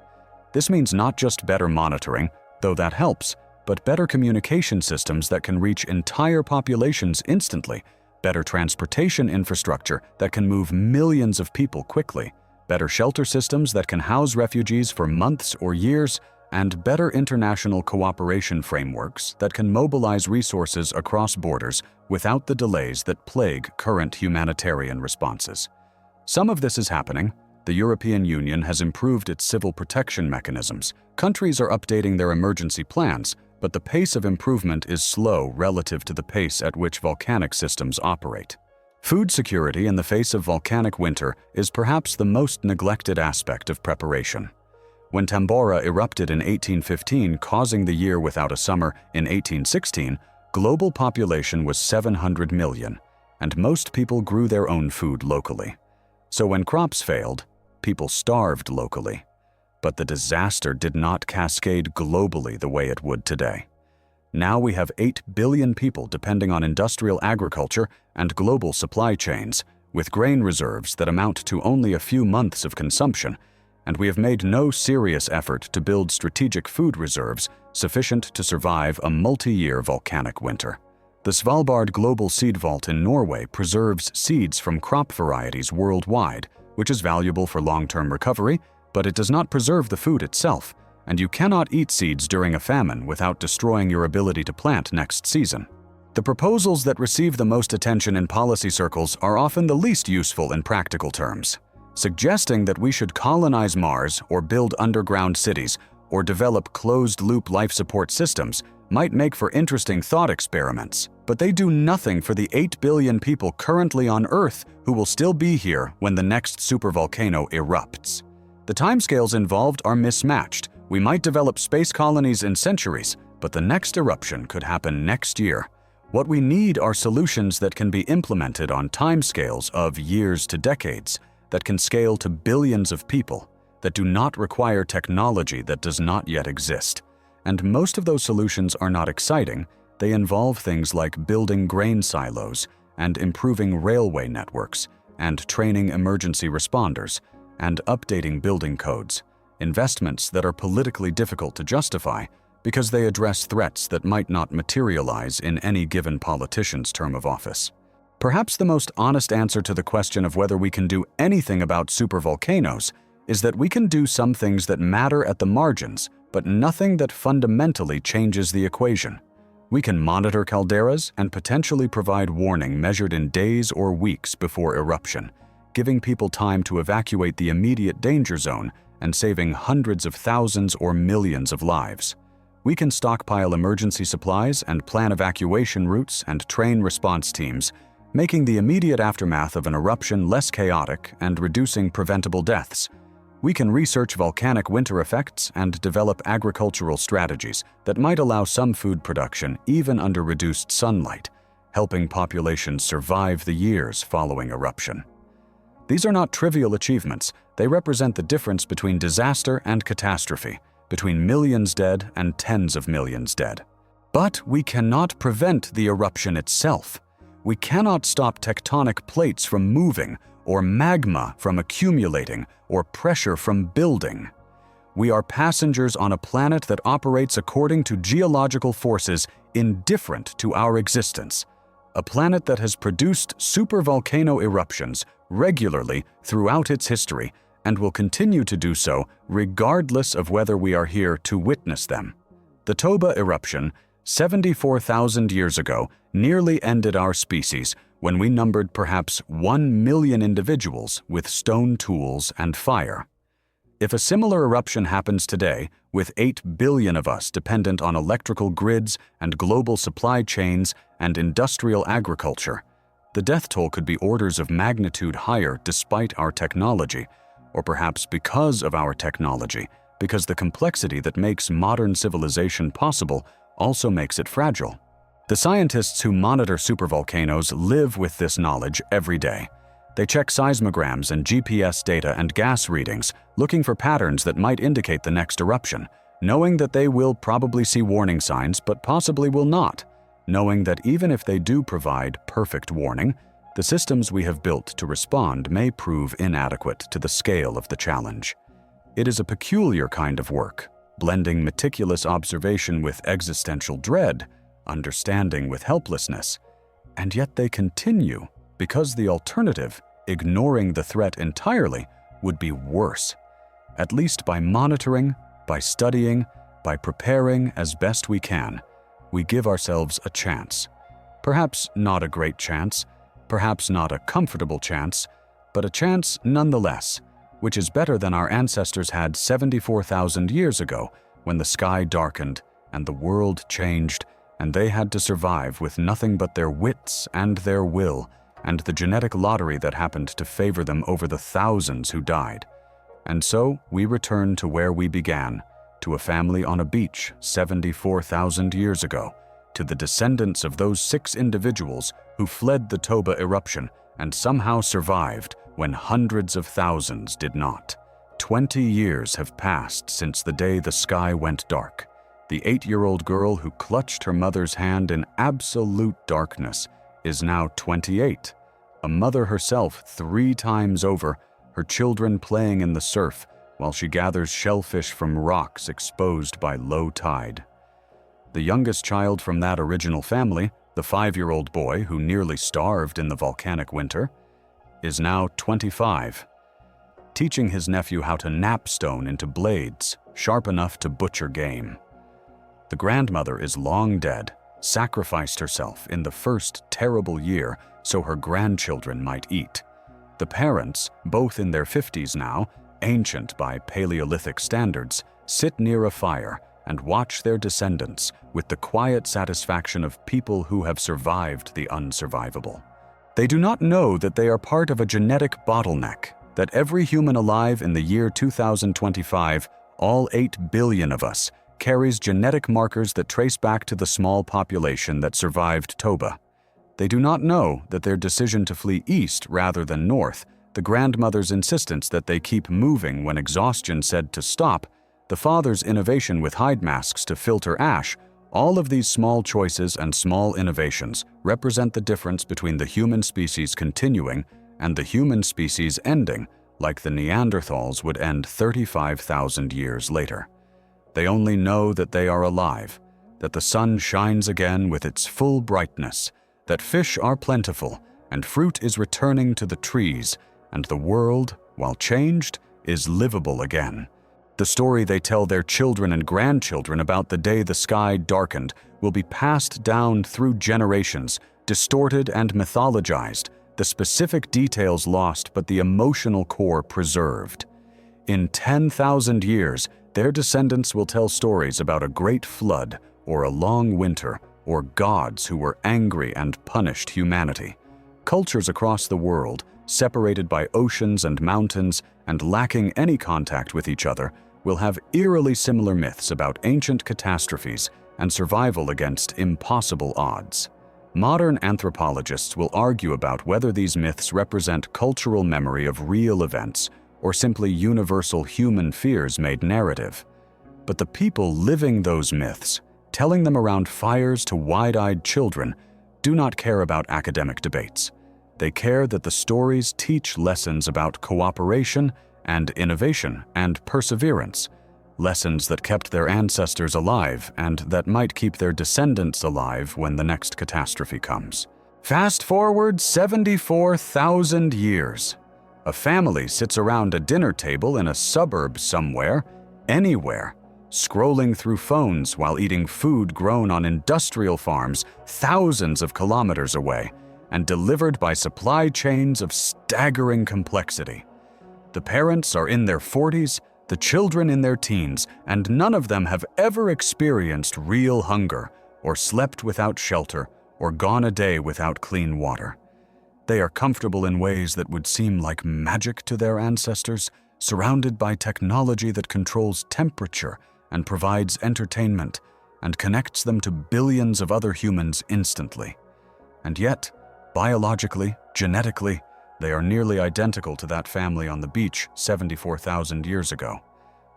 This means not just better monitoring, though that helps, but better communication systems that can reach entire populations instantly, better transportation infrastructure that can move millions of people quickly, better shelter systems that can house refugees for months or years, and better international cooperation frameworks that can mobilize resources across borders without the delays that plague current humanitarian responses. Some of this is happening. The European Union has improved its civil protection mechanisms. Countries are updating their emergency plans, but the pace of improvement is slow relative to the pace at which volcanic systems operate. Food security in the face of volcanic winter is perhaps the most neglected aspect of preparation. When Tambora erupted in 1815, causing the year without a summer in 1816, global population was 700 million, and most people grew their own food locally. So when crops failed, people starved locally. But the disaster did not cascade globally the way it would today. Now we have 8 billion people depending on industrial agriculture and global supply chains, with grain reserves that amount to only a few months of consumption, and we have made no serious effort to build strategic food reserves sufficient to survive a multi-year volcanic winter. The Svalbard Global Seed Vault in Norway preserves seeds from crop varieties worldwide, which is valuable for long-term recovery, but it does not preserve the food itself, and you cannot eat seeds during a famine without destroying your ability to plant next season. The proposals that receive the most attention in policy circles are often the least useful in practical terms. Suggesting that we should colonize Mars or build underground cities or develop closed-loop life support systems might make for interesting thought experiments, but they do nothing for the 8 billion people currently on Earth who will still be here when the next supervolcano erupts. The timescales involved are mismatched. We might develop space colonies in centuries, but the next eruption could happen next year. What we need are solutions that can be implemented on timescales of years to decades, that can scale to billions of people, that do not require technology that does not yet exist. And most of those solutions are not exciting. They involve things like building grain silos and improving railway networks and training emergency responders and updating building codes, investments that are politically difficult to justify because they address threats that might not materialize in any given politician's term of office. Perhaps the most honest answer to the question of whether we can do anything about supervolcanoes is that we can do some things that matter at the margins, but nothing that fundamentally changes the equation. We can monitor calderas and potentially provide warning measured in days or weeks before eruption, giving people time to evacuate the immediate danger zone and saving hundreds of thousands or millions of lives. We can stockpile emergency supplies and plan evacuation routes and train response teams, making the immediate aftermath of an eruption less chaotic and reducing preventable deaths. We can research volcanic winter effects and develop agricultural strategies that might allow some food production even under reduced sunlight, helping populations survive the years following eruption. These are not trivial achievements. They represent the difference between disaster and catastrophe, between millions dead and tens of millions dead. But we cannot prevent the eruption itself. We cannot stop tectonic plates from moving, or magma from accumulating, or pressure from building. We are passengers on a planet that operates according to geological forces indifferent to our existence, a planet that has produced supervolcano eruptions regularly throughout its history and will continue to do so regardless of whether we are here to witness them. The Toba eruption, 74,000 years ago, nearly ended our species when we numbered perhaps 1 million individuals with stone tools and fire. If a similar eruption happens today, with 8 billion of us dependent on electrical grids and global supply chains and industrial agriculture, the death toll could be orders of magnitude higher despite our technology, or perhaps because of our technology, because the complexity that makes modern civilization possible also makes it fragile. The scientists who monitor supervolcanoes live with this knowledge every day. They check seismograms and GPS data and gas readings, looking for patterns that might indicate the next eruption, knowing that they will probably see warning signs but possibly will not, knowing that even if they do provide perfect warning, the systems we have built to respond may prove inadequate to the scale of the challenge. It is a peculiar kind of work, blending meticulous observation with existential dread, understanding with helplessness, and yet they continue because the alternative, ignoring the threat entirely, would be worse. At least by monitoring, by studying, by preparing as best we can, we give ourselves a chance. Perhaps not a great chance, perhaps not a comfortable chance, but a chance nonetheless, which is better than our ancestors had 74,000 years ago when the sky darkened and the world changed and they had to survive with nothing but their wits and their will and the genetic lottery that happened to favor them over the thousands who died. And so we return to where we began, to a family on a beach 74,000 years ago, to the descendants of those 6 individuals who fled the Toba eruption and somehow survived when hundreds of thousands did not. 20 years have passed since the day the sky went dark. The 8-year-old girl who clutched her mother's hand in absolute darkness is now 28, a mother herself 3 times over, her children playing in the surf while she gathers shellfish from rocks exposed by low tide. The youngest child from that original family, The 5-year-old boy who nearly starved in the volcanic winter is now 25, teaching his nephew how to knap stone into blades sharp enough to butcher game. The grandmother is long dead, sacrificed herself in the first terrible year so her grandchildren might eat. The parents, both in their 50s now, ancient by Paleolithic standards, sit near a fire and watch their descendants with the quiet satisfaction of people who have survived the unsurvivable. They do not know that they are part of a genetic bottleneck, that every human alive in the year 2025, all 8 billion of us, carries genetic markers that trace back to the small population that survived Toba. They do not know that their decision to flee east rather than north, the grandmother's insistence that they keep moving when exhaustion said to stop, the father's innovation with hide masks to filter ash, all of these small choices and small innovations represent the difference between the human species continuing and the human species ending, like the Neanderthals would end 35,000 years later. They only know that they are alive, that the sun shines again with its full brightness, that fish are plentiful and fruit is returning to the trees, and the world, while changed, is livable again. The story they tell their children and grandchildren about the day the sky darkened will be passed down through generations, distorted and mythologized, the specific details lost but the emotional core preserved. In 10,000 years, their descendants will tell stories about a great flood, or a long winter, or gods who were angry and punished humanity. Cultures across the world, separated by oceans and mountains and lacking any contact with each other, will have eerily similar myths about ancient catastrophes and survival against impossible odds. Modern anthropologists will argue about whether these myths represent cultural memory of real events or simply universal human fears made narrative. But the people living those myths, telling them around fires to wide-eyed children, do not care about academic debates. They care that the stories teach lessons about cooperation and innovation and perseverance, lessons that kept their ancestors alive and that might keep their descendants alive when the next catastrophe comes. Fast forward 74,000 years. A family sits around a dinner table in a suburb somewhere, anywhere, scrolling through phones while eating food grown on industrial farms thousands of kilometers away and delivered by supply chains of staggering complexity. The parents are in their 40s, the children in their teens, and none of them have ever experienced real hunger, or slept without shelter, or gone a day without clean water. They are comfortable in ways that would seem like magic to their ancestors, surrounded by technology that controls temperature and provides entertainment, and connects them to billions of other humans instantly. And yet, biologically, genetically, they are nearly identical to that family on the beach 74,000 years ago.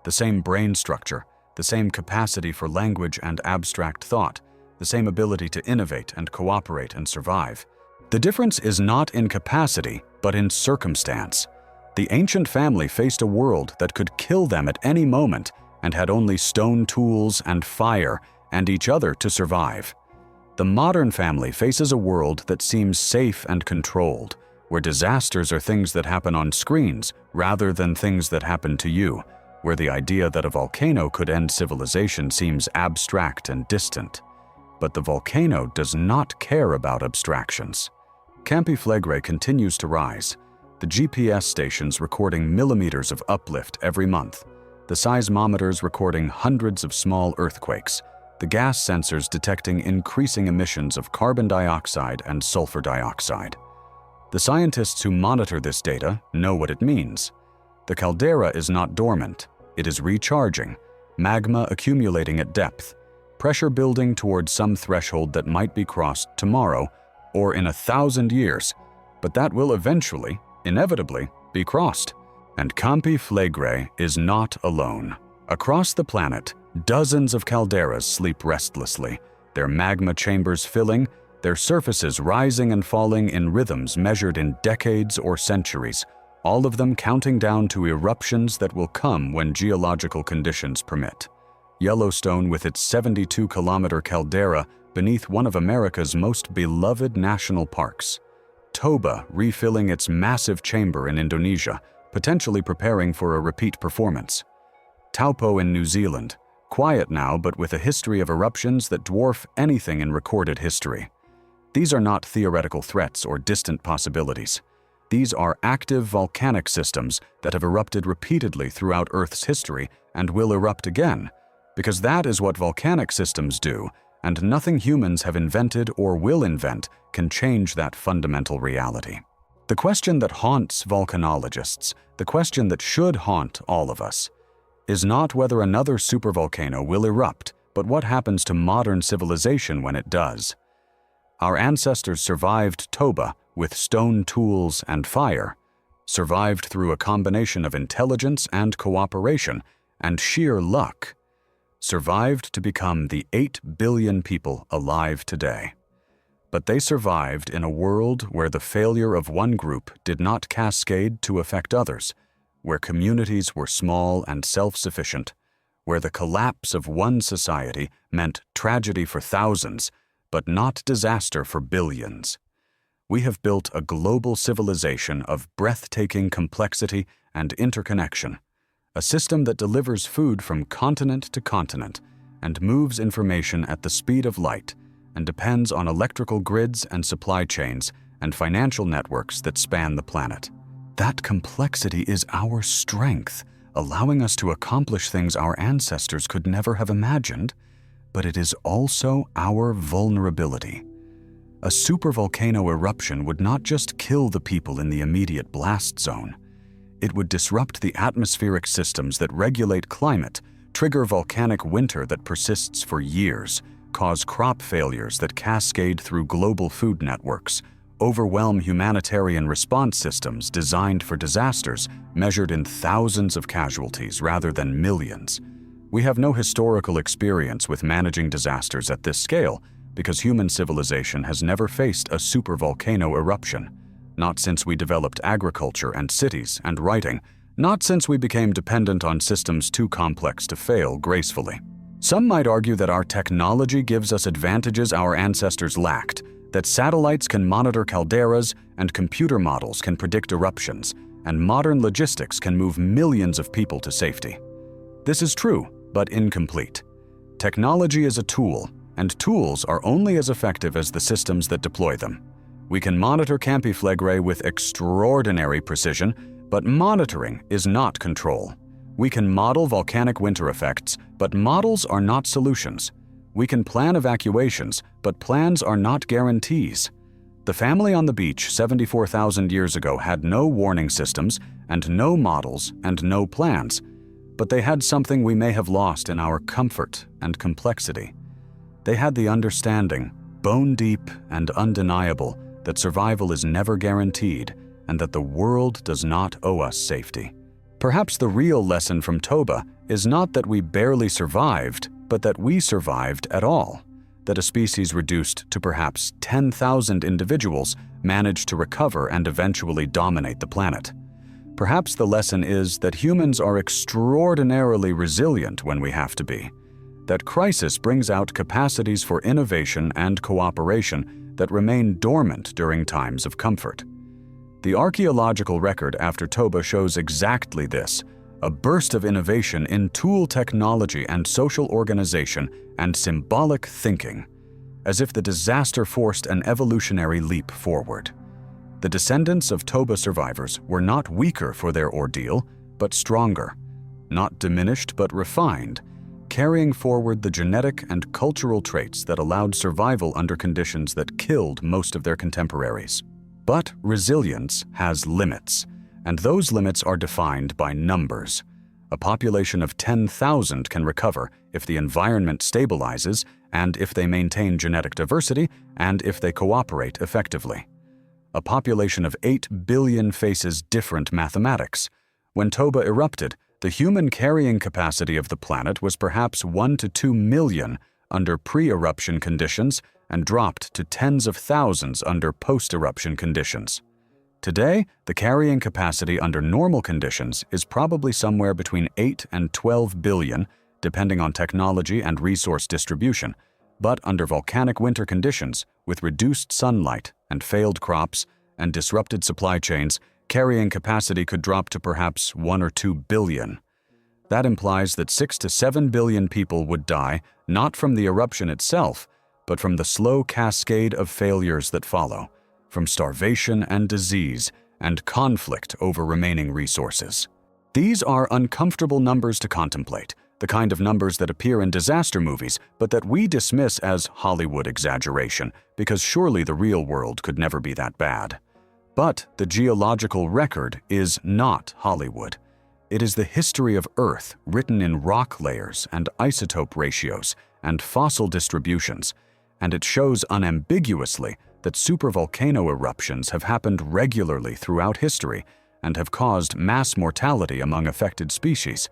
The same brain structure, the same capacity for language and abstract thought, the same ability to innovate and cooperate and survive. The difference is not in capacity, but in circumstance. The ancient family faced a world that could kill them at any moment and had only stone tools and fire and each other to survive. The modern family faces a world that seems safe and controlled, where disasters are things that happen on screens rather than things that happen to you, where the idea that a volcano could end civilization seems abstract and distant. But the volcano does not care about abstractions. Campi Flegrei continues to rise, the GPS stations recording millimeters of uplift every month, the seismometers recording hundreds of small earthquakes, the gas sensors detecting increasing emissions of carbon dioxide and sulfur dioxide. The scientists who monitor this data know what it means. The caldera is not dormant, it is recharging, magma accumulating at depth, pressure building towards some threshold that might be crossed tomorrow or in 1,000 years, but that will eventually, inevitably, be crossed. And Campi Flegrei is not alone. Across the planet, dozens of calderas sleep restlessly, their magma chambers filling, their surfaces rising and falling in rhythms measured in decades or centuries, all of them counting down to eruptions that will come when geological conditions permit. Yellowstone, with its 72-kilometer caldera beneath one of America's most beloved national parks. Toba refilling its massive chamber in Indonesia, potentially preparing for a repeat performance. Taupo in New Zealand, quiet now but with a history of eruptions that dwarf anything in recorded history. These are not theoretical threats or distant possibilities. These are active volcanic systems that have erupted repeatedly throughout Earth's history and will erupt again, because that is what volcanic systems do, and nothing humans have invented or will invent can change that fundamental reality. The question that haunts volcanologists, the question that should haunt all of us, is not whether another supervolcano will erupt, but what happens to modern civilization when it does. Our ancestors survived Toba with stone tools and fire, survived through a combination of intelligence and cooperation and sheer luck, survived to become the 8 billion people alive today. But they survived in a world where the failure of one group did not cascade to affect others, where communities were small and self-sufficient, where the collapse of one society meant tragedy for thousands, but not disaster for billions. We have built a global civilization of breathtaking complexity and interconnection, a system that delivers food from continent to continent and moves information at the speed of light and depends on electrical grids and supply chains and financial networks that span the planet. That complexity is our strength, allowing us to accomplish things our ancestors could never have imagined, but it is also our vulnerability. A supervolcano eruption would not just kill the people in the immediate blast zone. It would disrupt the atmospheric systems that regulate climate, trigger volcanic winter that persists for years, cause crop failures that cascade through global food networks, overwhelm humanitarian response systems designed for disasters measured in thousands of casualties rather than millions. We have no historical experience with managing disasters at this scale because human civilization has never faced a supervolcano eruption, not since we developed agriculture and cities and writing, not since we became dependent on systems too complex to fail gracefully. Some might argue that our technology gives us advantages our ancestors lacked, that satellites can monitor calderas and computer models can predict eruptions, and modern logistics can move millions of people to safety. This is true, but incomplete. Technology is a tool, and tools are only as effective as the systems that deploy them. We can monitor Campiflegrei with extraordinary precision, but monitoring is not control. We can model volcanic winter effects, but models are not solutions. We can plan evacuations, but plans are not guarantees. The family on the beach 74,000 years ago had no warning systems and no models and no plans, but they had something we may have lost in our comfort and complexity. They had the understanding, bone deep and undeniable, that survival is never guaranteed and that the world does not owe us safety. Perhaps the real lesson from Toba is not that we barely survived, but that we survived at all, that a species reduced to perhaps 10,000 individuals managed to recover and eventually dominate the planet. Perhaps the lesson is that humans are extraordinarily resilient when we have to be, that crisis brings out capacities for innovation and cooperation that remain dormant during times of comfort. The archaeological record after Toba shows exactly this, a burst of innovation in tool technology and social organization and symbolic thinking, as if the disaster forced an evolutionary leap forward. The descendants of Toba survivors were not weaker for their ordeal, but stronger, not diminished but refined, carrying forward the genetic and cultural traits that allowed survival under conditions that killed most of their contemporaries. But resilience has limits, and those limits are defined by numbers. A population of 10,000 can recover if the environment stabilizes and if they maintain genetic diversity and if they cooperate effectively. A population of 8 billion faces different mathematics. When Toba erupted, the human carrying capacity of the planet was perhaps 1 to 2 million under pre-eruption conditions and dropped to tens of thousands under post-eruption conditions. Today, the carrying capacity under normal conditions is probably somewhere between 8 and 12 billion, depending on technology and resource distribution, But under volcanic winter conditions, with reduced sunlight and failed crops and disrupted supply chains, carrying capacity could drop to perhaps 1 or 2 billion. That implies that 6 to 7 billion people would die, not from the eruption itself, but from the slow cascade of failures that follow, from starvation and disease and conflict over remaining resources. These are uncomfortable numbers to contemplate, the kind of numbers that appear in disaster movies, but that we dismiss as Hollywood exaggeration, because surely the real world could never be that bad. But the geological record is not Hollywood. It is the history of Earth written in rock layers and isotope ratios and fossil distributions, and it shows unambiguously that supervolcano eruptions have happened regularly throughout history and have caused mass mortality among affected species.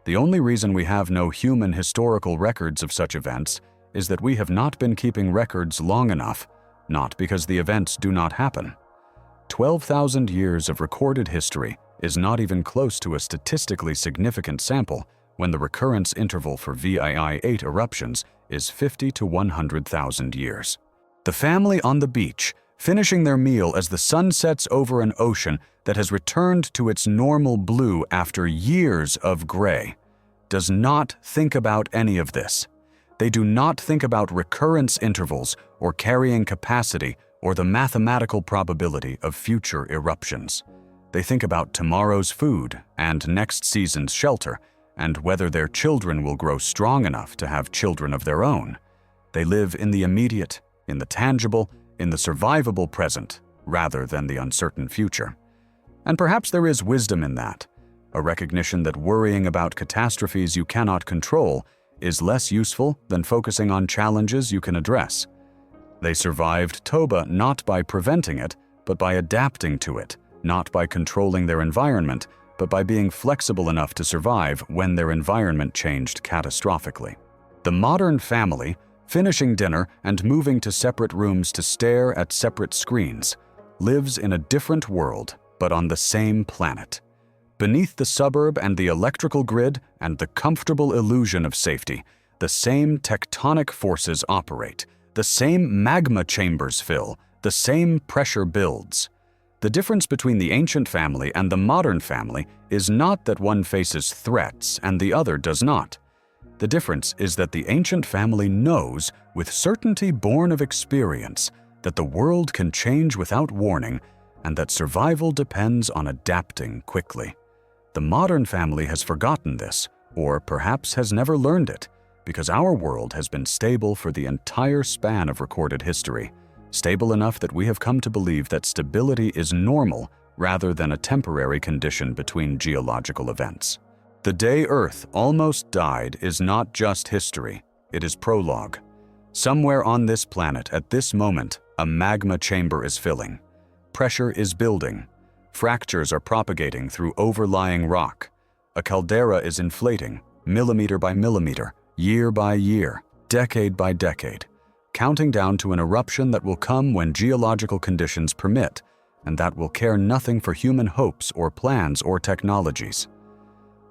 The only reason we have no human historical records of such events is that we have not been keeping records long enough, not because the events do not happen. 12,000 years of recorded history is not even close to a statistically significant sample when the recurrence interval for VII-8 eruptions is 50 to 100,000 years. The family on the beach, finishing their meal as the sun sets over an ocean that has returned to its normal blue after years of gray, does not think about any of this. They do not think about recurrence intervals or carrying capacity or the mathematical probability of future eruptions. They think about tomorrow's food and next season's shelter, and whether their children will grow strong enough to have children of their own. They live in the immediate, in the tangible, in the survivable present, rather than the uncertain future. And perhaps there is wisdom in that, a recognition that worrying about catastrophes you cannot control is less useful than focusing on challenges you can address. They survived Toba not by preventing it, but by adapting to it, not by controlling their environment, but by being flexible enough to survive when their environment changed catastrophically. The modern family, finishing dinner and moving to separate rooms to stare at separate screens, lives in a different world, but on the same planet. Beneath the suburb and the electrical grid and the comfortable illusion of safety, the same tectonic forces operate, the same magma chambers fill, the same pressure builds. The difference between the ancient family and the modern family is not that one faces threats and the other does not. The difference is that the ancient family knows, with certainty born of experience, that the world can change without warning and that survival depends on adapting quickly. The modern family has forgotten this, or perhaps has never learned it, because our world has been stable for the entire span of recorded history, stable enough that we have come to believe that stability is normal rather than a temporary condition between geological events. The day Earth almost died is not just history, it is prologue. Somewhere on this planet at this moment, a magma chamber is filling. Pressure is building. Fractures are propagating through overlying rock. A caldera is inflating, millimeter by millimeter, year by year, decade by decade, counting down to an eruption that will come when geological conditions permit, and that will care nothing for human hopes or plans or technologies.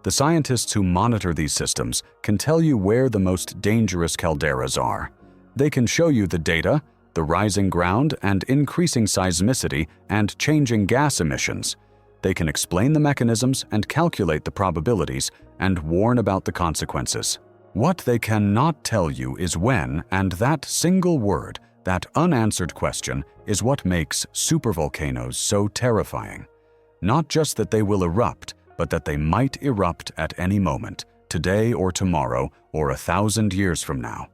The scientists who monitor these systems can tell you where the most dangerous calderas are. They can show you the data, the rising ground and increasing seismicity and changing gas emissions. They can explain the mechanisms and calculate the probabilities and warn about the consequences. What they cannot tell you is when, and that single word, that unanswered question, is what makes supervolcanoes so terrifying. Not just that they will erupt, but that they might erupt at any moment, today or tomorrow or 1,000 years from now.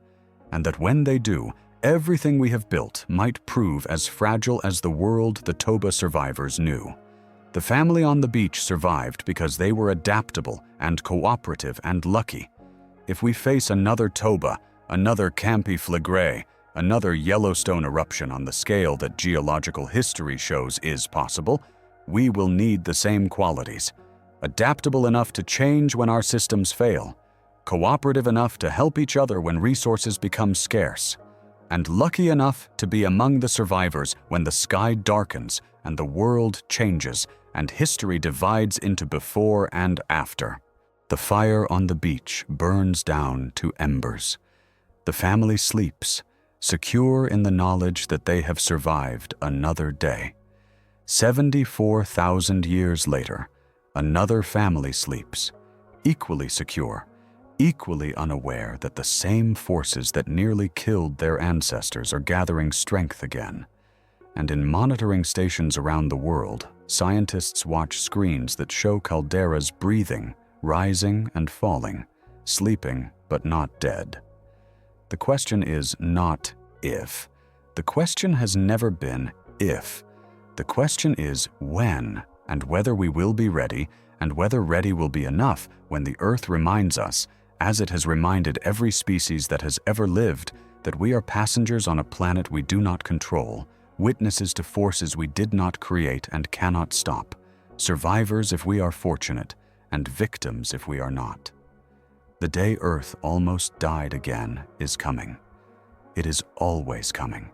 And that when they do, everything we have built might prove as fragile as the world the Toba survivors knew. The family on the beach survived because they were adaptable and cooperative and lucky. If we face another Toba, another Campi Flegrei, another Yellowstone eruption on the scale that geological history shows is possible, we will need the same qualities. Adaptable enough to change when our systems fail, cooperative enough to help each other when resources become scarce, and lucky enough to be among the survivors when the sky darkens and the world changes and history divides into before and after. The fire on the beach burns down to embers. The family sleeps, secure in the knowledge that they have survived another day. 74,000 years later, another family sleeps, equally secure, equally unaware that the same forces that nearly killed their ancestors are gathering strength again. And in monitoring stations around the world, scientists watch screens that show calderas breathing, rising and falling, sleeping but not dead. The question is not if. The question has never been if. The question is when, and whether we will be ready, and whether ready will be enough when the Earth reminds us, as it has reminded every species that has ever lived, that we are passengers on a planet we do not control, witnesses to forces we did not create and cannot stop, survivors if we are fortunate, and victims if we are not. The day Earth almost died again is coming. It is always coming.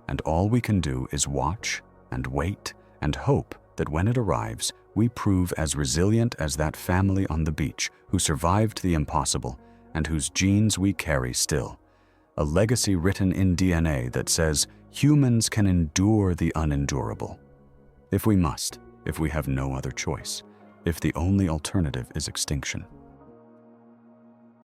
And all we can do is watch and wait and hope that when it arrives, we prove as resilient as that family on the beach who survived the impossible and whose genes we carry still. A legacy written in DNA that says humans can endure the unendurable. If we must, if we have no other choice, if the only alternative is extinction.